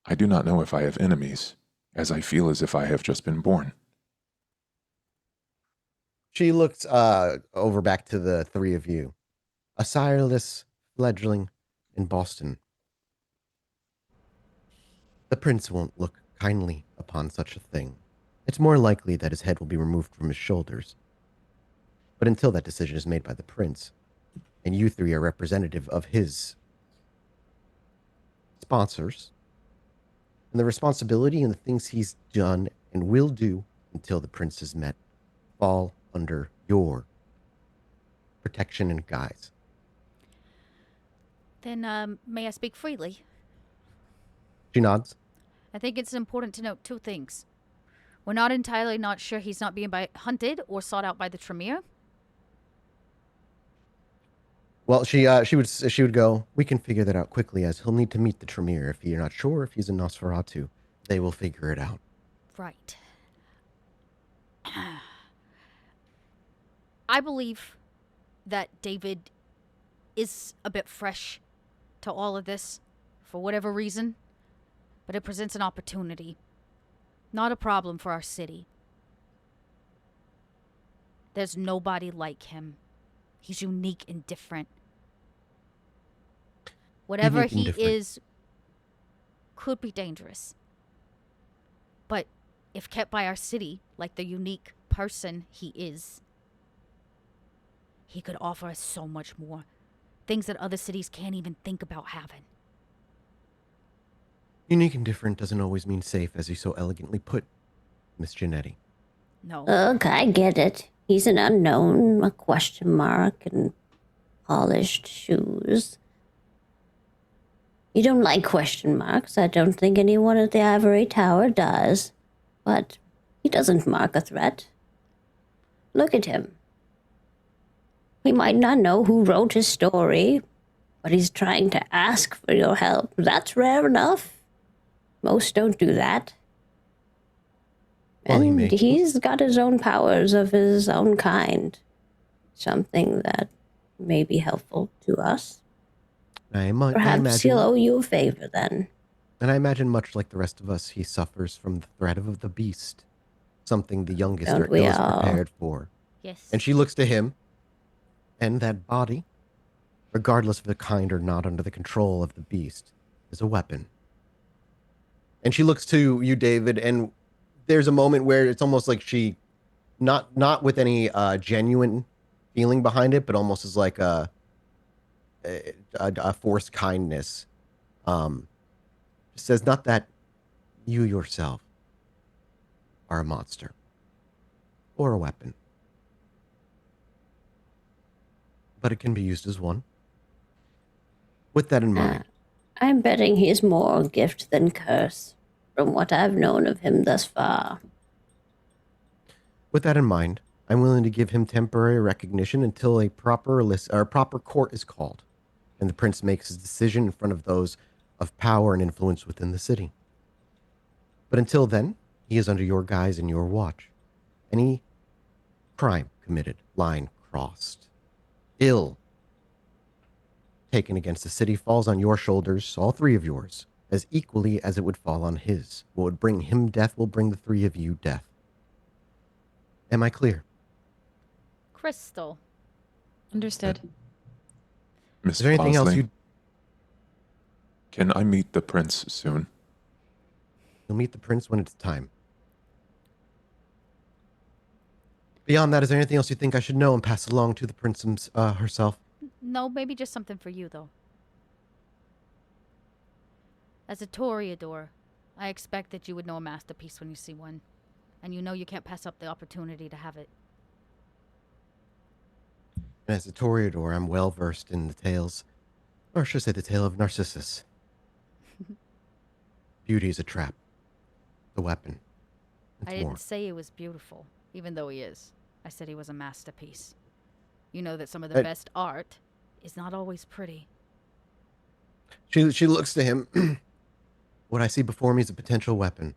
I do not know if I have enemies, as I feel as if I have just been born. She looks over back to the three of you. A sireless fledgling in Boston. The prince won't look kindly upon such a thing. It's more likely that his head will be removed from his shoulders. But until that decision is made by the prince, and you three are representative of his sponsors, and the responsibility and the things he's done and will do until the prince is met fall under your protection and guise. Then, may I speak freely? She nods. I think it's important to note two things. We're not entirely not sure he's not being hunted or sought out by the Tremere. Well, she would go, we can figure that out quickly, as he'll need to meet the Tremere. If you're not sure if he's a Nosferatu, they will figure it out. Right. I believe that David is a bit fresh to all of this, for whatever reason, but it presents an opportunity, not a problem for our city. There's nobody like him. He's unique and different. Whatever Unique and he different. is could be dangerous. But if kept by our city, like the unique person he is, he could offer us so much more. Things that other cities can't even think about having. Unique and different doesn't always mean safe, as you so elegantly put, Miss Janetti. No. Look, I get it. He's an unknown, a question mark, and polished shoes. You don't like question marks. I don't think anyone at the Ivory Tower does. But he doesn't mark a threat. Look at him. He might not know who wrote his story, but he's trying to ask for your help. That's rare enough. Most don't do that. Well, he And may. he's got his own powers of his own kind. Something that may be helpful to us. I Perhaps imagine, he'll owe you a favor then. and I imagine much like the rest of us, he suffers from the threat of the beast. Something the youngest Don't are we ills all? prepared for. Yes. And she looks to him, and that body, regardless of the kind or not under the control of the beast, is a weapon. And she looks to you, David, and there's a moment where it's almost like she, not with any genuine feeling behind it, but almost as like a forced kindness. Says, not that you yourself are a monster or a weapon, but it can be used as one. With that in mind, I'm betting he's more gift than curse, from what I've known of him thus far. with that in mind, I'm willing to give him temporary recognition until a proper list or proper court is called, and the prince makes his decision in front of those of power and influence within the city. But until then, he is under your guise and your watch. Any crime committed, line crossed, ill taken against the city falls on your shoulders, all three of yours, as equally as it would fall on his. What would bring him death will bring the three of you death. Am I clear? Crystal. Understood. Miss Is there anything else Bosley, can I meet the prince soon? you'll meet the prince when it's time. Beyond that, is there anything else you think I should know and pass along to the princess herself? No, maybe just something for you, though. As a Toreador, I expect that you would know a masterpiece when you see one. And you know you can't pass up the opportunity to have it. As a Toreador, I'm well versed in the tales, or should I say the tale of Narcissus. Beauty is a trap, a weapon. It's I more. didn't say it was beautiful, even though he is. I said he was a masterpiece. You know that some of the That- best art is not always pretty. She looks to him. What I see before me is a potential weapon.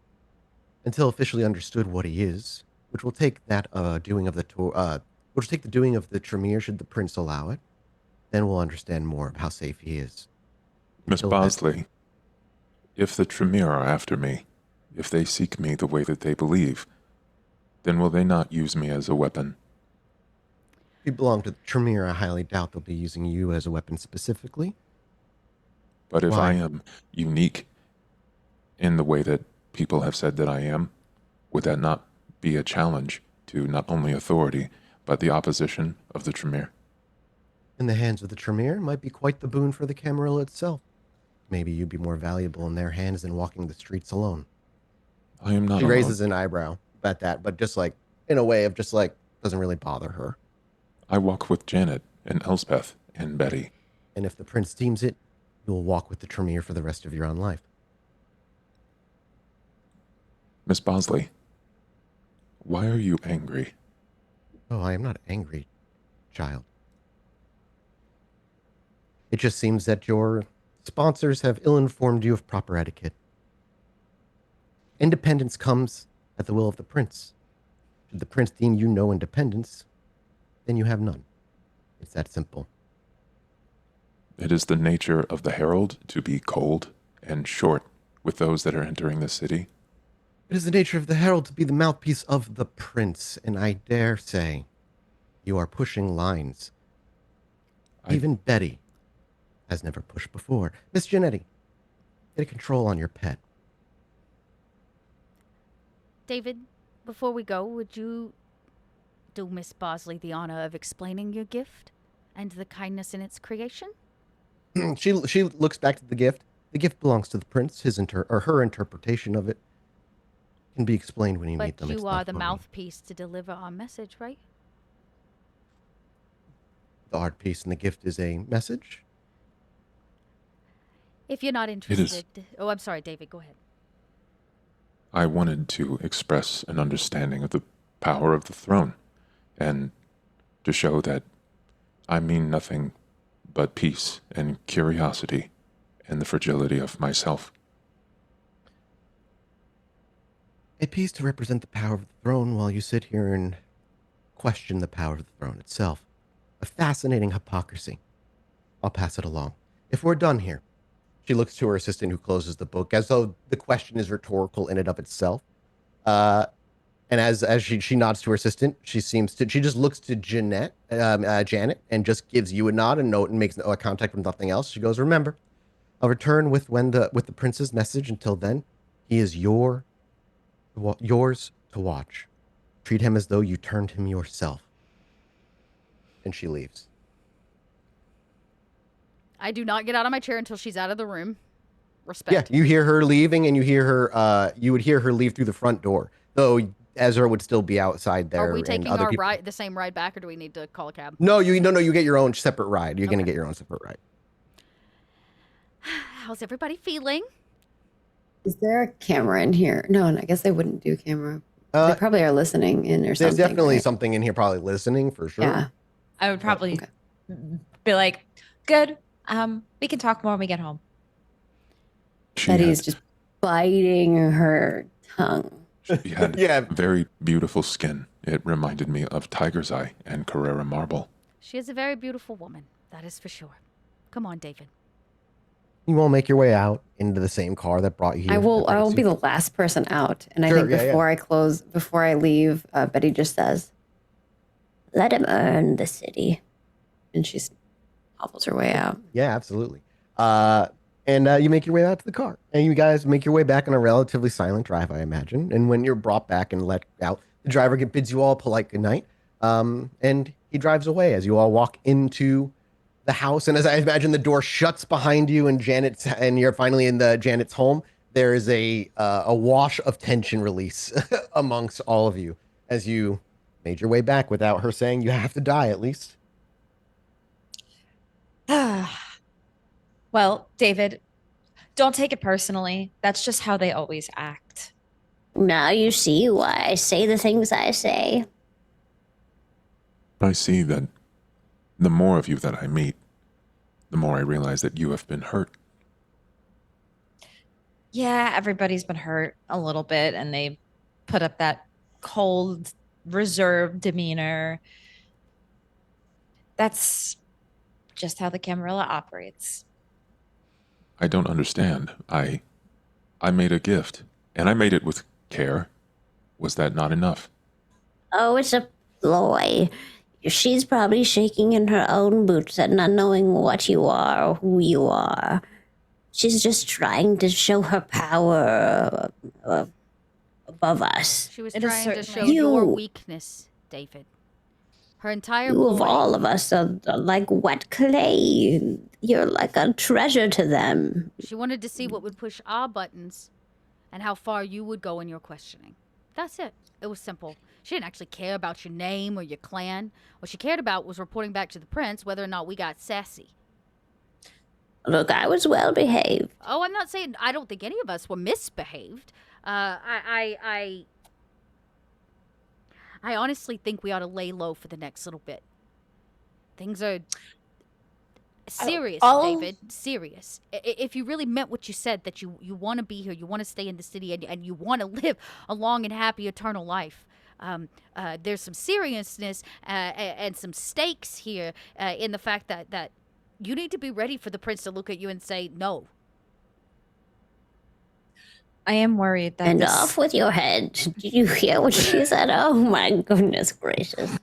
Until officially understood what he is, which will take that doing of the which will take the doing of the Tremere should the prince allow it. Then we'll understand more of how safe he is. Miss Until then- Bosley, if the Tremere are after me, if they seek me the way that they believe, then will they not use me as a weapon? If you belong to the Tremere, I highly doubt they'll be using you as a weapon specifically. But if Why? I am unique in the way that people have said that I am, would that not be a challenge to not only authority, but the opposition of the Tremere? In the hands of the Tremere, it might be quite the boon for the Camarilla itself. Maybe you'd be more valuable in their hands than walking the streets alone. I am not She alone. raises an eyebrow at that, but just like in a way of just like doesn't really bother her. I walk with Janet and Elspeth and Betty. And if the prince deems it, you will walk with the Tremere for the rest of your own life. Miss Bosley, why are you angry? Oh, I am not angry, child. It just seems that your sponsors have ill-informed you of proper etiquette. Independence comes at the will of the prince. Should the prince deem you no independence, then you have none. It's that simple. It is the nature of the herald to be cold and short with those that are entering the city. It is the nature of the herald to be the mouthpiece of the prince, and I dare say you are pushing lines. Even Betty has never pushed before. Miss Janetti, get a control on your pet. David, before we go, would you do Miss Bosley the honor of explaining your gift and the kindness in its creation? She looks back to the gift. The gift belongs to the prince. Her interpretation of it can be explained when you meet But them. It's you not are the for me. mouthpiece to deliver our message, right? The art piece and the gift is a message. If you're not is. interested... Oh, I'm sorry, David, go ahead. I wanted to express an understanding of the power of the throne and to show that I mean nothing but peace and curiosity and the fragility of myself. A piece to represent the power of the throne while you sit here and question the power of the throne itself. A fascinating hypocrisy. I'll pass it along. If we're done here, she looks to her assistant who closes the book as though the question is rhetorical in and of itself. And as she nods to her assistant, she just looks to Janet and just gives you a nod and note and makes no contact with nothing else. She goes, "Remember, I'll return with the prince's message. Until then, He is yours to watch. Treat him as though you turned him yourself. And she leaves. I do not get out of my chair until she's out of the room. Respect. Yeah, you hear her leaving, and you hear her. You would hear her leave through the front door, though Ezra would still be outside there. Are we and taking other our people... ride, the same ride back, or do we need to call a cab? No, you get your own separate ride. You're gonna get your own separate ride. How's everybody feeling? Is there a camera in here? No, and I guess they wouldn't do camera. They probably are listening in or something. There's definitely right? something in here, probably listening for sure. Yeah. I would probably Okay. be like, good. We can talk more when we get home. She Betty's had, just biting her tongue. she had Yeah. very beautiful skin. It reminded me of Tiger's Eye and Carrera Marble. She is a very beautiful woman. That is for sure. Come on, David. You won't make your way out into the same car that brought you here. I will be the last person out. And I Sure, think yeah, before I leave, Betty just says, Let him earn the city. and she hobbles her way out. Yeah, absolutely. And you make your way out to the car, and you guys make your way back on a relatively silent drive, I imagine. And when you're brought back and let out, the driver bids you all a polite goodnight, and he drives away as you all walk into the house. And as I imagine the door shuts behind you, and you're finally in Janet's home, there is a wash of tension release amongst all of you as you made your way back without her saying you have to die at least. Well, David, don't take it personally. That's just how they always act. Now you see why I say the things I say. I see that the more of you that I meet, the more I realize that you have been hurt. Yeah, everybody's been hurt a little bit, and they put up that cold, reserved demeanor. That's just how the Camarilla operates. I don't understand. I made a gift, and I made it with care. Was that not enough? Oh, it's a ploy. She's probably shaking in her own boots at not knowing what you are or who you are. She's just trying to show her power above us. She was It is trying to show certainly- your You- weakness, David. Her entire You of ploy- all of us are like wet clay. You're like a treasure to them. She wanted to see what would push our buttons and how far you would go in your questioning. That's it. It was simple. She didn't actually care about your name or your clan. What she cared about was reporting back to the prince whether or not we got sassy. Look, I was well behaved. Oh, I'm not saying I don't think any of us were misbehaved. I honestly think we ought to lay low for the next little bit. Things are serious, all- David. Serious. If you really meant what you said, that you want to be here, you want to stay in the city, and you want to live a long and happy eternal life, there's some seriousness and some stakes here in the fact that you need to be ready for the prince to look at you and say no. I am worried that And this- off with your head. Did you hear what she said? Oh my goodness gracious.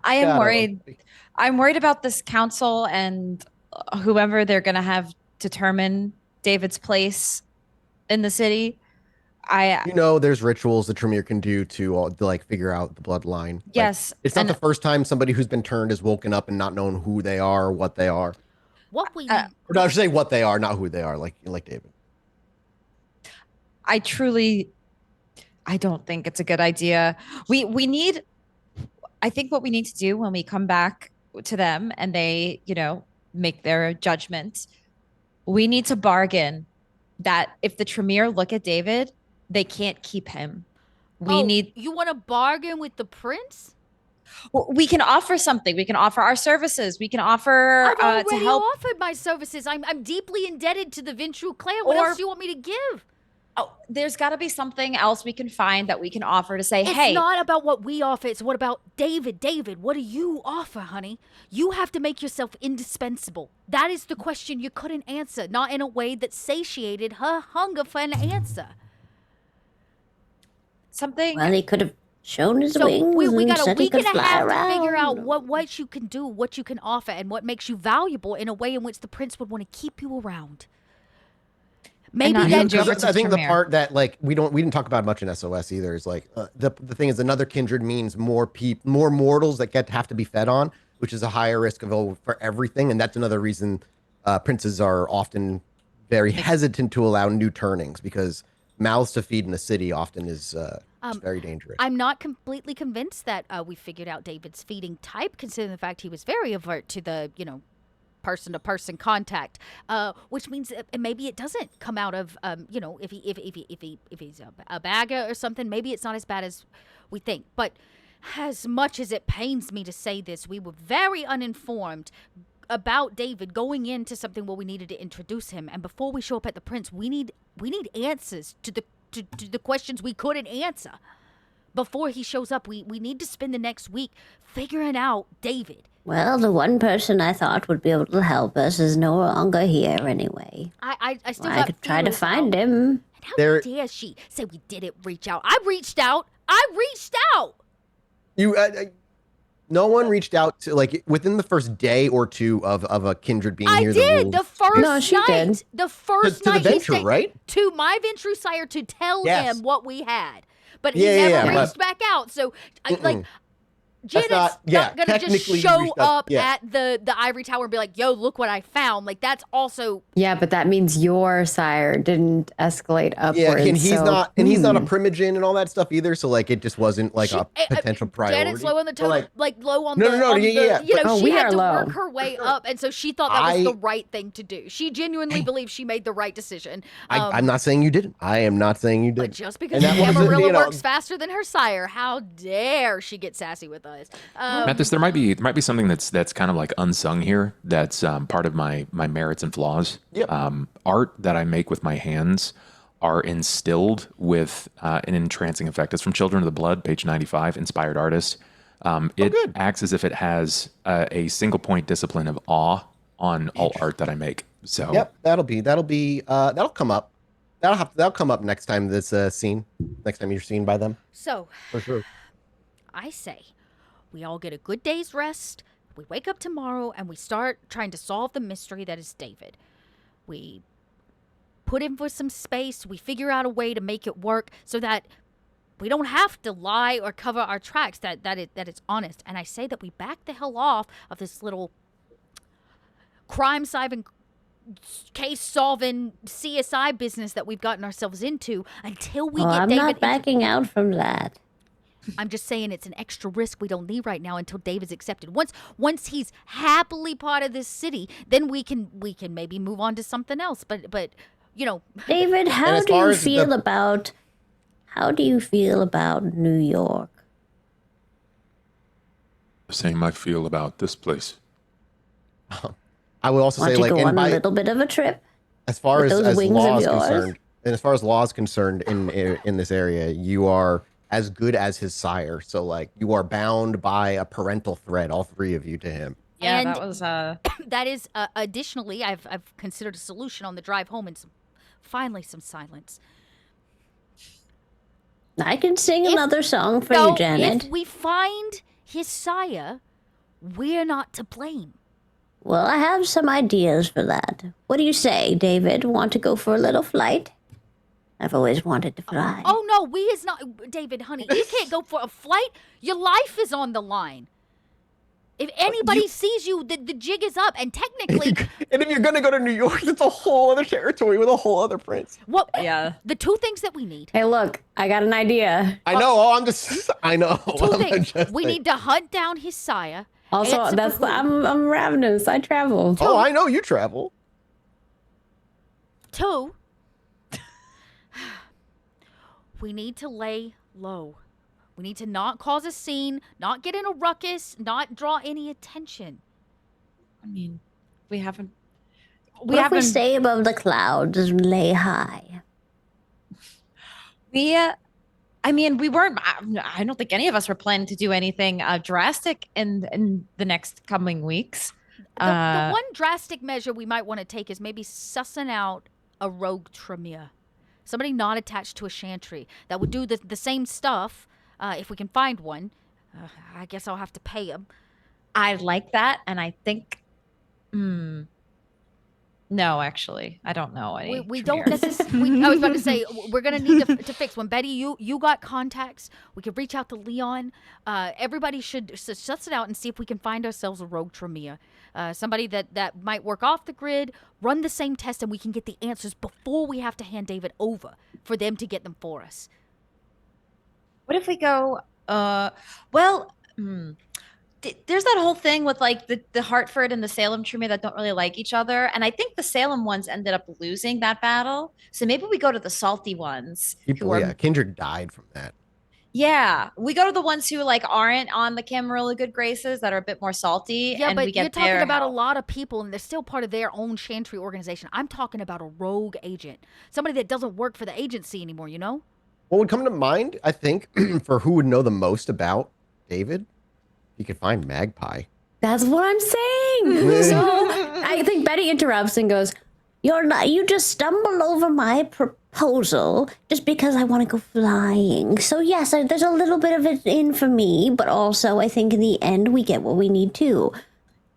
I am God, worried. I'm worried about this council and whoever they're going to have determine David's place in the city. There's rituals the Tremere can do to like figure out the bloodline. Like, Yes, it's not and- the first time somebody who's been turned has woken up and not known who they are or what they are. What we Or no, I should say what they are, not who they are, like David. I don't think it's a good idea. I think what we need to do when we come back to them and they, make their judgment, we need to bargain that if the Tremere look at David, they can't keep him. You want to bargain with the prince? We can offer something. We can offer our services. We can offer I've already to help. offered my services. I'm deeply indebted to the Ventru clan. What Or- else do you want me to give? Oh, there's got to be something else we can find that we can offer to say, It's hey, not about what we offer. It's what about David. David, what do you offer, honey? You have to make yourself indispensable. That is the question you couldn't answer, not in a way that satiated her hunger for an answer. something. Well, he could have shown his So wings we and got a said he week could and a fly half around. to figure out what you can do, what you can offer, and what makes you valuable in a way in which the prince would want to keep you around. Maybe not that- hand you over Because to I think the Tremere. part that like we didn't talk about much in SOS either is like the thing is another kindred means more mortals that have to be fed on, which is a higher risk for everything, and that's another reason princes are often very hesitant to allow new turnings because mouths to feed in the city often is very dangerous. I'm not completely convinced that we figured out David's feeding type, considering the fact he was very avert to the, person-to-person contact, which means that maybe it doesn't come out of, if he's a bagger or something, maybe it's not as bad as we think. But as much as it pains me to say this, we were very uninformed about David going into something where we needed to introduce him, and before we show up at the Prince, we need answers to the questions we couldn't answer. Before he shows up, we need to spend the next week figuring out David. Well, the one person I thought would be able to help us is no longer here anyway. I still I got could try to feelers find out. him. And how There- dare she say we didn't reach out? I reached out. You, no one reached out to like within the first day or two of a kindred being I here. did the first No, she night. did. The first to the night he venture, stayed- right? To my venture sire to tell Yes. him what we had, but he Yeah, never but- reached back out. So, Mm-mm. Janet's not- not gonna just technically you show reached out- up yeah. at the ivory tower and be like, "Yo, look what I found." Like that's also Yeah, but that means your sire didn't escalate upwards. Yeah, and he's so- not a primogen and all that stuff either. So like, it just wasn't like a She- potential priority. Janet's low on the But, totem, like low on No, the. no, on yeah, the- yeah, but- Oh, she we had are to low. work her way up, and so she thought that was I- the right thing to do. She genuinely believes she made the right decision. I'm not saying you didn't. I am not saying you But didn't. just because And that wasn't, Camarilla you know- works faster than her sire, how dare she get sassy with us? Mathis, there might be something that's kind of like unsung here. That's part of my merits and flaws. Yep. Art that I make with my hands are instilled with an entrancing effect. It's from Children of the Blood, page 95, inspired artist. It acts as if it has a single point discipline of awe on all art that I make. So Yep, that'll come up. That'll come up next time this scene. Next time you're seen by them, So for sure. I say we all get a good day's rest. We wake up tomorrow and we start trying to solve the mystery that is David. We put him for some space. We figure out a way to make it work so that we don't have to lie or cover our tracks, that it's honest. And I say that we back the hell off of this little crime-solving, case-solving CSI business that we've gotten ourselves into until we Well, get I'm David not into- backing out from that. I'm just saying it's an extra risk we don't need right now until David's accepted. Once he's happily part of this city, then we can maybe move on to something else. But David, how as do far you as feel the- about New York? The same I feel about this place. I will also Want say to like, go and on a by, little bit of a trip? as far with as, those as wings law of is yours? concerned, and as far as law is concerned in this area, you are as good as his sire. So like, you are bound by a parental thread, all three of you, to him. Yeah, And- that was that is additionally, I've considered a solution on the drive home and finally some silence. I can sing If- another song for No, you, Janet. if we find his sire, we're not to blame. Well, I have some ideas for that. What do you say, David? Want to go for a little flight? I've always wanted to fly. Oh no, we is not David, honey. You can't go for a flight. Your life is on the line. If anybody sees you, the jig is up. And technically, And if you're gonna go to New York, it's a whole other territory with a whole other prince. what? Yeah. The two things that we need. Hey, look, I got an idea. I know. Oh, I know. Two I'm things. just We saying. need to hunt down his sire. Also, Answer that's for who? I'm ravenous. I travel. Oh, I know you travel. Two, we need to lay low. We need to not cause a scene, not get in a ruckus, not draw any attention. I mean, we haven't. What if we stay above the clouds and lay high? I mean, we weren't. I don't think any of us were planning to do anything drastic in the next coming weeks. The one drastic measure we might want to take is maybe sussing out a rogue Tremere. Somebody not attached to a chantry that would do the same stuff if we can find one. I guess I'll have to pay him. I like that, and I think. No, actually, I don't know any. We don't Tremere. necessarily. I was about to say we're gonna need to fix. When Betty, you got contacts, we could reach out to Leon. Everybody should suss it out and see if we can find ourselves a rogue Tremere, somebody that might work off the grid, run the same test, and we can get the answers before we have to hand David over for them to get them for us. What if we go? Well, there's that whole thing with like the Hartford and the Salem Tremere that don't really like each other, and I think the Salem ones ended up losing that battle. So maybe we go to the salty ones. Kindred died from that. Yeah, we go to the ones who like aren't on the Camarilla good graces, that are a bit more salty. Yeah, and but we get you're talking their about a help. lot of people, and they're still part of their own chantry organization. I'm talking about a rogue agent, somebody that doesn't work for the agency anymore. You know? What would come to mind, I think, for who would know the most about David? You could find Magpie. That's what I'm saying. So I think Betty interrupts and goes, You just stumbled over my proposal just because I want to go flying. So yes, there's a little bit of it in for me, but also I think in the end we get what we need too.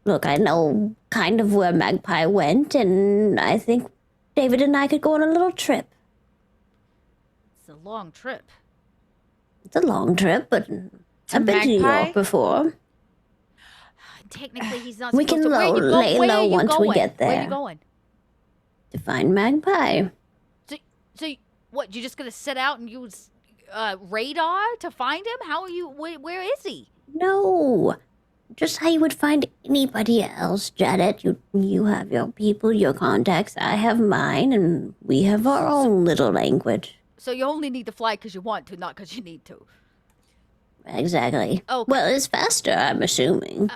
Look, I know kind of where Magpie went, and I think David and I could go on a little trip. It's a long trip. It's a long trip, but I've been to New Magpie? York before. Technically, he's not. We supposed can to. Where you lay where low are you once we going? get Where are there. you going? To find Magpie. So what? You just gonna sit out and use radar to find him? How are you? Where is he? No. Just how you would find anybody else, Janet. You have your people, your contacts. I have mine, and we have our own little language. So you only need to fly because you want to, not because you need to. Exactly. Okay. Well, it's faster, I'm assuming.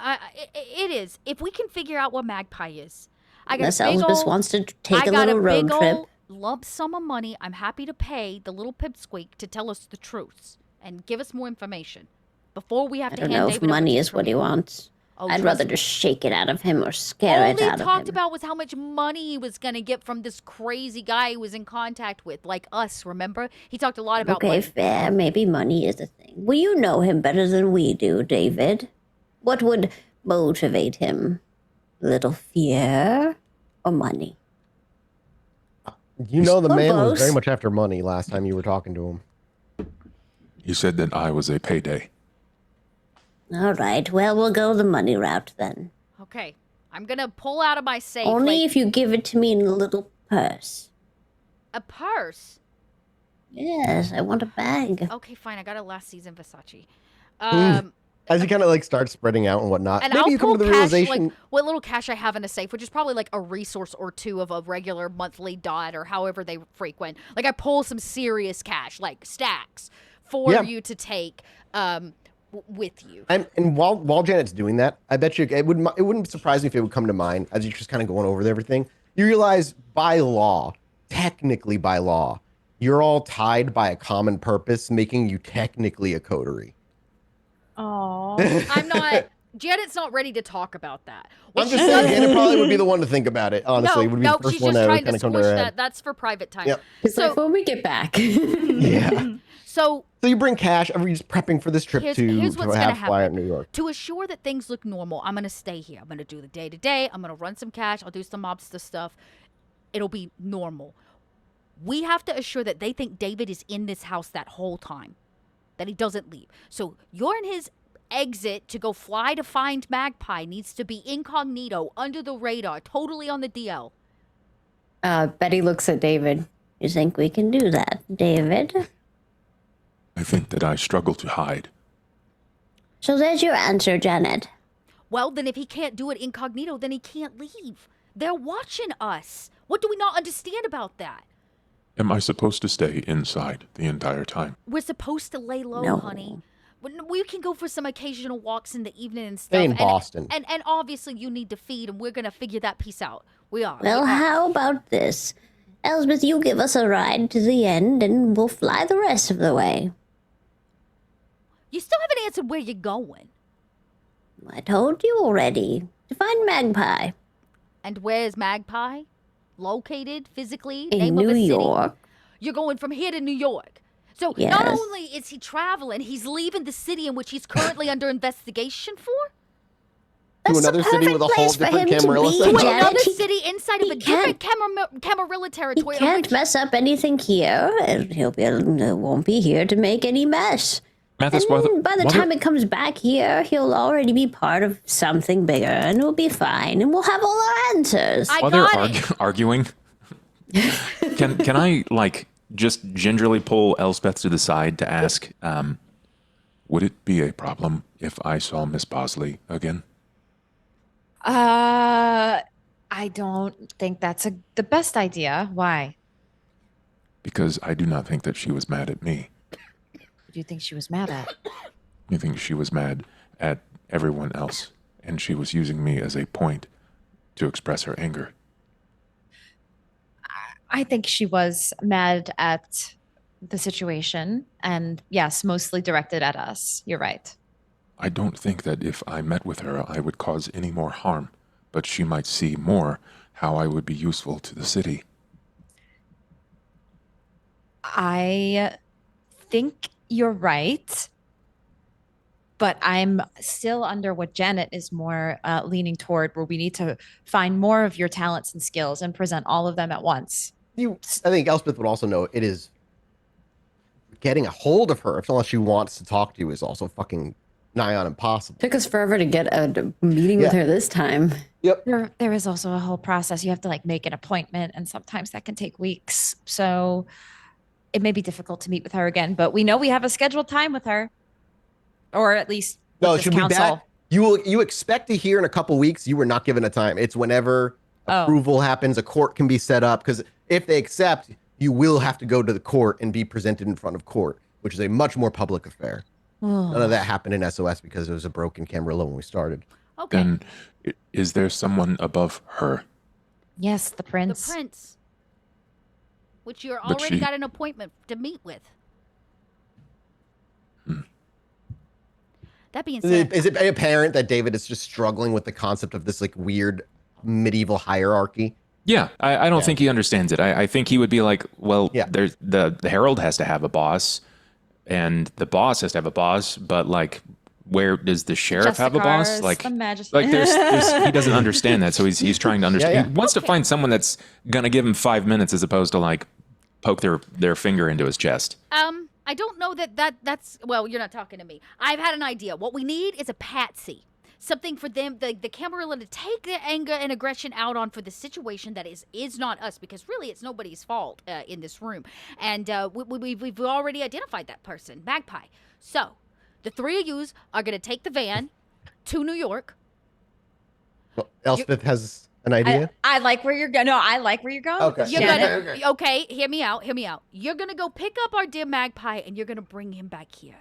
It is. If we can figure out where Magpie is, I got Unless a big Elspeth old, wants to take I a got little a road big trip. old lump sum of money. I'm happy to pay the little pipsqueak to tell us the truth and give us more information before we have I to don't hand know if David over money to is what he Tremere. wants. Oh, I'd trust rather me. just shake it out of him or scare All it he out of talked him. about was how much money he was going to get from this crazy guy he was in contact with, like us, remember? He talked a lot about Okay, money. fair. Maybe money is a thing. Well, you know him better than we do, David. What would motivate him? Little fear or money? You know the Or man was both. very much after money last time you were talking to him. He said that I was a payday. All right, well, we'll go the money route then. Okay, I'm going to pull out of my safe Only like, if you give it to me in a little purse. a purse. Yes, I want a bag. Okay, fine. I got a last season Versace. As you kind of like start spreading out and whatnot, And maybe I'll you come pull to the cash, realization. like what little cash I have in a safe, which is probably like a resource or two of a regular monthly dot or however they frequent. Like I pull some serious cash, like stacks, for Yeah. you to take with you. And while Janet's doing that, I bet you it wouldn't surprise me if it would come to mind as you're just kind of going over everything. You realize by law, technically by law, you're all tied by a common purpose, making you technically a coterie. Oh, I'm not. Janet's not ready to talk about that. What I'm she just saying, does- Janet probably would be the one to think about it. Honestly, would be no, the first she's one just to trying kind to of come to squish her that. head. That's for private time. Yep. It's So- like when we get back. Yeah. So So you bring cash. Everybody's prepping for this trip Here's to what's gonna have fly out happen. New York. to assure that things look normal, I'm gonna stay here. I'm gonna do the day to day. I'm gonna run some cash. I'll do some mobster stuff. It'll be normal. We have to assure that they think David is in this house that whole time, that he doesn't leave. So you're in his exit to go fly to find Magpie needs to be incognito, under the radar, totally on the DL. Betty looks at David. You think we can do that, David? I think that I struggle to hide. So there's your answer, Janet. Well, then if he can't do it incognito, then he can't leave. They're watching us. What do we not understand about that? Am I supposed to stay inside the entire time? We're supposed to lay low, No. honey. We can go for some occasional walks in the evening and stuff. Stay in and- Boston. And obviously you need to feed, and we're going to figure that piece out. We are. Well, we are. how about this? Elspeth, you give us a ride to the end, and we'll fly the rest of the way. You still haven't answered where you're going. I told you already. To find Magpie. And where's Magpie? Located physically? In Name New of a city? York. You're going from here to New York. So not Yes. only is he traveling, he's leaving the city in which he's currently under investigation for? to That's the another city with a perfect whole place for different him to Camarilla be, setup? To Janet. another He- city inside of he a different Camarilla He territory. can't mess up anything here, and won't be here to make any mess. Mathis, And by the time it comes back here, he'll already be part of something bigger, and we'll be fine, and we'll have all our answers. I while they're got it. arguing, can I like just gingerly pull Elspeth to the side to ask, Would it be a problem if I saw Miss Bosley again? I don't think that's the best idea. Why? Because I do not think that she was mad at me. What do you think she was mad at? I think she was mad at everyone else, and she was using me as a point to express her anger. I think she was mad at the situation, and yes, mostly directed at us. You're right. I don't think that if I met with her, I would cause any more harm, but she might see more how I would be useful to the city. I think you're right, but I'm still under what Janet is more leaning toward, where we need to find more of your talents and skills and present all of them at once. I think Elspeth would also know it is getting a hold of her, unless she wants to talk to you, is also fucking nigh on impossible. Took us forever to get a meeting with Yeah. her this time. Yep. There is also a whole process. You have to like make an appointment, and sometimes that can take weeks. So it may be difficult to meet with her again, but we know we have a scheduled time with her, or at least with No, this she'll be council. back. You expect to hear in a couple weeks. You were not given a time. It's whenever approval happens, a court can be set up, because if they accept, you will have to go to the court and be presented in front of court, which is a much more public affair. None of that happened in SOS because it was a broken Camarilla when we started. Okay. Then, is there someone above her? Yes, the The prince. prince, which you're But already she- got an appointment to meet with. That being said, Is it apparent that David is just struggling with the concept of this like weird medieval hierarchy? yeah, I don't think he understands it. I think he would be like, well, Yeah. there's the herald has to have a boss, and the boss has to have a boss, but like, where does the sheriff have a boss? Justicars, Like, the magistrate. like there's he doesn't understand that, so he's trying to understand. Yeah. He wants to find someone that's gonna give him 5 minutes as opposed to like poke their finger into his chest. I don't know that's well, you're not talking to me. I've had an idea. What we need is a patsy. Something for them, the Camarilla, to take their anger and aggression out on for the situation that is not us, because really it's nobody's fault in this room. And we've already identified that person, Magpie. So the three of yous are going to take the van to New York. Well, Elspeth has an idea. I like where you're going. No, I like where you're going. Okay. You're Janet. gonna okay. Hear me out. You're gonna go pick up our dear Magpie, and you're gonna bring him back here.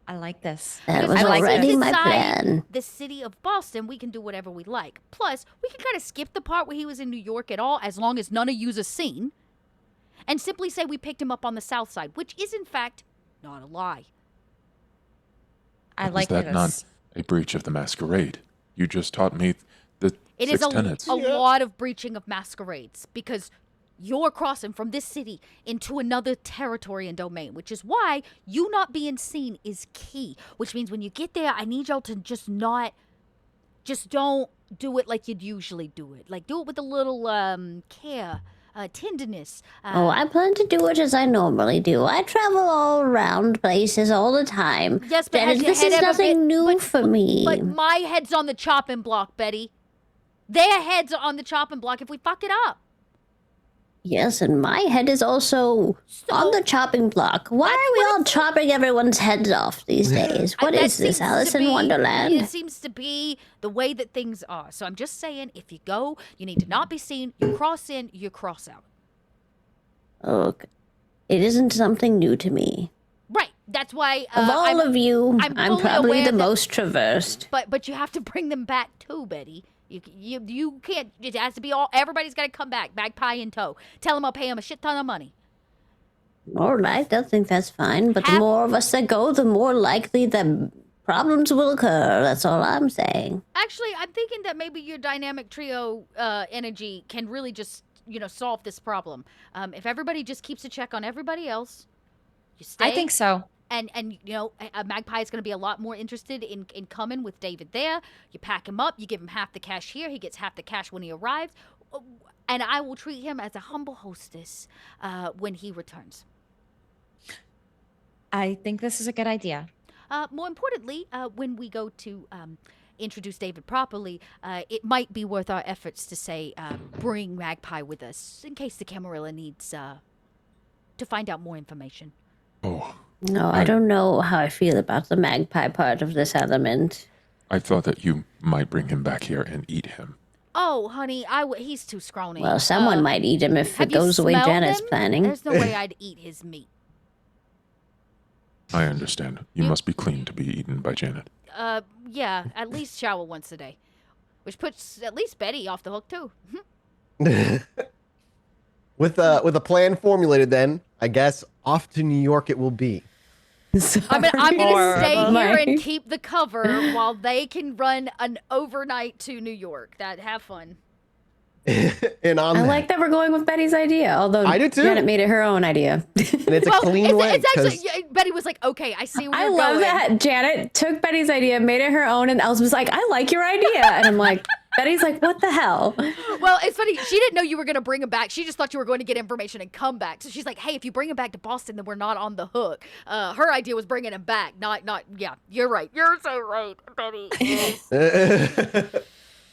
I like this. That Because was I like already this. my Inside plan. The city of Boston, we can do whatever we like. Plus, we can kind of skip the part where he was in New York at all, as long as none of you's a seen, and simply say we picked him up on the south side, which is in fact not a lie. I Is like that this. not a breach of the masquerade? You just taught me the It six is tenets. a lot of breaching of masquerades, because you're crossing from this city into another territory and domain, which is why you not being seen is key. Which means when you get there, I need y'all to just don't do it like you'd usually do it. Like, do it with a little care, tenderness. Oh, I plan to do it as I normally do. I travel all around places all the time. Yes, but has Dennis, your this head is ever nothing been- new for me. But my head's on the chopping block, Betty. Their heads are on the chopping block if we fuck it up. Yes, and my head is also on the chopping block. Why are we all chopping everyone's heads off these days? What That is this, seems to Alice in be- Wonderland? It seems to be the way that things are. So I'm just saying, if you go, you need to not be seen. You cross in, you cross out. Look, it isn't something new to me. Right. That's why. Of all of you, I'm I'm fully probably aware the that- most traversed. But you have to bring them back too, Betty. You can't. It has to be all. Everybody's got to come back, Magpie in tow. Tell them I'll pay them a shit ton of money. All right, I think that's fine. But the Have- more of us that go, the more likely that problems will occur. That's all I'm saying. Actually, I'm thinking that maybe your dynamic trio energy can really just solve this problem. If everybody just keeps a check on everybody else, you stay. I think so. And a Magpie is going to be a lot more interested in coming with David there. You pack him up, you give him half the cash here, he gets half the cash when he arrives, and I will treat him as a humble hostess when he returns. I think this is a good idea. More importantly, when we go to introduce David properly, it might be worth our efforts to say, bring Magpie with us in case the Camarilla needs to find out more information. Oh, No, I don't know how I feel about the magpie part of this element. I thought that you might bring him back here and eat him. Oh, honey, he's too scrawny. Well, someone might eat him if have it you goes the way smelled Janet's him? planning. There's no way I'd eat his meat. I understand. You must be clean to be eaten by Janet. Yeah, at least shower once a day. Which puts at least Betty off the hook, too. With a plan formulated, then I guess off to New York it will be. I'm gonna stay here Mike. and keep the cover while they can run an overnight to New York. Have fun. And on I that, like that we're going with Betty's idea, although I do too. Janet made it her own idea. and it's a clean way. It's 'cause- actually Betty was like, okay, I see where I you're love going. that Janet took Betty's idea, made it her own, and Els was like, I like your idea. And I'm like, Betty's like, what the hell? Well, it's funny. She didn't know you were going to bring him back. She just thought you were going to get information and come back. So she's like, hey, if you bring him back to Boston, then we're not on the hook. Her idea was bringing him back. Yeah, you're right. You're so right, Betty.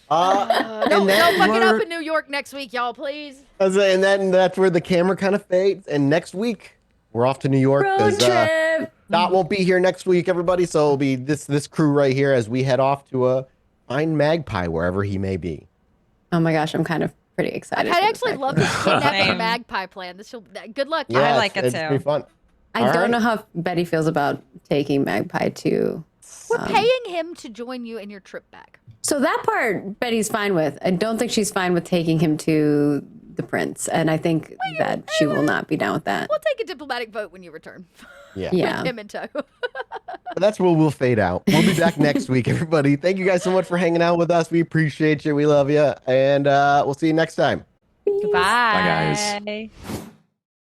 Don't fuck it up in New York next week, y'all, please. And then that's where the camera kind of fades. And next week, we're off to New York. Road 'cause, trip. Dot won't be here next week, everybody. So it'll be this crew right here as we head off to find Magpie wherever he may be. Oh my gosh, I'm kind of pretty excited. I'd for this actually next love one. this kidnapping Same. magpie plan. Good luck. Yeah, I like it it's too. pretty fun. I All don't right. know how Betty feels about taking Magpie to. We're paying him to join you in your trip back. So that part Betty's fine with. I don't think she's fine with taking him to the prince, and I think that she will not be down with that. We'll take a diplomatic vote when you return. Yeah. Yeah. Him in tow. But that's where we'll fade out. We'll be back next week, everybody. Thank you guys so much for hanging out with us. We appreciate you. We love you. And we'll see you next time. Bye. Bye, guys.